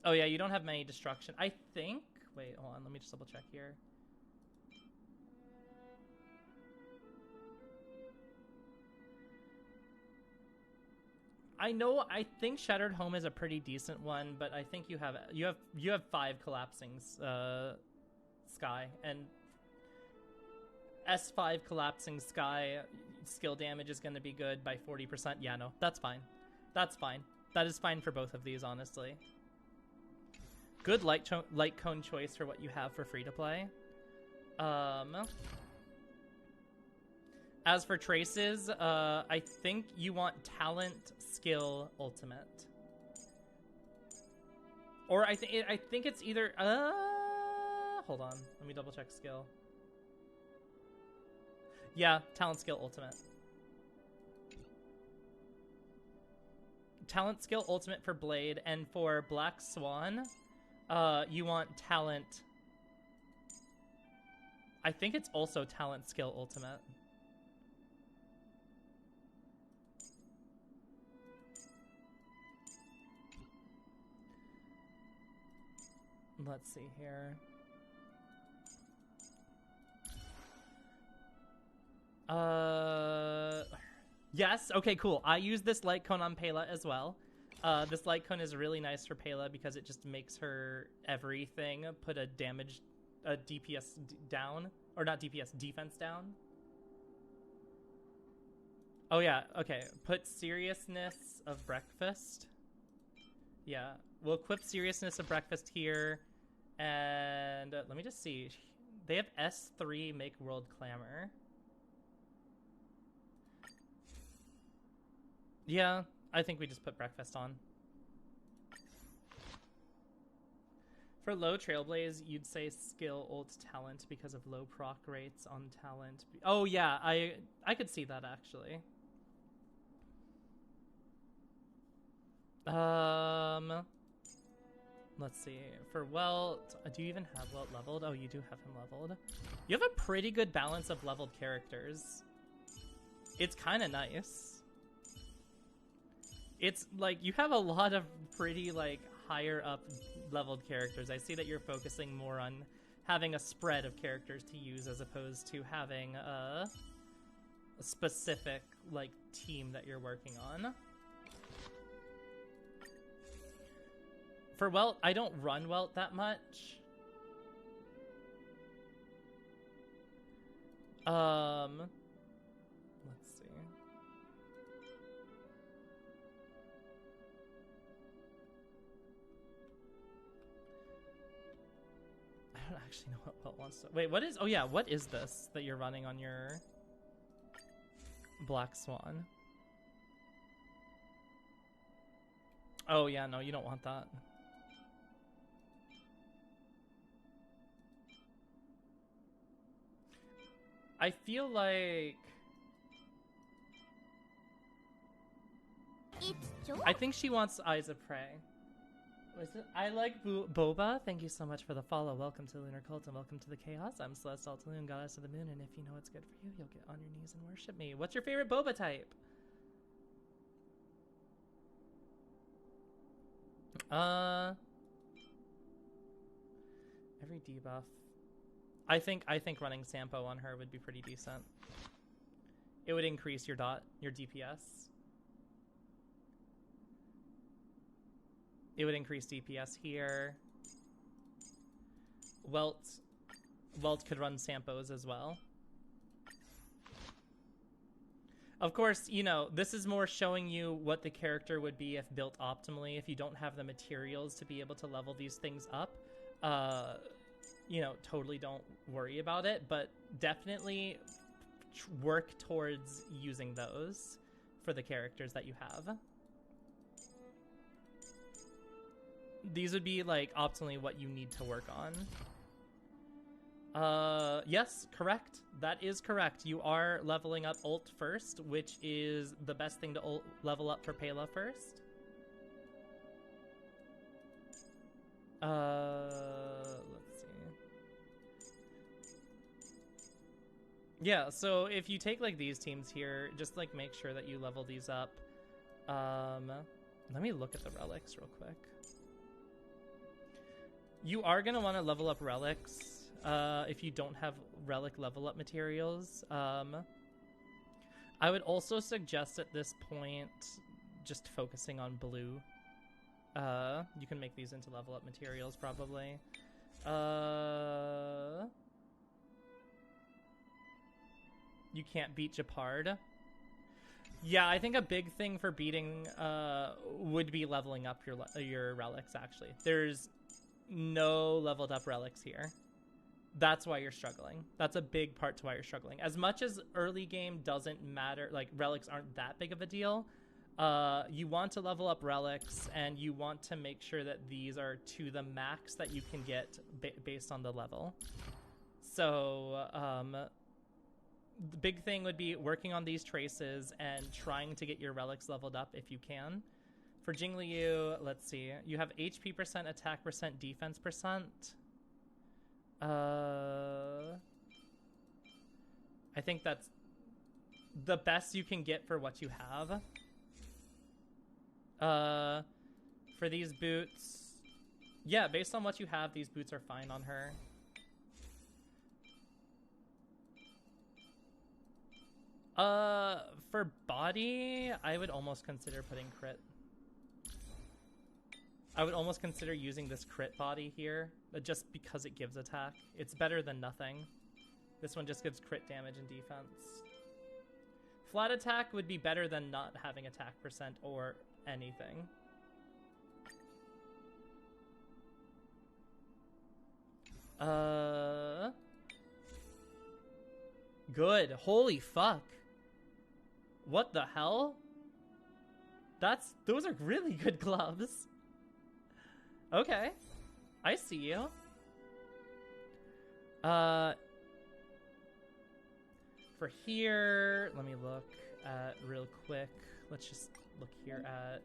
Oh yeah, you don't have many destruction. I think Wait, hold on. Let me just double check here. I know. I think Shattered Home is a pretty decent one, but I think you have 5 collapsing sky, and S5 collapsing sky skill damage is going to be good by 40%. Yeah, no, that's fine. That's fine. That is fine for both of these, honestly. Good light cone choice for what you have for free to play. As for traces, I think you want talent, skill, ultimate, or I think it's either. Hold on, let me double check skill. Yeah, talent, skill, ultimate. Talent, skill, ultimate for Blade, and for Black Swan, you want talent. I think it's also talent, skill, ultimate. Let's see here. Yes, okay, cool. I use this light cone on Pela as well. This light cone is really nice for Pela because it just makes her everything put a DPS down. Or not DPS, defense down. Oh yeah, okay. Put Seriousness of Breakfast. Yeah, we'll equip Seriousness of Breakfast here. And let me just see. They have S3 Make World Clamor. Yeah, I think we just put Breakfast on. For low Trailblaze, you'd say skill, ult, talent because of low proc rates on talent. Oh yeah, I could see that actually. Let's see. For Welt, do you even have Welt leveled? Oh, you do have him leveled. You have a pretty good balance of leveled characters. It's kind of nice. It's like you have a lot of pretty like higher up leveled characters. I see that you're focusing more on having a spread of characters to use as opposed to having a specific like team that you're working on. For Welt, I don't run Welt that much. Let's see. I don't actually know what Welt wants to... Wait, what is... Oh yeah, what is this that you're running on your Black Swan? Oh yeah, no, you don't want that. I feel like... I think she wants Eyes of Prey. Was it? I like Boba. Thank you so much for the follow. Welcome to Lunar Cult and welcome to the Chaos. I'm Celeste Altaloon, goddess of the moon, and if you know what's good for you, you'll get on your knees and worship me. What's your favorite Boba type? Every debuff. I think running Sampo on her would be pretty decent. It would increase your DPS. It would increase DPS here. Welt could run Sampos as well. Of course, you know, this is more showing you what the character would be if built optimally. If you don't have the materials to be able to level these things up, you know, totally don't worry about it, but definitely work towards using those for the characters that you have. These would be, like, optimally what you need to work on. Yes, correct. That is correct. You are leveling up ult first, which is the best thing to level up for Pela first. Let's see. Yeah, so if you take, like, these teams here, just, like, make sure that you level these up. Let me look at the relics real quick. You are going to want to level up relics if you don't have relic level up materials. I would also suggest at this point just focusing on blue. You can make these into level up materials probably. You can't beat Japard. Yeah, I think a big thing for beating would be leveling up your relics, actually. There's no leveled up relics here. That's why you're struggling. That's a big part to why you're struggling. As much as early game doesn't matter, like relics aren't that big of a deal, you want to level up relics and you want to make sure that these are to the max that you can get based on the level. So, the big thing would be working on these traces and trying to get your relics leveled up if you can. For Jingliu, let's see. You have HP percent, attack percent, defense percent. I think that's the best you can get for what you have. For these boots, yeah, based on what you have, these boots are fine on her. For body, I would almost consider putting crit. I would almost consider using this crit body here, just because it gives attack. It's better than nothing. This one just gives crit damage and defense. Flat attack would be better than not having attack percent or anything. Good. Holy fuck. What the hell? Those are really good gloves. Okay. I see you. For here, let me look at real quick. Let's just look here at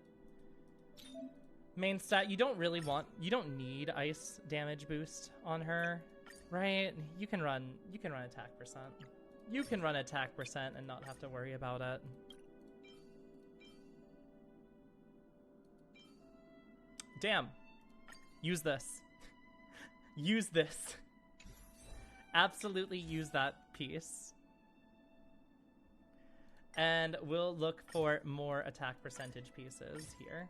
main stat. You don't need ice damage boost on her, right? You can run attack percent. You can run attack percent and not have to worry about it. Damn. Use this. Use this. Absolutely use that piece. And we'll look for more attack percentage pieces here.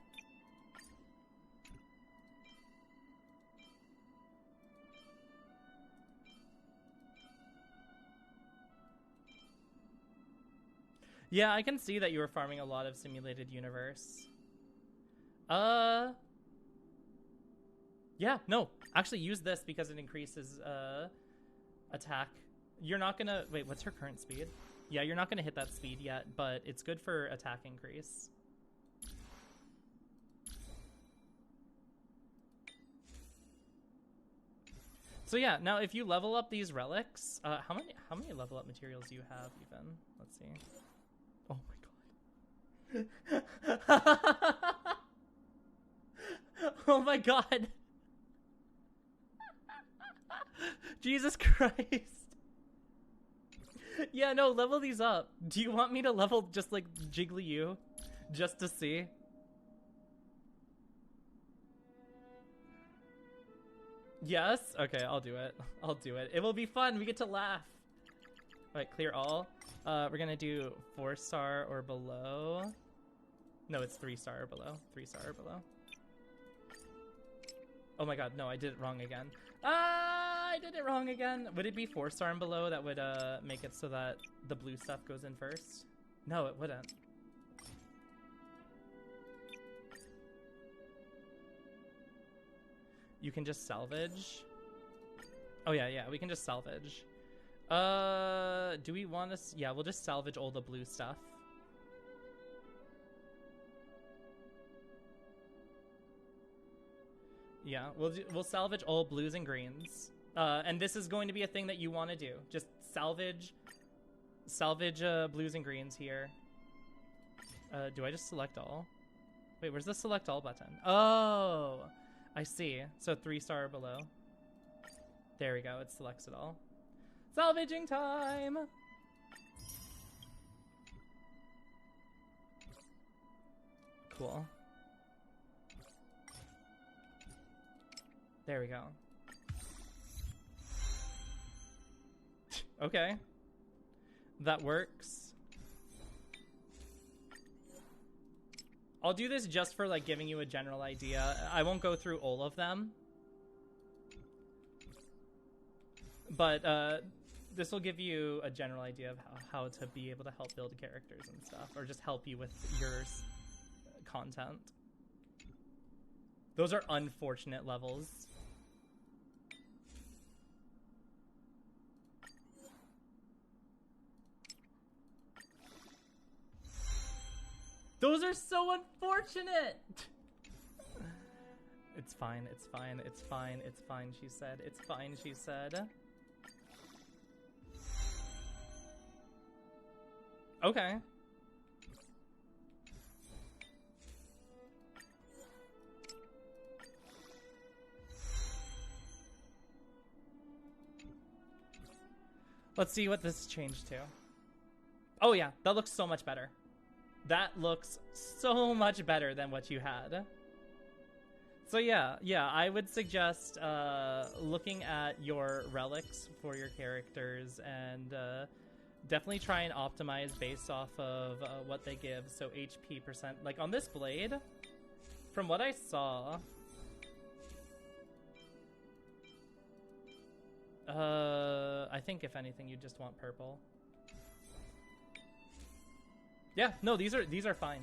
Yeah, I can see that you were farming a lot of Simulated Universe. Yeah, no. Actually, use this because it increases attack. You're not gonna... Wait, what's her current speed? Yeah, you're not gonna hit that speed yet, but it's good for attack increase. So yeah, now if you level up these relics, how many level up materials do you have even? Let's see. Oh my god. Oh my god. Jesus Christ. Yeah, no, level these up. Do you want me to level just like Jiggly just to see? Yes? Okay, I'll do it. I'll do it. It will be fun. We get to laugh. Alright, clear all. We're gonna do 4-star or below. No, it's 3-star or below. 3-star or below. Oh my god, no, I did it wrong again. I did it wrong again. Would it be 4-star and below that would make it so that the blue stuff goes in first? No, it wouldn't. You can just salvage. Oh yeah, we can just salvage. Do we want to... Yeah, we'll just salvage all the blue stuff. Yeah, we'll salvage all blues and greens. And this is going to be a thing that you want to do. Just salvage blues and greens here. Do I just select all? Wait, where's the select all button? Oh, I see. So 3-star or below. There we go. It selects it all. Salvaging time! Cool. There we go. Okay. That works. I'll do this just for like giving you a general idea. I won't go through all of them. But this will give you a general idea of how to be able to help build characters and stuff, or just help you with your content. Those are unfortunate levels. Those are so unfortunate! It's fine, it's fine, it's fine, it's fine, she said. It's fine, she said. Okay. Let's see what this changed to. Oh yeah, that looks so much better. That looks so much better than what you had. So yeah, I would suggest looking at your relics for your characters and definitely try and optimize based off of what they give. So HP percent, like on this blade, from what I saw, I think if anything you just want purple. Yeah, no, these are fine.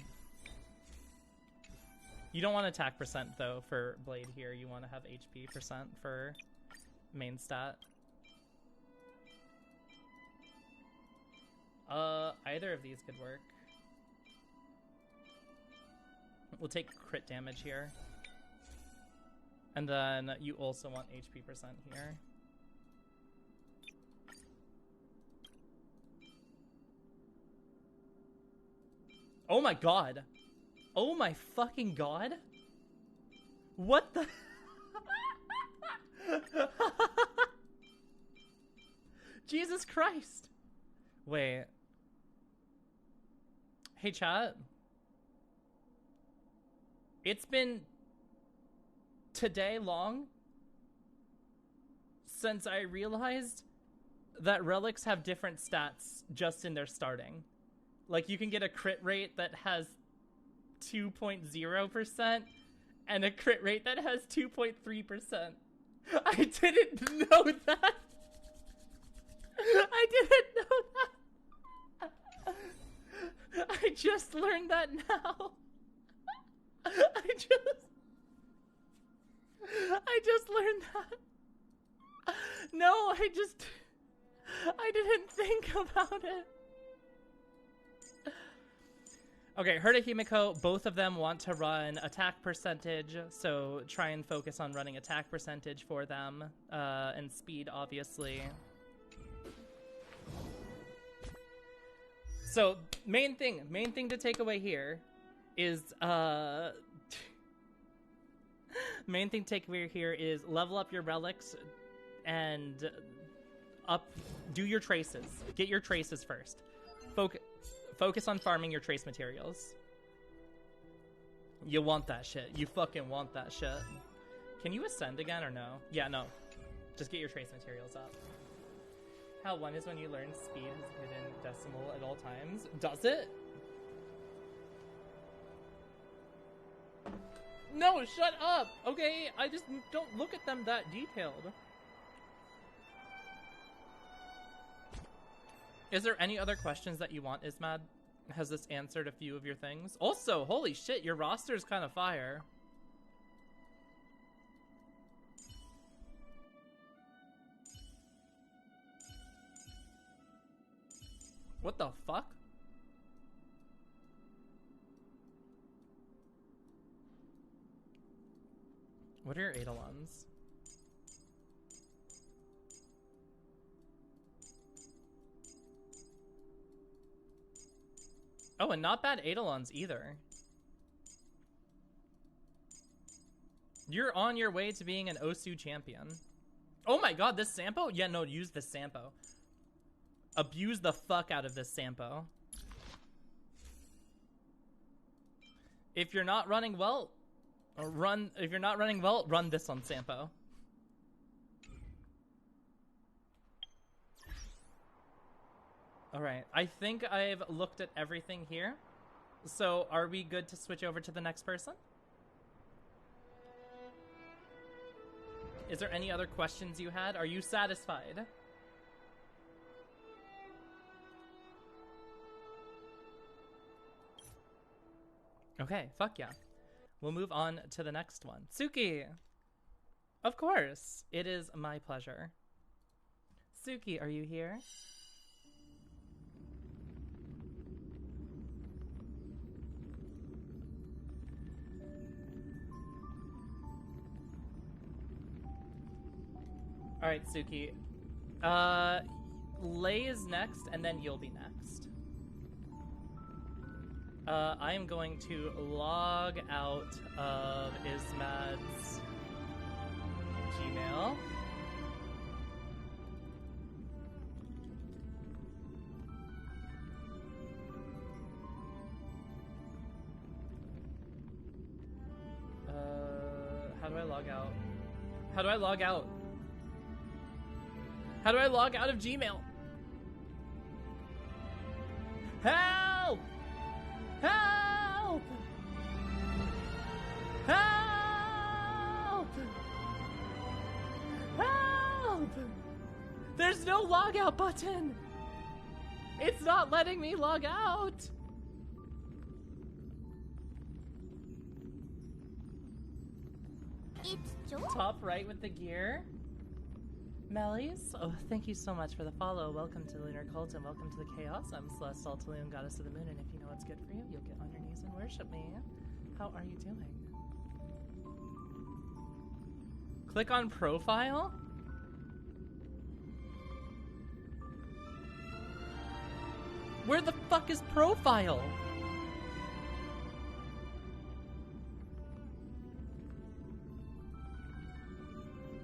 You don't want attack percent though for blade here. You want to have HP percent for main stat. Either of these could work. We'll take crit damage here. And then you also want HP percent here. Oh my god. Oh my fucking god. What the? Jesus Christ. Wait. Hey chat. It's been today long since I realized that relics have different stats just in their starting. Like you can get a crit rate that has 2.0% and a crit rate that has 2.3%. I didn't know that. I didn't know that. I just learned that now. I just learned that. No, I didn't think about it. Okay, Herta Himiko, both of them want to run attack percentage, so try and focus on running attack percentage for them, and speed, obviously. So, main thing to take away here is, main thing to take away here is level up your relics and do your traces. Get your traces first. Focus on farming your trace materials. You want that shit. You fucking want that shit. Can you ascend again or no? Yeah, no. Just get your trace materials up. How 1 is when you learn speed is hidden decimal at all times. Does it? No, shut up! Okay, I just don't look at them that detailed. Is there any other questions that you want, Ismad? Has this answered a few of your things? Also, holy shit, your roster's kind of fire. What the fuck? What are your Eidolons? Oh, and not bad Eidolons either. You're on your way to being an Osu champion. Oh my god, this Sampo? Yeah, no, use the Sampo. Abuse the fuck out of this Sampo. If you're not running well, run this on Sampo. right. I think I've looked at everything here. So are we good to switch over to the next person? Is there any other questions you had? Are you satisfied? Okay, fuck yeah. We'll move on to the next one. Suki! Of course. It is my pleasure. Suki, are you here? Alright, Suki. Lay is next, and then you'll be next. I am going to log out of Ismad's Gmail. How do I log out? How do I log out? How do I log out of Gmail? Help! Help! Help! Help! There's no logout button! It's not letting me log out! It's Joel. Top right with the gear. Mellies, oh, thank you so much for the follow. Welcome to the Lunar Cult and welcome to the Chaos. I'm Celeste Altaleon, Goddess of the Moon, and if you know what's good for you, you'll get on your knees and worship me. How are you doing? Click on profile? Where the fuck is profile?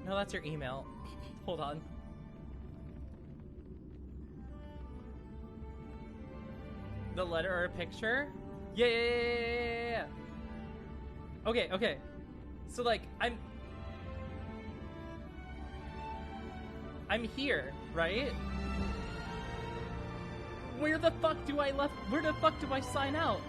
No, that's your email. Hold on. The letter or a picture? Yeah. Okay. So like, I'm here, right? Where the fuck do I sign out?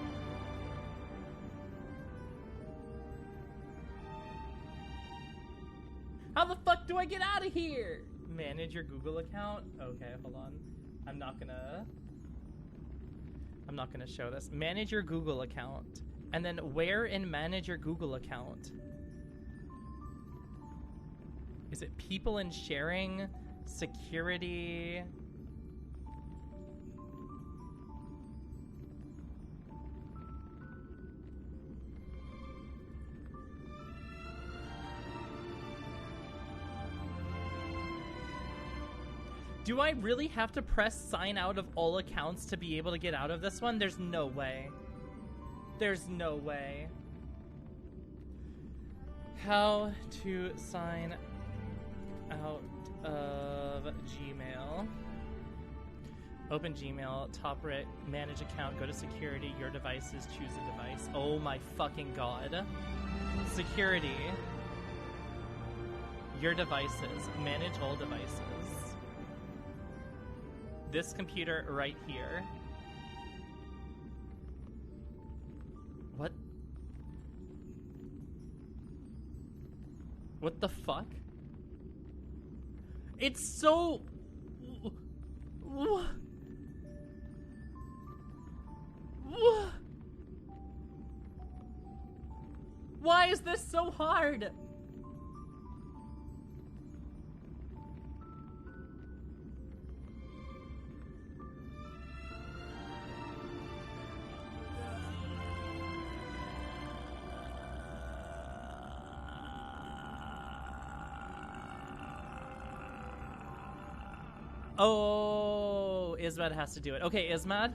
How the fuck do I get out of here? Manage your Google account? Okay, hold on. I'm not gonna show this. Manage your Google account. And then where in manage your Google account? Is it people and sharing? Security? Do I really have to press sign out of all accounts to be able to get out of this one? There's no way. There's no way. How to sign out of Gmail. Open Gmail, top right, manage account, go to security, your devices, choose a device. Oh my fucking god. Security. Your devices, manage all devices. This computer right here. What? What the fuck? It's so... Why is this so hard? Oh, Ismad has to do it. Okay, Ismad,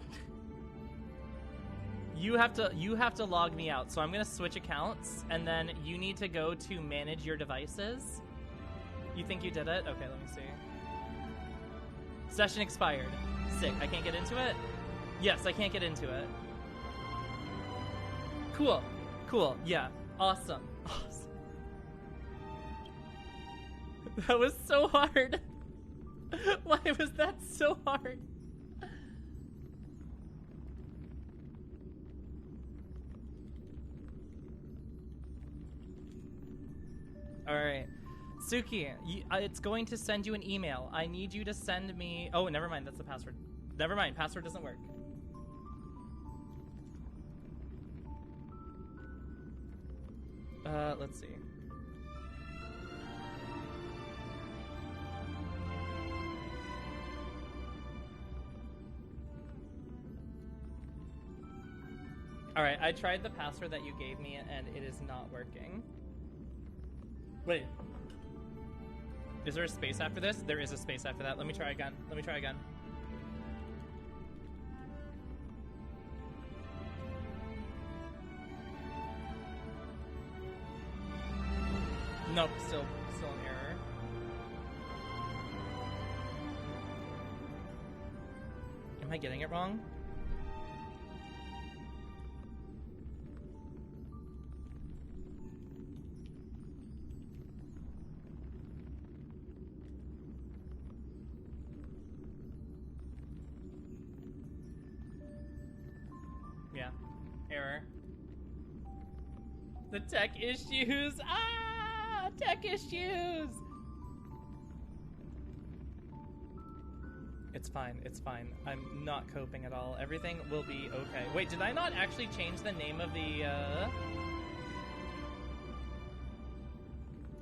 you have to log me out. So I'm gonna switch accounts, and then you need to go to manage your devices. You think you did it? Okay, let me see. Session expired. Sick. I can't get into it? Yes, I can't get into it. Cool. Cool. Yeah. Awesome. Awesome. That was so hard. Why was that so hard? All right. Suki, it's going to send you an email. I need you to send me... Oh, never mind. That's the password. Never mind. Password doesn't work. Let's see. Alright, I tried the password that you gave me and it is not working. Wait. Is there a space after this? There is a space after that. Let me try again. Let me try again. Nope, still an error. Am I getting it wrong? Yeah, error. The tech issues. Ah, tech issues. It's fine. It's fine. I'm not coping at all. Everything will be okay. Wait, did I not actually change the name of the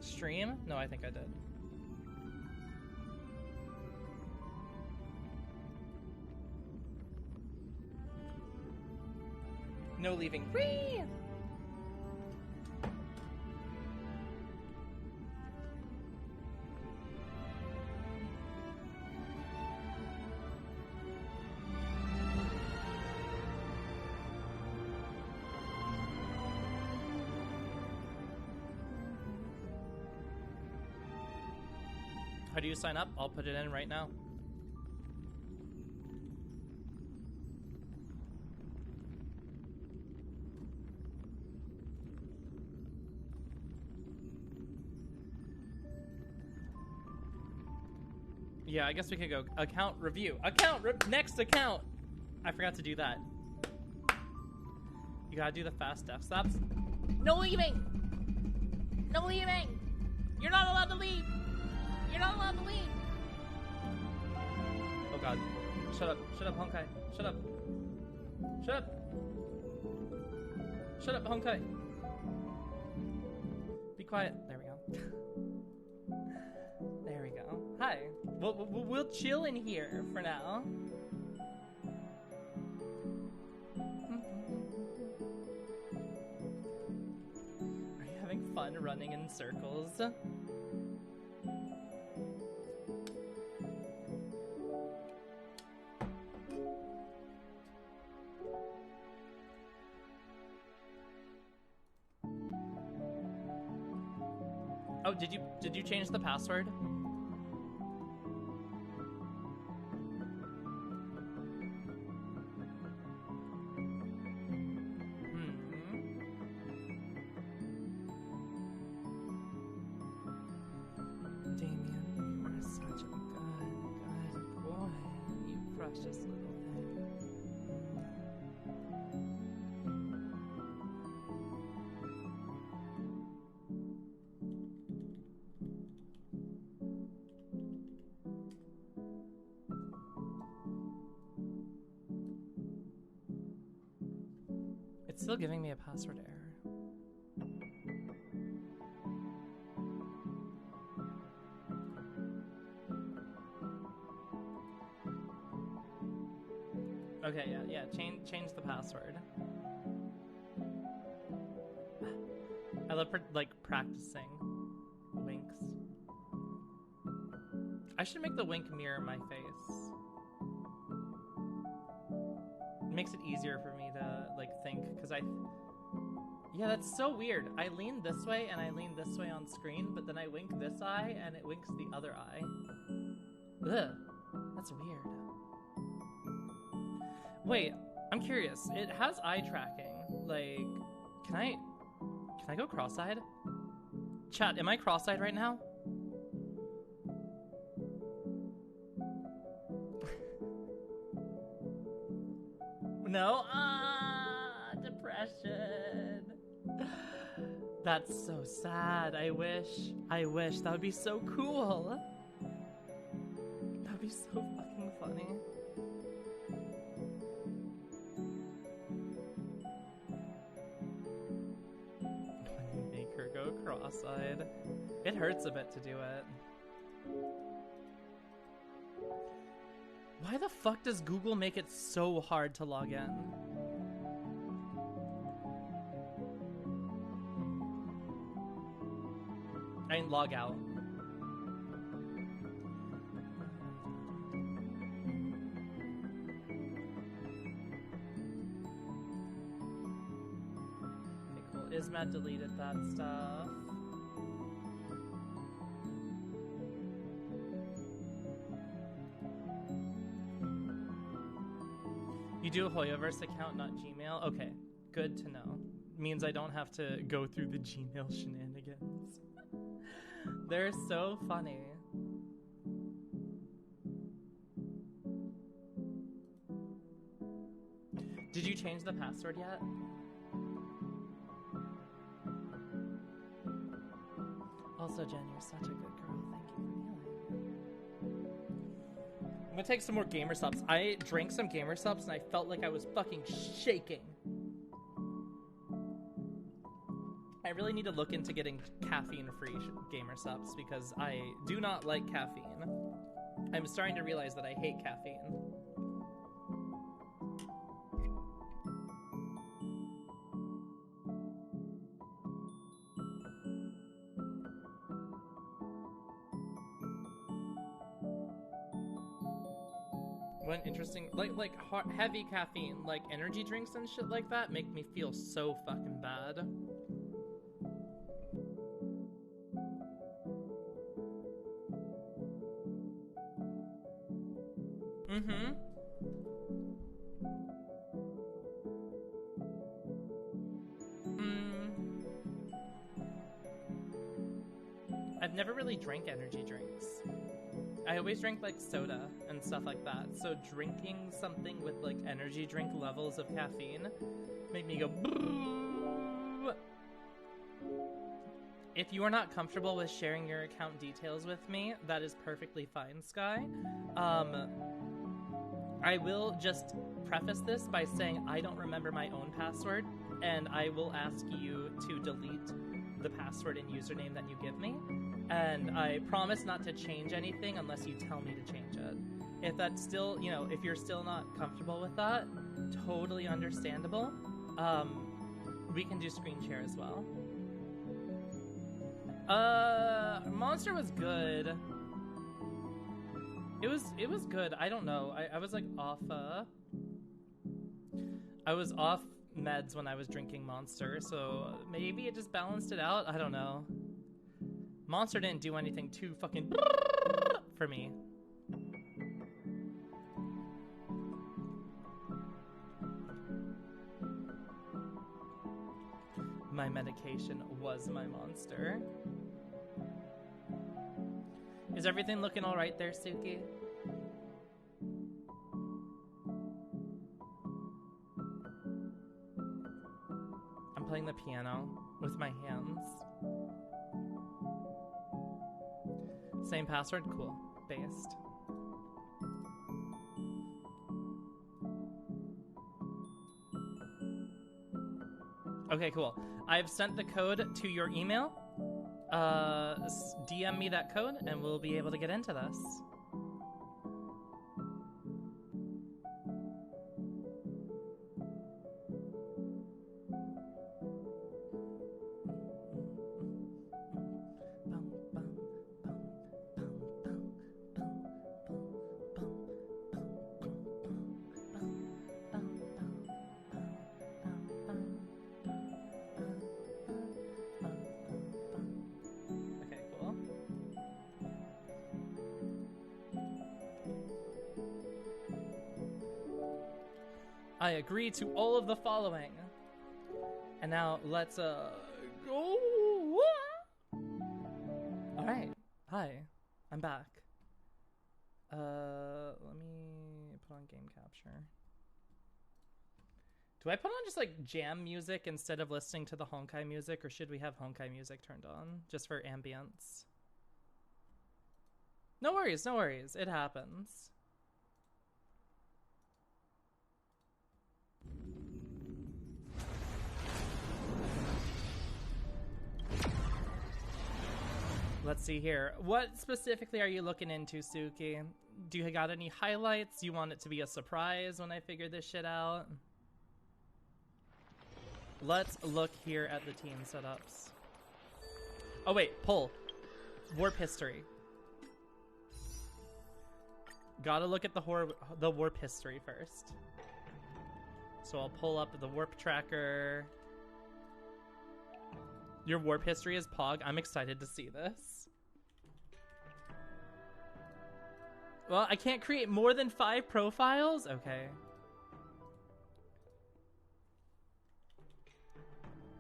stream? No, I think I did. No leaving. Whee! How do you sign up? I'll put it in right now. Yeah, I guess we could go account review. Next account! I forgot to do that. You gotta do the fast death stops. No leaving! No leaving! You're not allowed to leave! You're not allowed to leave! Oh god. Shut up. Shut up, Honkai. Shut up. Shut up! Shut up, Honkai. Be quiet. There we go. There we go. Hi. We'll chill in here for now. Are you having fun running in circles? Oh, did you change the password? Damien, you are such a good boy. You precious little thing. It's still giving me a password error. Okay, yeah, change the password. I love practicing winks. I should make the wink mirror my face. It makes it easier for me to think, because yeah, that's so weird. I lean this way and I lean this way on screen, but then I wink this eye and it winks the other eye. Ugh, that's weird. Wait, I'm curious. It has eye tracking. Can I go cross-eyed? Chat, am I cross-eyed right now? No? Ah, depression. That's so sad. I wish. That would be so cool. That would be so fucking funny. When you make her go cross-eyed. It hurts a bit to do it. Why the fuck does Google make it so hard to log in? I mean, log out. Okay, cool. Ismat deleted that stuff. You do a Hoyoverse account, not Gmail? Okay, good to know. Means I don't have to go through the Gmail shenanigans. They're so funny. Did you change the password yet? Also, Jen, you're such a good girl. Thank you for kneeling. I'm gonna take some more gamer subs. I drank some gamer subs and I felt like I was fucking shaking. I really need to look into getting caffeine-free gamer subs because I do not like caffeine. I'm starting to realize that I hate caffeine. One interesting, like heavy caffeine, like energy drinks and shit like that, make me feel so fucking bad. Mm-hmm. I've never really drank energy drinks. I always drink like soda and stuff like that. So drinking something with like energy drink levels of caffeine make me go boo. If you are not comfortable with sharing your account details with me, that is perfectly fine, Sky. I will just preface this by saying I don't remember my own password, and I will ask you to delete the password and username that you give me. And I promise not to change anything unless you tell me to change it. If that's still, you know, if you're still not comfortable with that, totally understandable. We can do screen share as well. Monster was good. It was good. I don't know. I was like off, I was off meds when I was drinking Monster, so maybe it just balanced it out. I don't know. Monster didn't do anything too fucking for me. My medication was my Monster. Is everything looking all right there, Suki? I'm playing the piano with my hands. Same password? Cool. Based. Okay, cool. I've sent the code to your email. DM me that code and we'll be able to get into this. I agree to all of the following. And now let's go. Alright. Hi. I'm back. Let me put on game capture. Do I put on just like jam music instead of listening to the Honkai music, or should we have Honkai music turned on just for ambience? No worries, no worries. It happens. Let's see here. What specifically are you looking into, Suki? Do you got any highlights? You want it to be a surprise when I figure this shit out? Let's look here at the team setups. Oh wait, pull. Warp history. Gotta look at the warp history first. So I'll pull up the warp tracker. Your warp history is Pog. I'm excited to see this. Well, I can't create more than 5 profiles? Okay.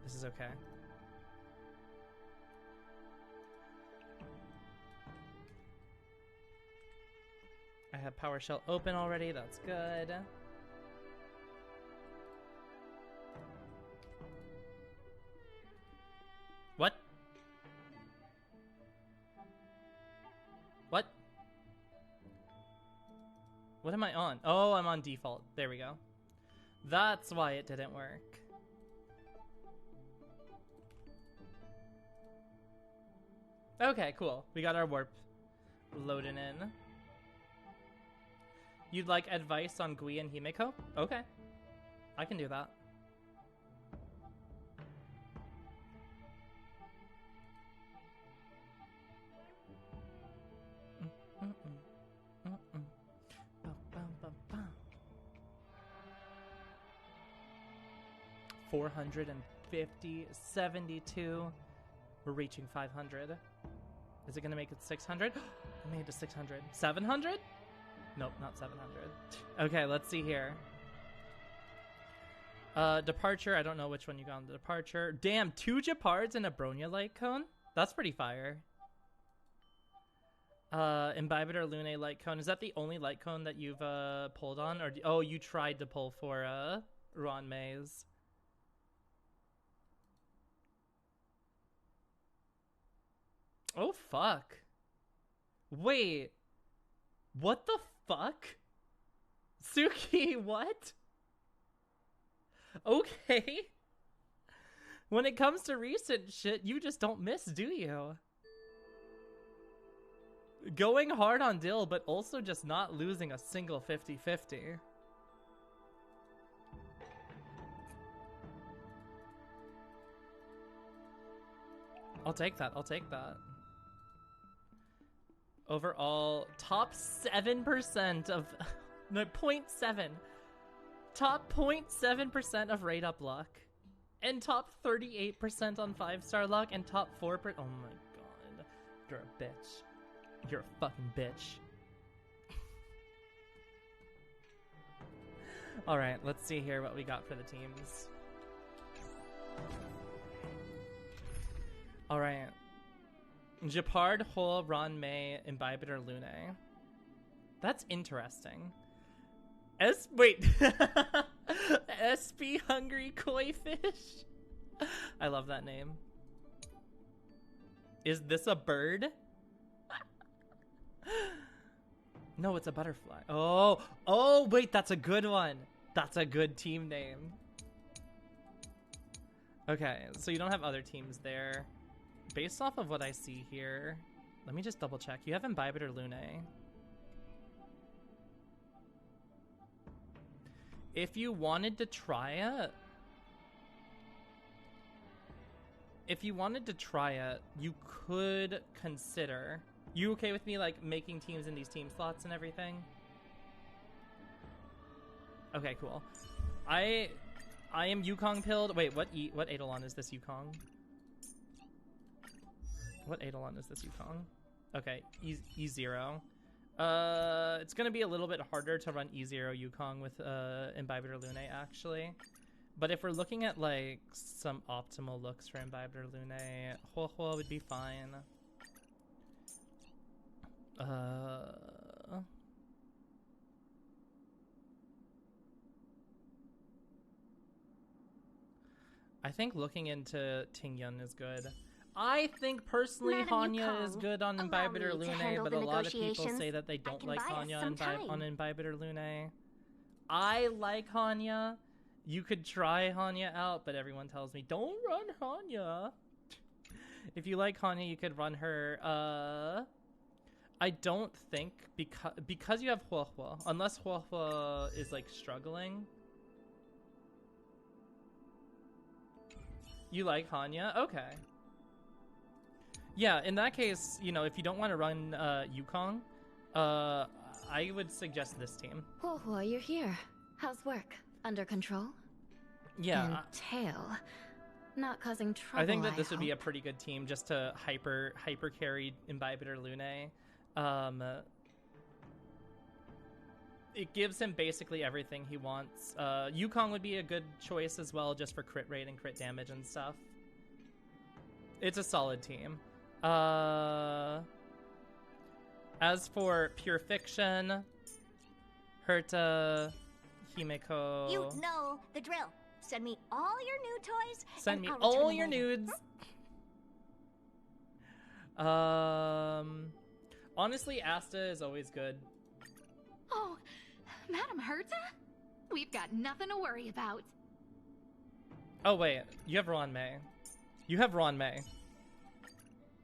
This is okay. I have PowerShell open already. That's good. What? What? What am I on? Oh, I'm on default. There we go. That's why it didn't work. Okay, cool. We got our warp loading in. You'd like advice on Gui and Himeko? Okay. I can do that. $450, 72. We're reaching 500. Is it gonna make it 600? I made it to 600. 700? Nope, not 700. Okay, let's see here. Departure. I don't know which one you got on the departure. Damn, 2 Gepards and a Bronya light cone? That's pretty fire. Imbibitor Lune light cone. Is that the only light cone that you've pulled on? Or oh, you tried to pull for Ron Maze. Oh, fuck. Wait. What the fuck? Suki, what? Okay. When it comes to recent shit, you just don't miss, do you? Going hard on Dill, but also just not losing a single 50-50. I'll take that. I'll take that. Overall, top 7% of... no, 0.7. Top 0.7% of rate up luck. And top 38% on 5-star luck. And top 4%... Oh my god. You're a bitch. You're a fucking bitch. Alright, let's see here what we got for the teams. Alright. Gepard, Hole, Ron May, Imbibitor, Lune. That's interesting. Wait. SP Hungry Koi Fish? I love that name. Is this a bird? No, it's a butterfly. Oh, wait, that's a good one. That's a good team name. Okay, so you don't have other teams there. Based off of what I see here, let me just double check. You have Imbibitor Lune. If you wanted to try it, you could consider. You okay with me like making teams in these team slots and everything? Okay, cool. I am Yukong pilled. Wait, what Eidolon is this Yukong? What Eidolon is this Yukong? Okay, E0. It's gonna be a little bit harder to run E0 Yukong with Imbibitor Lune actually. But if we're looking at like some optimal looks for Imbibitor Lune, Huohuo would be fine. think looking into Tingyun is good. I think personally Madam Hanya is Yukong, good on allow Imbibitor me to Lune, handle but the a lot of people negotiations. say that they I don't can like buy us Hanya some on time. Imbibitor Lune. I like Hanya. You could try Hanya out, but everyone tells me don't run Hanya. If you like Hanya, you could run her. I don't think because you have Huohua, unless Huohua is like struggling. You like Hanya? Okay. Yeah, in that case, you know, if you don't want to run Yukong, I would suggest this team. Huohua, you're here. How's work? Under control? Yeah, And tail. Not causing trouble, I think that this would be a hope. pretty good team just to hyper carry Imbibitor Lune. It gives him basically everything he wants. Yukong would be a good choice as well, just for crit rate and crit damage and stuff. It's a solid team. As for Pure Fiction, Herta, Himeko... You know the drill. Send me all your new toys. Send and me I'll return all them your later. nudes. Honestly, Asta is always good. Oh, Madam Herta? We've got nothing to worry about. Oh wait, you have Ron May. You have Ron May.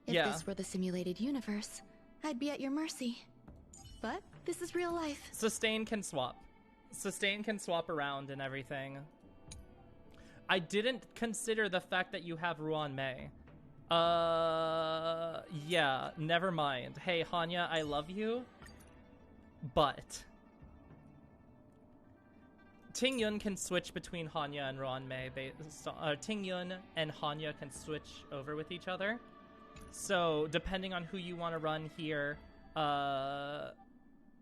If Yeah. this were the simulated universe, I'd be at your mercy. But this is real life. Sustain can swap. Sustain can swap around and everything. I didn't consider the fact that you have Ruan Mei. Yeah, never mind. Hey, Hanya, I love you. But Tingyun can switch between Hanya and Ruan Mei. Tingyun and Hanya can switch over with each other. So, depending on who you want to run here,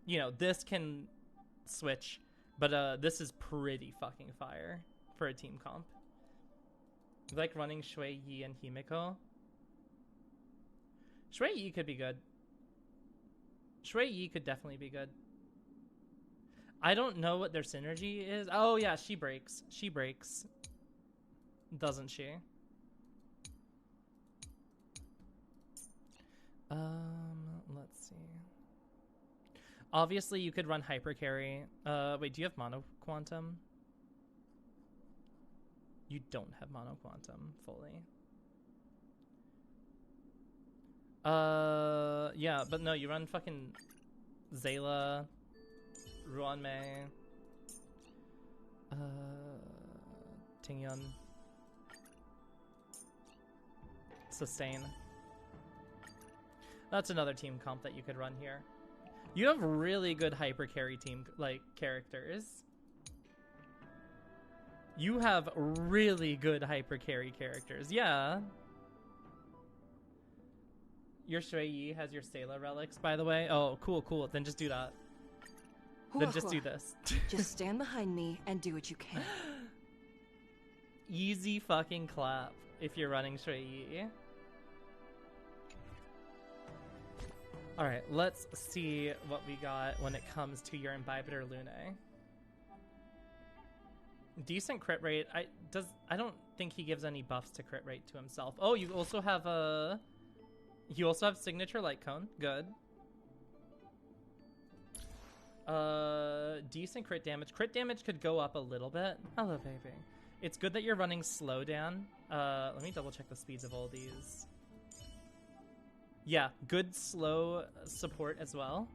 you know, this can switch. But this is pretty fucking fire for a team comp. You like running Shui Yi and Himiko? Shui Yi could be good. Shui Yi could definitely be good. I don't know what their synergy is. Oh yeah, she breaks. She breaks. Doesn't she? Let's see. Obviously, you could run Hyper Carry. Wait, do you have Mono Quantum? You don't have Mono Quantum fully. Yeah, but no, you run fucking Zayla, Ruanmei, Tingyun, Sustain. That's another team comp that you could run here. You have really good hyper carry team like characters. You have really good hyper carry characters. Yeah. Your Shui Yi has your Sayla relics, by the way. Oh, cool, cool. Then just do that. Then just do this. Just stand behind me and do what you can. Easy fucking clap if you're running Shui Yi. Alright, let's see what we got when it comes to your Imbibitor Lune. Decent crit rate. I don't think he gives any buffs to crit rate to himself. Oh, you also have signature light cone. Good. Decent crit damage. Crit damage could go up a little bit. Hello, baby. It's good that you're running slow down. Let me double check the speeds of all these. Yeah, good slow support as well.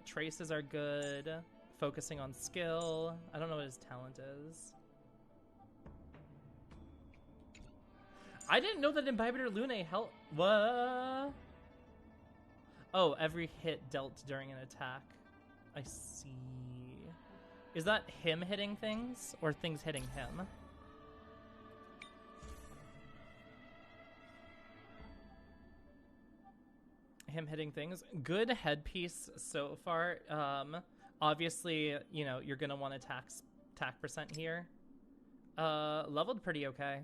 Traces are good. Focusing on skill. I don't know what his talent is. I didn't know that Imbibitor Lune helped. What? Oh, every hit dealt during an attack. I see. Is that him hitting things or things hitting him? Him hitting things. Good headpiece so far. Obviously, you know, you're gonna want attack percent here. Leveled pretty okay.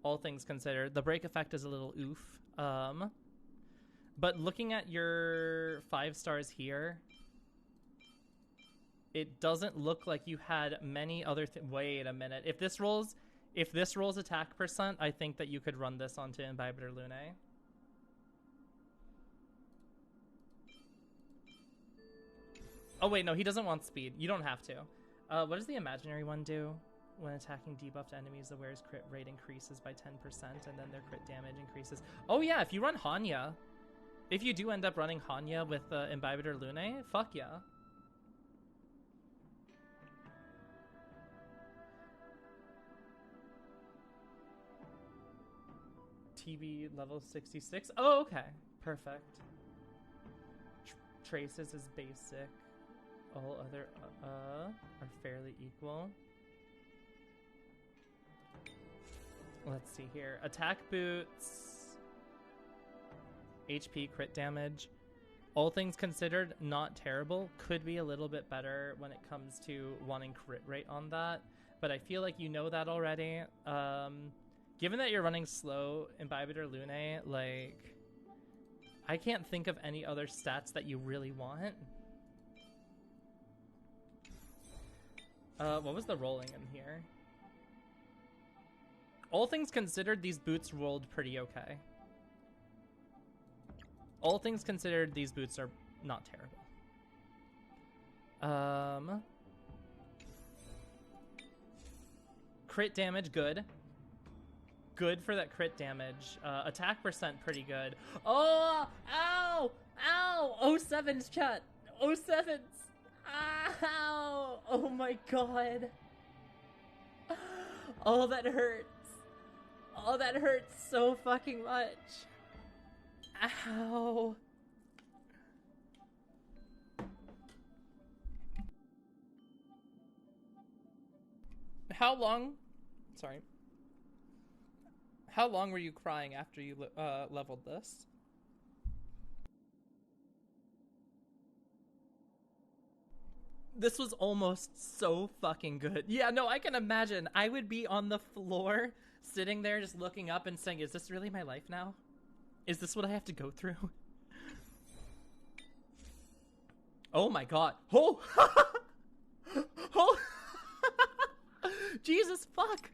All things considered. The break effect is a little oof. But looking at your 5 stars here, it doesn't look like you had many other wait a minute. If this rolls attack percent, I think that you could run this onto Imbibitor Lunae. Oh wait, no, he doesn't want speed. You don't have to. What does the imaginary one do? When attacking debuffed enemies, the wearer's crit rate increases by 10%, and then their crit damage increases. Oh yeah, if you run Hanya, if you do end up running Hanya with Imbibitor Lunae, fuck yeah. TB level 66. Oh, okay. Perfect. Traces is basic. All other are fairly equal. Let's see here. Attack boots. HP crit damage. All things considered, not terrible. Could be a little bit better when it comes to wanting crit rate on that. But I feel like you know that already. Given that you're running slow Imbibitor Lunae, like, I can't think of any other stats that you really want. What was the rolling in here? All things considered, these boots rolled pretty okay. All things considered, these boots are not terrible. Crit damage, good. Good for that crit damage. Attack percent, pretty good. Oh! Ow! Ow! 07's chat. 07's. Ow! Oh my god. Oh, that hurts. Oh, that hurts so fucking much. Ow. How long? Sorry. How long were you crying after you leveled this? This was almost so fucking good. Yeah, no, I can imagine. I would be on the floor, sitting there just looking up and saying, is this really my life now? Is this what I have to go through? Oh my god. Oh! Oh! Jesus fuck!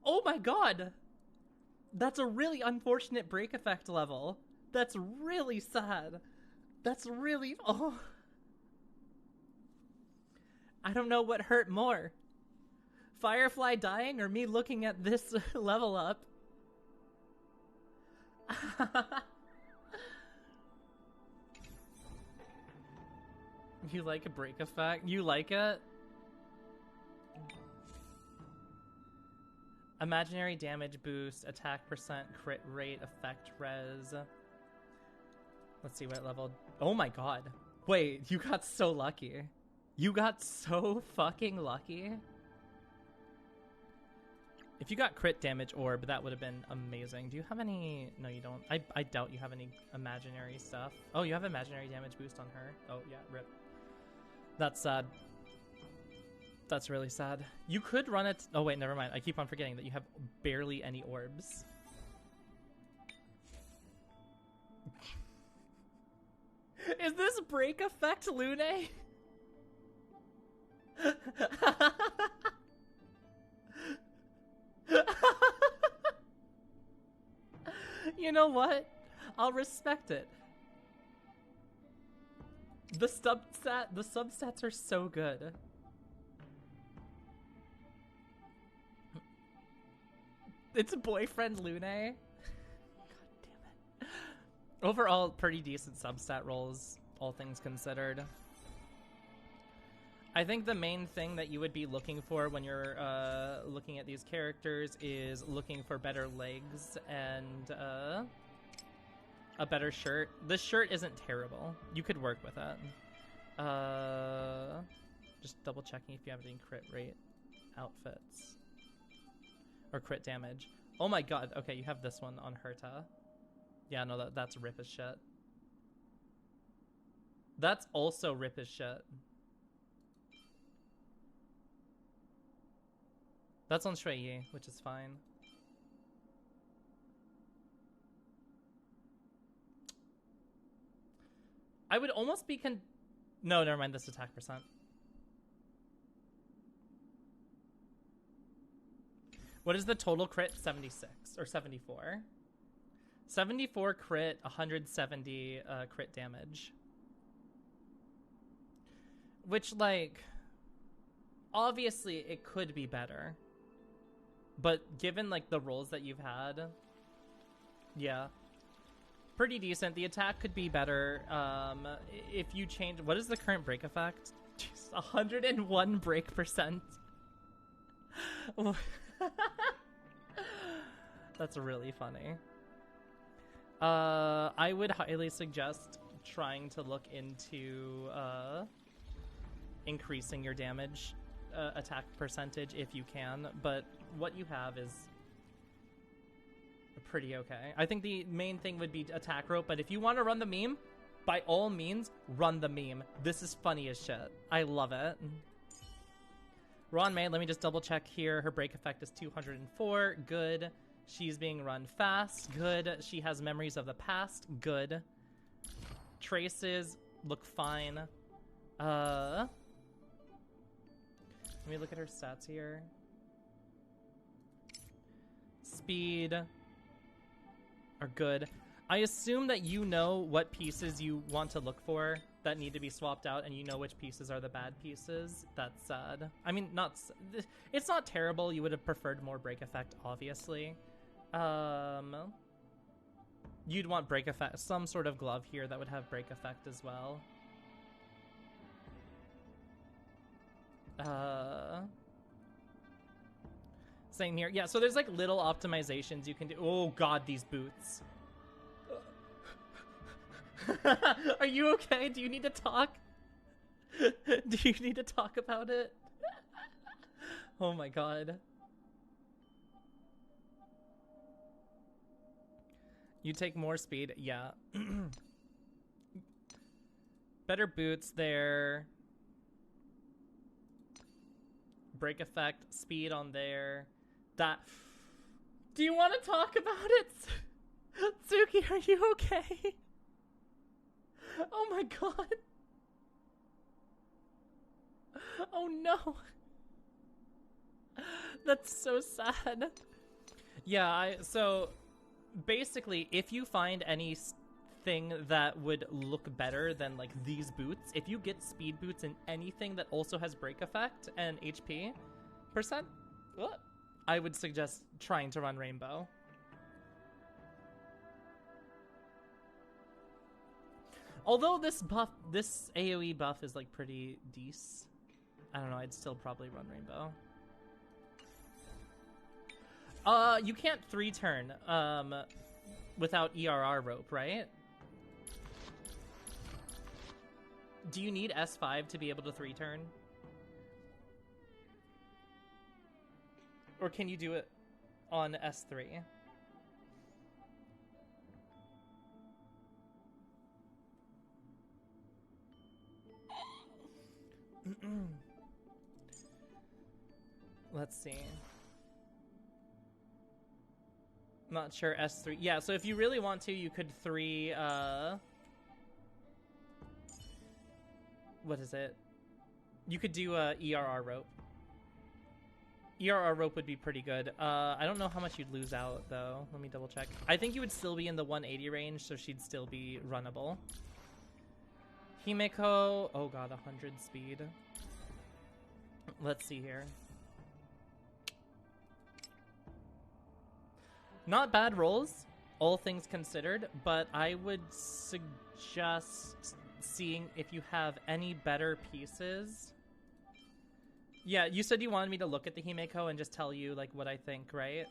Oh my god! That's a really unfortunate break effect level. That's really sad. That's really... Oh... I don't know what hurt more. Firefly dying or me looking at this level up? You like a break effect? You like it? Imaginary damage boost, attack percent, crit rate, effect res. Let's see what level... Oh my god. Wait, you got so lucky. You got so fucking lucky. If you got crit damage orb, that would have been amazing. Do you have any... No, you don't. I doubt you have any imaginary stuff. Oh, you have imaginary damage boost on her? Oh, yeah, rip. That's sad. That's really sad. You could run it... Oh, wait, never mind. I keep on forgetting that you have barely any orbs. Is this break effect Lunae? You know what? I'll respect it. The substats are so good. It's boyfriend Lunae. God damn it. Overall, pretty decent substat rolls, all things considered. I think the main thing that you would be looking for when you're looking at these characters is looking for better legs and a better shirt. This shirt isn't terrible. You could work with it. Just double checking if you have any crit rate outfits. Or crit damage. Oh my god, okay, you have this one on Herta. Yeah, no, that's rip as shit. That's also rip as shit. That's on Shui Yi, which is fine. I would almost be No, never mind, this attack percent. What is the total crit? 76 or 74? 74 crit, 170 crit damage. Which, like, obviously it could be better. But given, like, the rolls that you've had, yeah. Pretty decent. The attack could be better if you change... What is the current break effect? Jeez, 101 break percent. That's really funny. I would highly suggest trying to look into increasing your damage attack percentage if you can, but what you have is pretty okay. I think the main thing would be attack rope, but if you want to run the meme, by all means, run the meme. This is funny as shit. I love it. Ron May, let me just double check here. Her break effect is 204. Good. She's being run fast. Good. She has memories of the past. Good. Traces look fine. Let me look at her stats here. Speed are good. I assume that you know what pieces you want to look for that need to be swapped out, and you know which pieces are the bad pieces. That's sad. I mean, it's not terrible. You would have preferred more break effect, obviously. You'd want break effect, some sort of glove here that would have break effect as well. Same here. Yeah, so there's like little optimizations you can do. Oh god, these boots. Are you okay? Do you need to talk? Do you need to talk about it? Oh my god. You take more speed? Yeah. Better boots there. Break effect, speed on there. That. Do you want to talk about it? Tsuki, are you okay? Oh my god. Oh no. That's so sad. Yeah, so basically, if you find anything that would look better than like these boots, if you get speed boots in anything that also has break effect and HP percent, I would suggest trying to run Rainbow. Although this AoE buff is like pretty decent, I don't know, I'd still probably run Rainbow. You can't 3-turn without ERR rope, right? Do you need S5 to be able to 3-turn? Or can you do it on S3? Let's see. Not sure, S3. Yeah, so if you really want to, you could 3, what is it? You could do a ERR rope. ERR rope would be pretty good. I don't know how much you'd lose out, though. Let me double check. I think you would still be in the 180 range, so she'd still be runnable. Himeko, oh god, 100 speed. Let's see here. Not bad rolls, all things considered, but I would suggest seeing if you have any better pieces. Yeah, you said you wanted me to look at the Himeko and just tell you like what I think, right?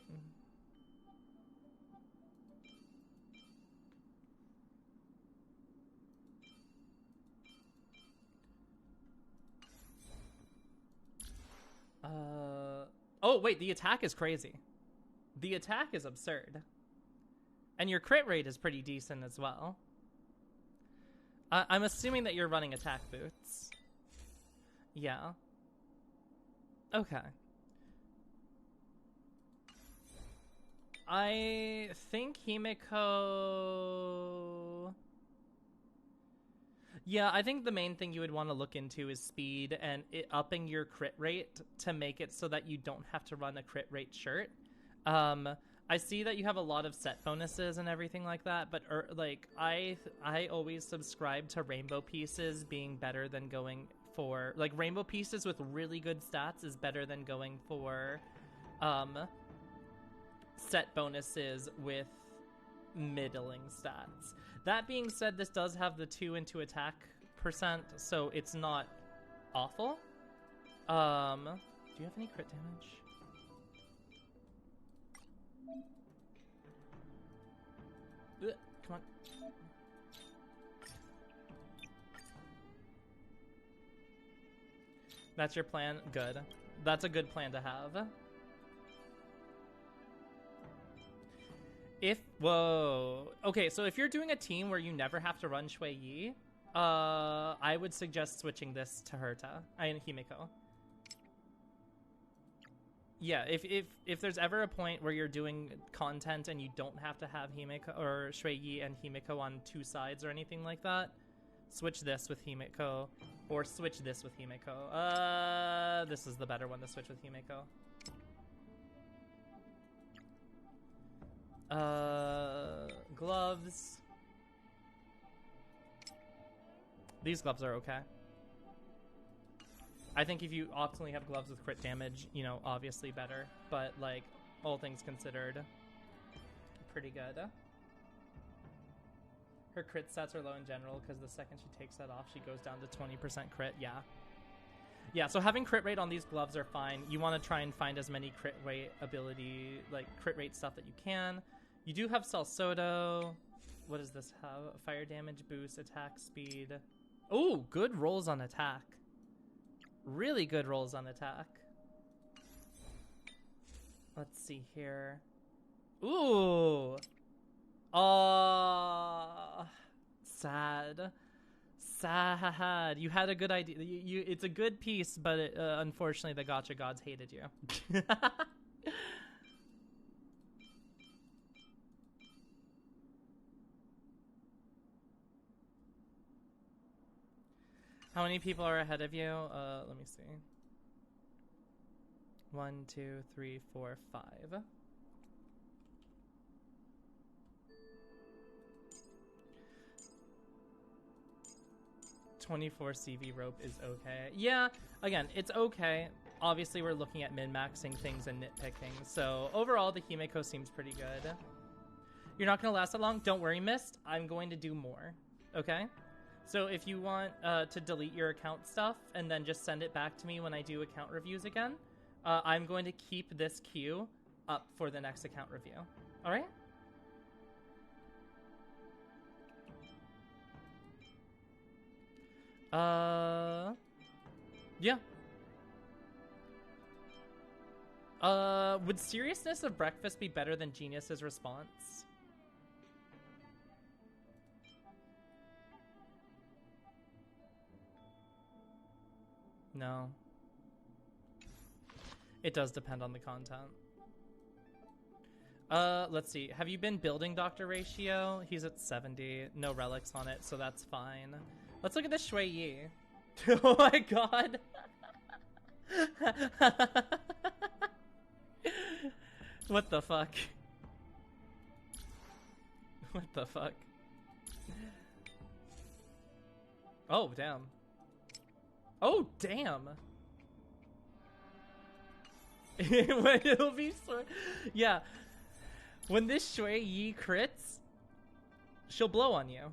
Oh wait, the attack is crazy. The attack is absurd. And your crit rate is pretty decent as well. I'm assuming that you're running attack boots. Yeah. Okay. I think Himeko... Yeah, I think the main thing you would want to look into is speed and upping your crit rate to make it so that you don't have to run a crit rate shirt. I see that you have a lot of set bonuses and everything like that, but like I always subscribe to rainbow pieces being better than going for like rainbow pieces with really good stats is better than going for set bonuses with middling stats. That being said, this does have the 2 into attack %, so it's not awful. Do you have any crit damage? Ugh, come on. That's your plan? Good. That's a good plan to have. Whoa. Okay, so if you're doing a team where you never have to run Shui Yi, I would suggest switching this to Herta and Himiko. Yeah, if there's ever a point where you're doing content and you don't have to have Himiko or Shui Yi and Himiko on 2 sides or anything like that, switch this with Himiko or switch this with Himiko. This is the better one to switch with Himiko. Gloves. These gloves are okay. I think if you optimally have gloves with crit damage, you know, obviously better. But, like, all things considered, pretty good. Her crit stats are low in general because the second she takes that off, she goes down to 20% crit. Yeah. Yeah, so having crit rate on these gloves are fine. You want to try and find as many crit rate ability, like, crit rate stuff that you can. You do have Salsodo. What does this have? Fire damage boost, attack speed. Oh, good rolls on attack. Really good rolls on attack. Let's see here. Ooh. Sad. Sad. You had a good idea. It's a good piece, but unfortunately the gacha gods hated you. How many people are ahead of you? Let me see. 1, 2, 3, 4, 5. 24 CV rope is okay. Yeah, again, it's okay. Obviously, we're looking at min-maxing things and nitpicking. So overall, the Himeko seems pretty good. You're not going to last that long? Don't worry, Mist. I'm going to do more. Okay? So if you want to delete your account stuff and then just send it back to me when I do account reviews again, I'm going to keep this queue up for the next account review. All right? Yeah. Would seriousness of breakfast be better than Genius's response? No. It does depend on the content. Let's see. Have you been building Dr. Ratio? He's at 70. No relics on it, so that's fine. Let's look at the Shui Yi. Oh my god. What the fuck? What the fuck? Oh, damn. Oh, damn. It'll be so... Yeah. When this Shui Yi crits, she'll blow on you.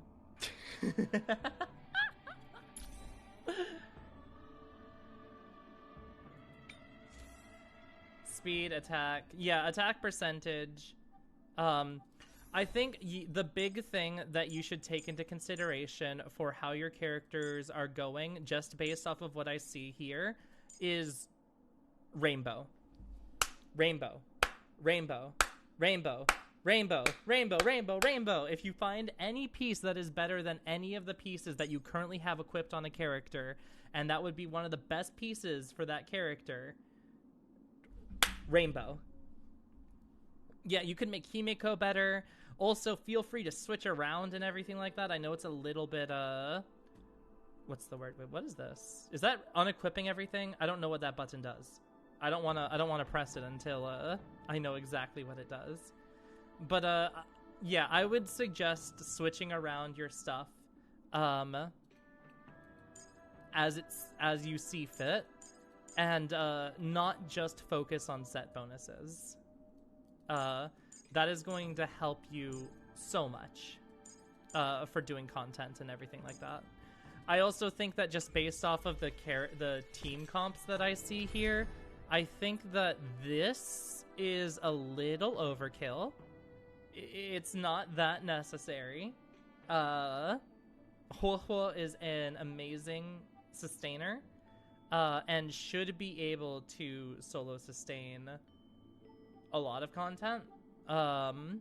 Speed, attack. Yeah, attack percentage. I think the big thing that you should take into consideration for how your characters are going, just based off of what I see here, is rainbow. Rainbow. Rainbow. Rainbow. Rainbow. Rainbow. Rainbow. Rainbow. If you find any piece that is better than any of the pieces that you currently have equipped on a character, and that would be one of the best pieces for that character, rainbow. Yeah, you could make Himiko better. Also, feel free to switch around and everything like that. I know it's a little bit, what's the word? Wait, what is this? Is that unequipping everything? I don't know what that button does. I don't wanna press it until I know exactly what it does. But yeah, I would suggest switching around your stuff as you see fit, and not just focus on set bonuses. That is going to help you so much for doing content and everything like that. I also think that just based off of the team comps that I see here, I think that this is a little overkill. It's not that necessary. Huohuo is an amazing sustainer, and should be able to solo sustain a lot of content. And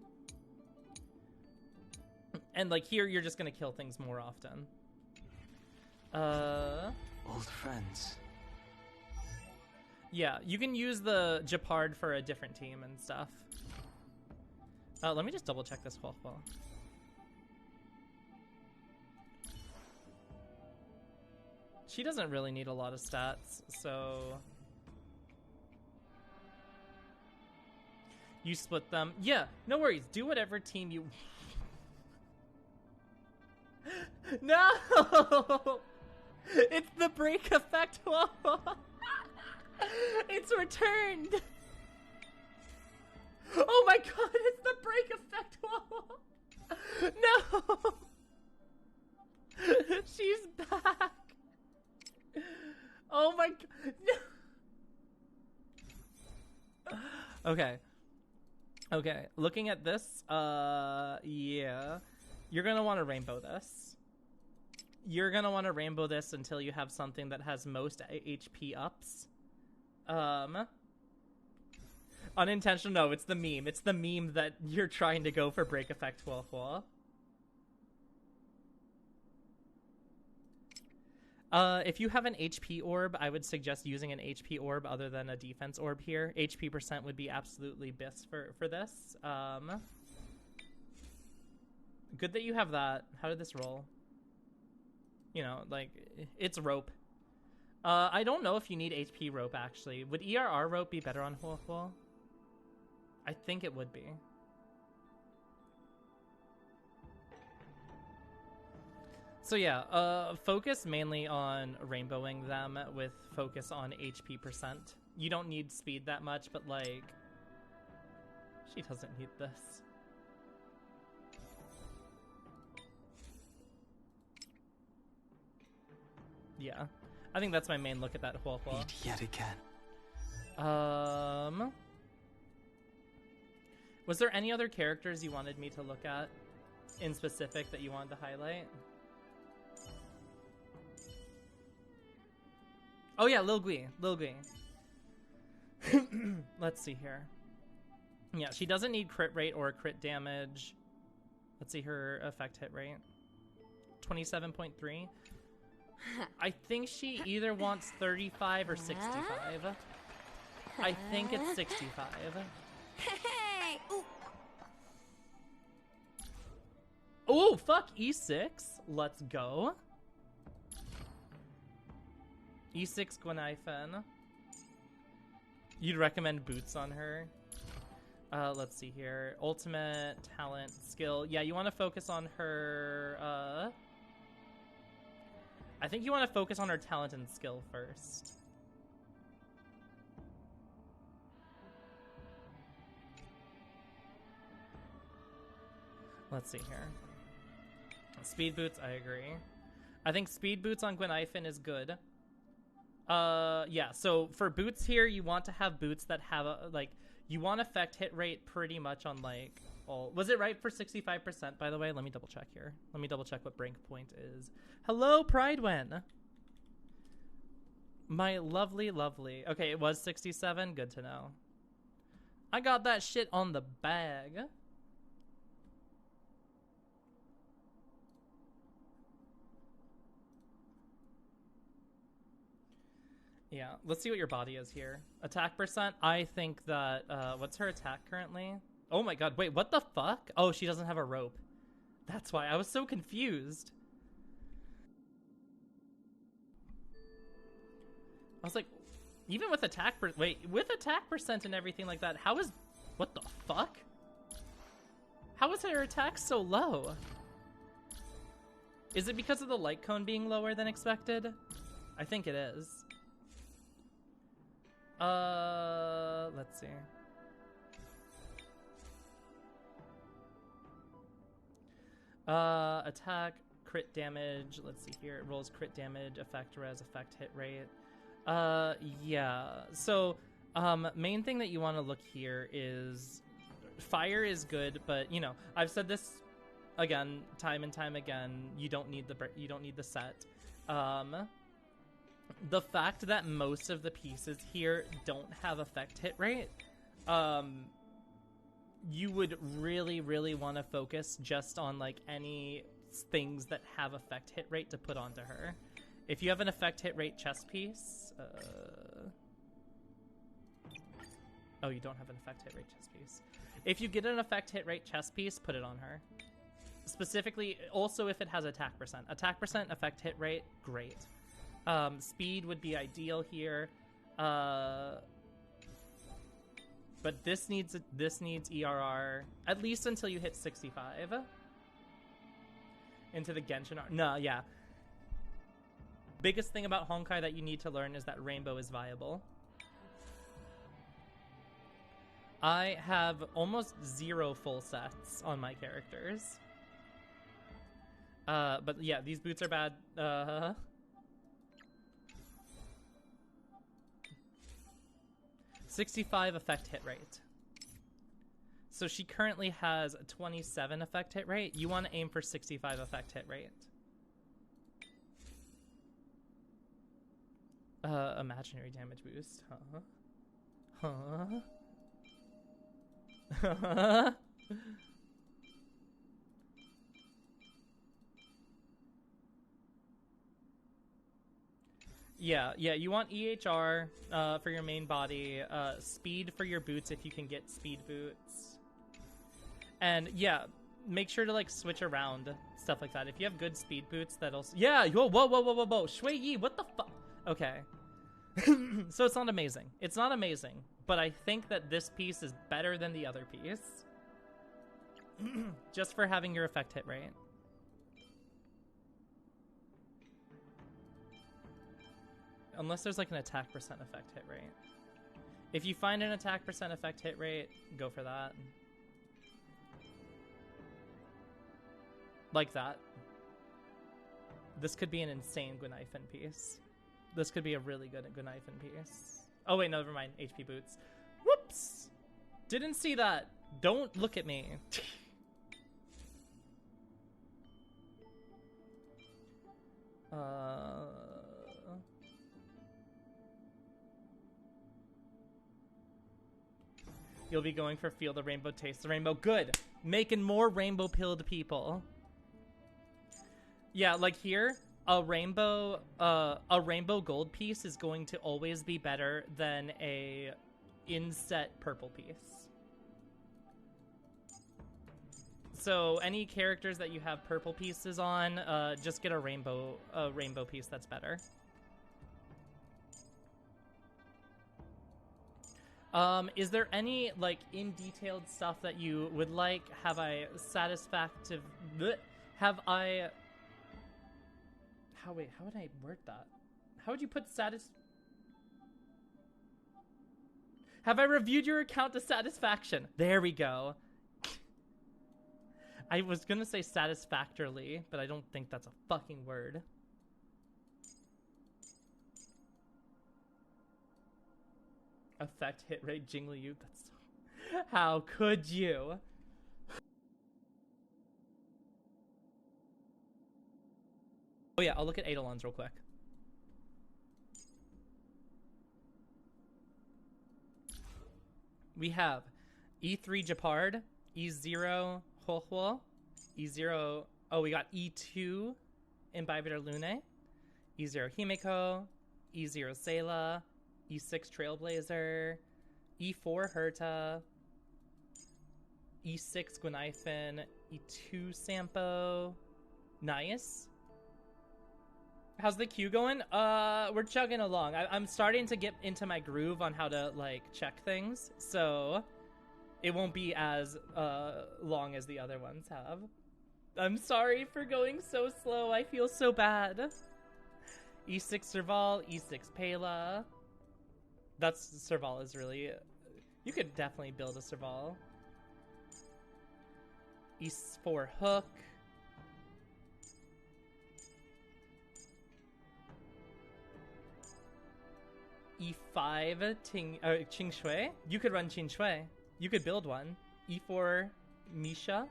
like here, you're just gonna kill things more often. Old friends. Yeah, you can use the Japard for a different team and stuff. Let me just double check this Huohuo. She doesn't really need a lot of stats, so... You split them. Yeah, no worries. Do whatever team you... No! It's the break effect. It's returned. Oh my god, it's the break effect. No! She's back. Oh my god. No. Okay. Okay, looking at this, yeah. You're gonna want to rainbow this. You're gonna want to rainbow this until you have something that has most HP ups. Unintentional, no, it's the meme. It's the meme that you're trying to go for break effect Huohuo. If you have an HP orb, I would suggest using an HP orb other than a defense orb here. HP percent would be absolutely best for this. Good that you have that. How did this roll? You know, like, it's rope. I don't know if you need HP rope, actually. Would ERR rope be better on Huohuo? I think it would be. So yeah, focus mainly on rainbowing them with focus on HP percent. You don't need speed that much, but like, she doesn't need this. Yeah, I think that's my main look at that Huohuo. Meet yet again. Was there any other characters you wanted me to look at in specific that you wanted to highlight? Oh yeah, Lil Gui. Let's see here. Yeah, she doesn't need crit rate or crit damage. Let's see her effect hit rate. 27.3. I think she either wants 35 or 65. I think it's 65. Hey! Ooh. Oh, fuck, E6. Let's go. E6 Gwenaifen. You'd recommend boots on her? Let's see here. Ultimate, talent, skill. Yeah, you want to focus on her, I think you want to focus on her talent and skill first. Let's see here. Speed boots, I agree. I think speed boots on Gwenaifen is good. Yeah, so for boots here, you want to have boots that have a, like, you want effect hit rate pretty much on like all. Was it right for 65%, by the way? Let me double check here. Let me double check what break point is. Hello, Pridewen. My lovely. Okay, it was 67. Good to know. I got that shit on the bag. Yeah, let's see what your body is here. Attack percent, I think that, what's her attack currently? Oh my god, wait, what the fuck? Oh, she doesn't have a rope. That's why, I was so confused. I was like, Even with attack with attack percent and everything like that, how is... What the fuck? How is her attack so low? Is it because of the light cone being lower than expected? I think it is. Let's see. Attack, crit damage. Let's see here. It rolls crit damage, effect res, effect hit rate. Yeah. So, main thing that you want to look here is fire is good, but you know, I've said this again, time and time again. You don't need the set. The fact that most of the pieces here don't have effect hit rate, you would really, really want to focus just on like any things that have effect hit rate to put onto her. If you have an effect hit rate chest piece, oh, you don't have an effect hit rate chest piece. If you get an effect hit rate chest piece, put it on her. Specifically, also if it has attack percent. Attack percent, effect hit rate, great. Speed would be ideal here. But this needs ERR at least until you hit 65. Into the Genshin. No, yeah. Biggest thing about Honkai that you need to learn is that Rainbow is viable. I have almost 0 full sets on my characters. But yeah, these boots are bad. 65 effect hit rate. So she currently has a 27 effect hit rate. You want to aim for 65 effect hit rate. Imaginary damage boost. Huh? Yeah, you want EHR for your main body, speed for your boots if you can get speed boots. And yeah, make sure to like switch around, stuff like that. If you have good speed boots, that'll... Yeah, whoa, Shui Yi, what the fuck? Okay. So it's not amazing. It's not amazing, but I think that this piece is better than the other piece. Just for having your effect hit rate. Unless there's like an attack percent effect hit rate. If you find an attack percent effect hit rate, go for that. Like that. This could be an insane Gunaifen piece. This could be a really good Gunaifen piece. Oh wait, no, never mind. HP boots. Whoops! Didn't see that. Don't look at me. You'll be going for Feel the Rainbow, Taste the Rainbow. Good! Making more rainbow-pilled people. Yeah, like here, a rainbow gold piece is going to always be better than a inset purple piece. So any characters that you have purple pieces on, just get a rainbow piece that's better. Is there any, like, in-detailed stuff that you would like? Have I satisfactive... Have I... How would I word that? How would you put Have I reviewed your account to satisfaction? There we go. I was gonna say satisfactorily, but I don't think that's a fucking word. Effect hit rate Jingliu. That's so... How could you? Oh yeah, I'll look at Eidolons real quick. We have E3 Japard, E0 Huohuo, E0... Oh, we got E2 Imbibitor Lune, E0 Himeko, E0 Seila, E6 Trailblazer, E4 Herta, E6 Gunaifen, E2 Sampo. Nice. How's the queue going? We're chugging along. I'm starting to get into my groove on how to, like, check things, so it won't be as long as the other ones have. I'm sorry for going so slow. I feel so bad. E6 Serval, E6 Pela. That's Serval is really... You could definitely build a Serval. E4 Hook. E5 Qing Shui. You could run Qing Shui. You could build one. E4 Misha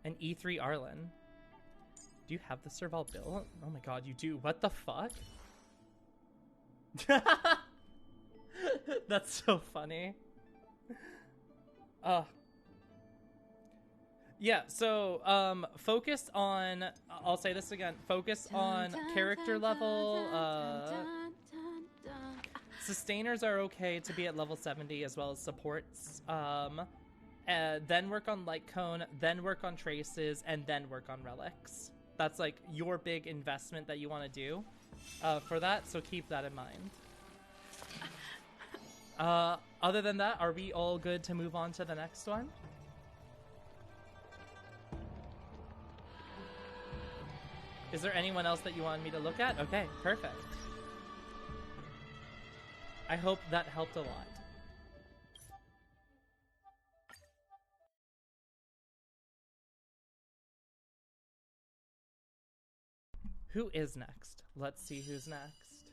and E3 Arlen. Do you have the Serval built? Oh my god, you do. What the fuck? That's so funny. Yeah, so focus on, I'll say this again, focus on character level. Sustainers are okay to be at level 70 as well as supports. Then work on Light Cone, then work on Traces, and then work on Relics. That's like your big investment that you want to do for that, so keep that in mind. Other than that, are we all good to move on to the next one? Is there anyone else that you wanted me to look at? Okay, perfect. I hope that helped a lot. Who is next? Let's see who's next.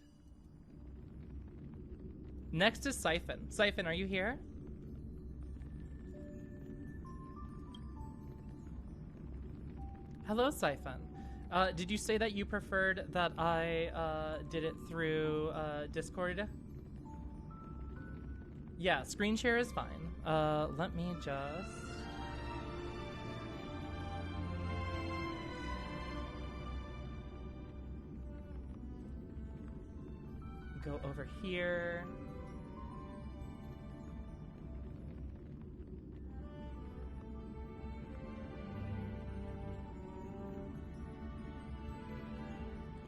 Next is Siphon. Siphon, are you here? Hello, Siphon. Did you say that you preferred that I did it through Discord? Yeah, screen share is fine. Let me just... go over here.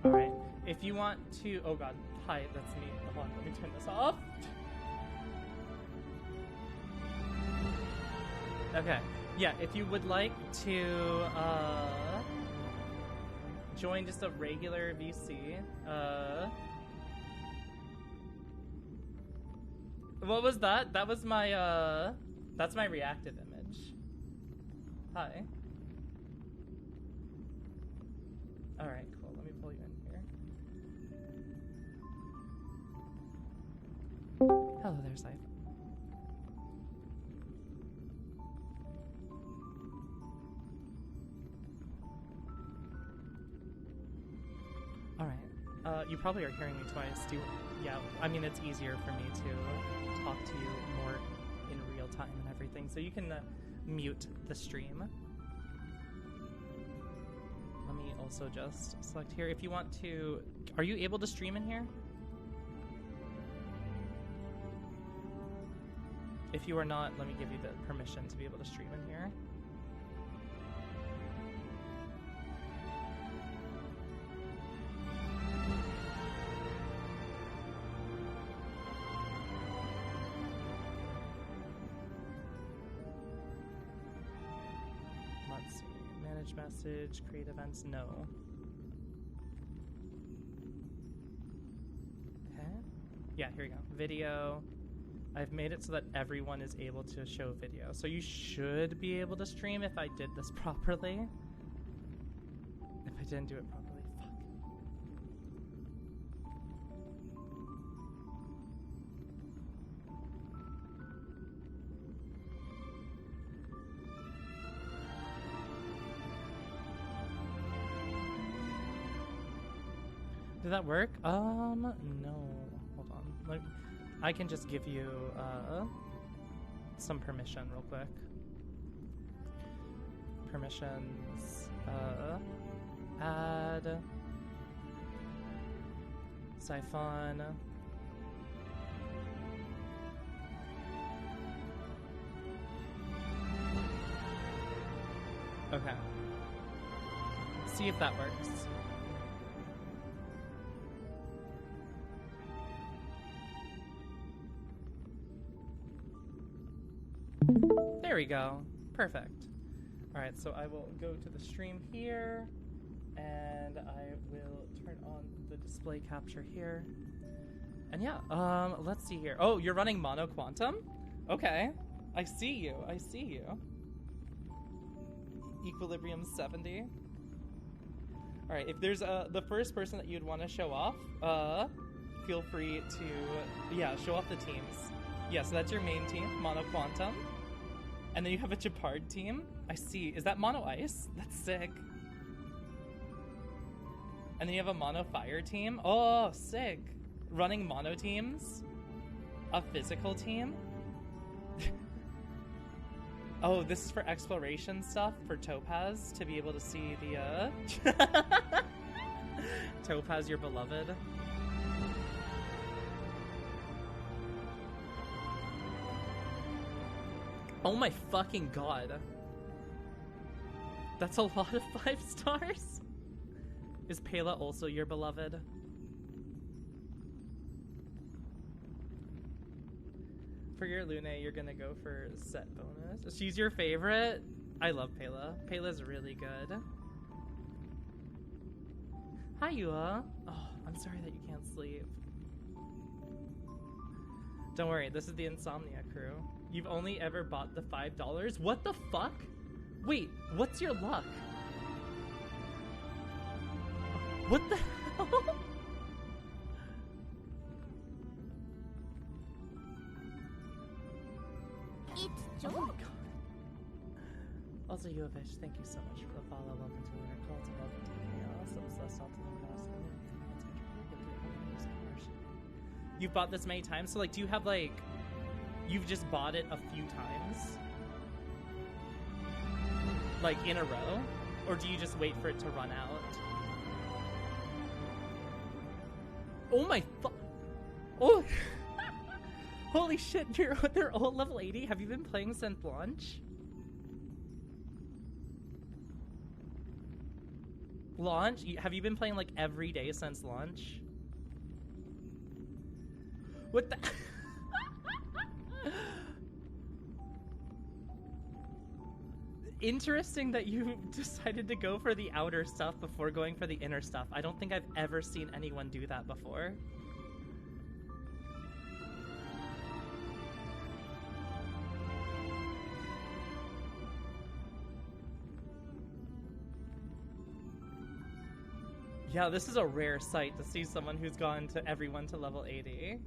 All right. If you want to, oh god, hi, that's me. Hold on, let me turn this off. Okay. Yeah, if you would like to join just a regular VC, what was that? That was my that's my reactive image. Hi. All right, cool. Let me pull you in here. Hello there, Siphon. All right. You probably are hearing me twice. Yeah, I mean, it's easier for me to talk to you more in real time and everything, so you can mute the stream. Let me also just select here. If you want to... Are you able to stream in here? If you are not, let me give you the permission to be able to stream in here. Let's see. Manage message, create events, no. Okay. Yeah, here we go. Video. I've made it so that everyone is able to show video. So you should be able to stream if I did this properly. If I didn't do it properly, fuck. Did that work? No. Hold on. Like, I can just give you some permission real quick. Permissions. Add. Siphon. Okay. See if that works. we go. Perfect. All right, so I will go to the stream here, and I will turn on the display capture here. And yeah, let's see here. Oh, you're running Mono Quantum? Okay. I see you. I see you. Equilibrium 70. All right, if there's the first person that you'd want to show off, feel free to, yeah, show off the teams. Yeah, so that's your main team, Mono Quantum. And then you have a Gepard team. I see. Is that Mono Ice? That's sick. And then you have a Mono Fire team. Oh, sick. Running mono teams. A physical team. Oh, this is for exploration stuff for Topaz to be able to see the Topaz, your beloved. Oh my fucking god. That's a lot of 5 stars. Is Pela also your beloved? For your Lune, you're gonna go for set bonus. She's your favorite? I love Pela. Pela's really good. Hi, Yua. Oh, I'm sorry that you can't sleep. Don't worry, this is the Insomnia crew. You've only ever bought the $5? What the fuck? Wait, what's your luck? What the hell? It's Oh Joe. my god. Also, Yovish, thank you so much for the follow. Welcome to Winter Cult. Welcome to You've bought this many times, so like, do you have like, you've just bought it a few times? Like in a row? Or do you just wait for it to run out? Oh my oh! Holy shit, they're all level 80? Have you been playing since launch? Launch? Have you been playing like every day since launch? What the? Interesting that you decided to go for the outer stuff before going for the inner stuff. I don't think I've ever seen anyone do that before. Yeah, this is a rare sight to see someone who's gone to everyone to level 80.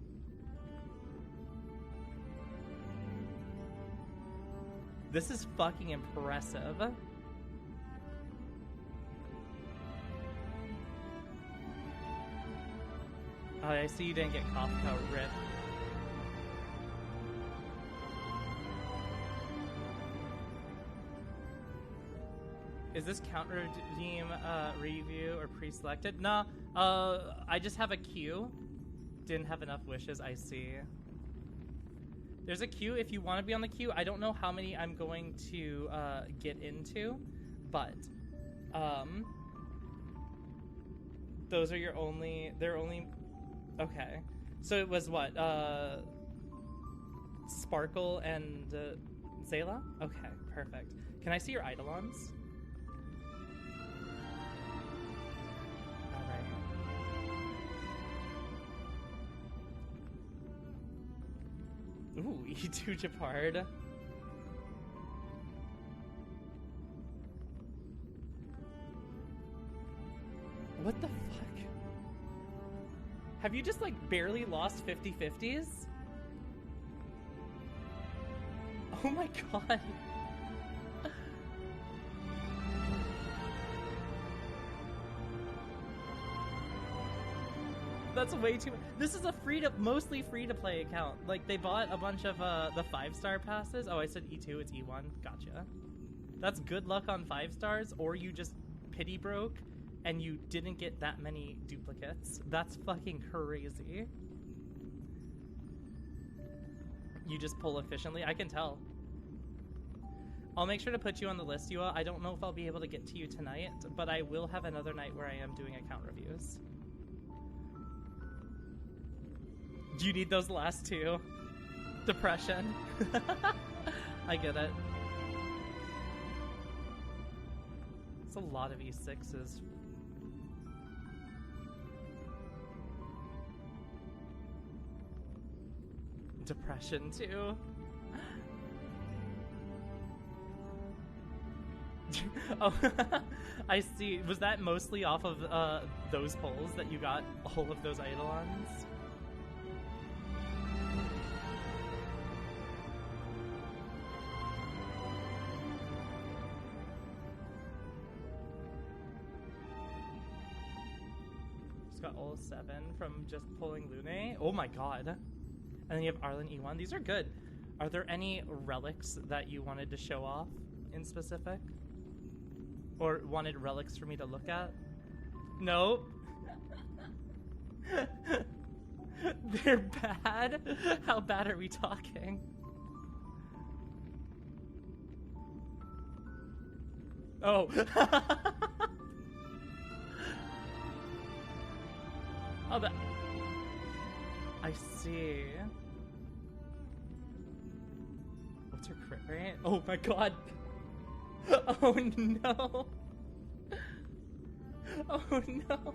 This is fucking impressive. Oh, I see you didn't get Kafka. Rip. Is this count redeem review or pre-selected? No, I just have a queue. Didn't have enough wishes, I see. There's a queue if you want to be on the queue. I don't know how many I'm going to get into, but those are your only, they're only, okay. So it was what, Sparkle and Zayla? Okay, perfect. Can I see your Eidolons? Ooh, E2 Gepard. What the fuck? Have you just like barely lost 50/50s? Oh my god. That's way too. This is a mostly free to play account. Like they bought a bunch of the 5-star passes. Oh, I said E2. It's E1. Gotcha. That's good luck on 5 stars, or you just pity broke and you didn't get that many duplicates. That's fucking crazy. You just pull efficiently. I can tell. I'll make sure to put you on the list, Yua. I don't know if I'll be able to get to you tonight, but I will have another night where I am doing account reviews. Do you need those last two? Depression. I get it. It's a lot of E6s. Depression too. Oh, I see. Was that mostly off of those polls that you got all of those Eidolons? Just got all 7 from just pulling Lune. Oh my god. And then you have Arlen E1. These are good. Are there any relics that you wanted to show off in specific? Or wanted relics for me to look at? Nope. They're bad? How bad are we talking? Oh. Oh, that... I see. What's her crit rate? Oh my god. Oh no. Oh no.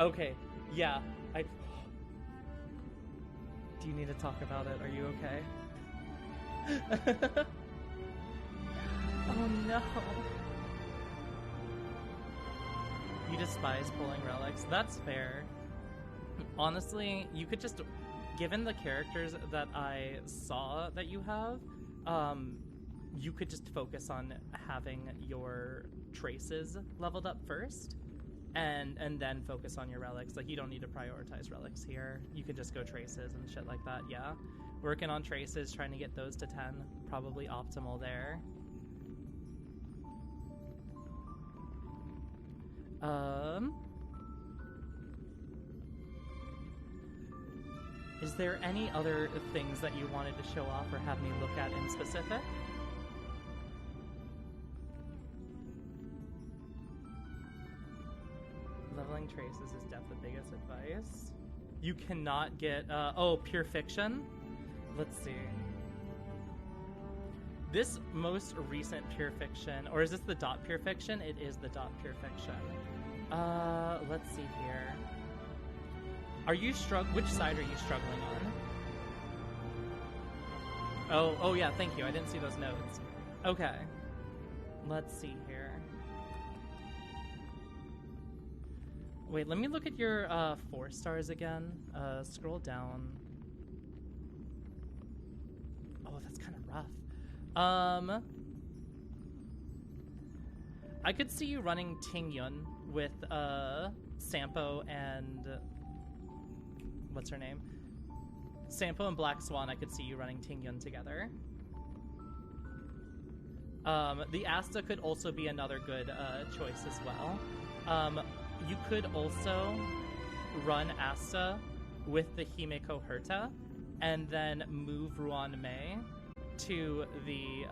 Okay, yeah, I... Do you need to talk about it? Are you okay? Oh no. You despise pulling relics. That's fair. Honestly, you could just... Given the characters that I saw that you have, you could just focus on having your traces leveled up first, and then focus on your relics. Like, you don't need to prioritize relics here. You can just go traces and shit like that, yeah. Working on traces, trying to get those to 10, probably optimal there. Is there any other things that you wanted to show off or have me look at in specific? Leveling traces is death the biggest advice. You cannot get, oh, Pure Fiction? Let's see. This most recent Pure Fiction, or is this the dot Pure Fiction? It is the dot Pure Fiction. Let's see here. Are you which side are you struggling on? Oh yeah, thank you. I didn't see those notes. Okay. Let's see here. Wait, let me look at your 4 stars again. Scroll down. Oh, that's kind of rough. I could see you running Tingyun with Sampo and what's her name? Sampo and Black Swan. I could see you running Tingyun together. The Asta could also be another good choice as well. You could also run Asta with the Himeko Herta, and then move Ruan Mei to the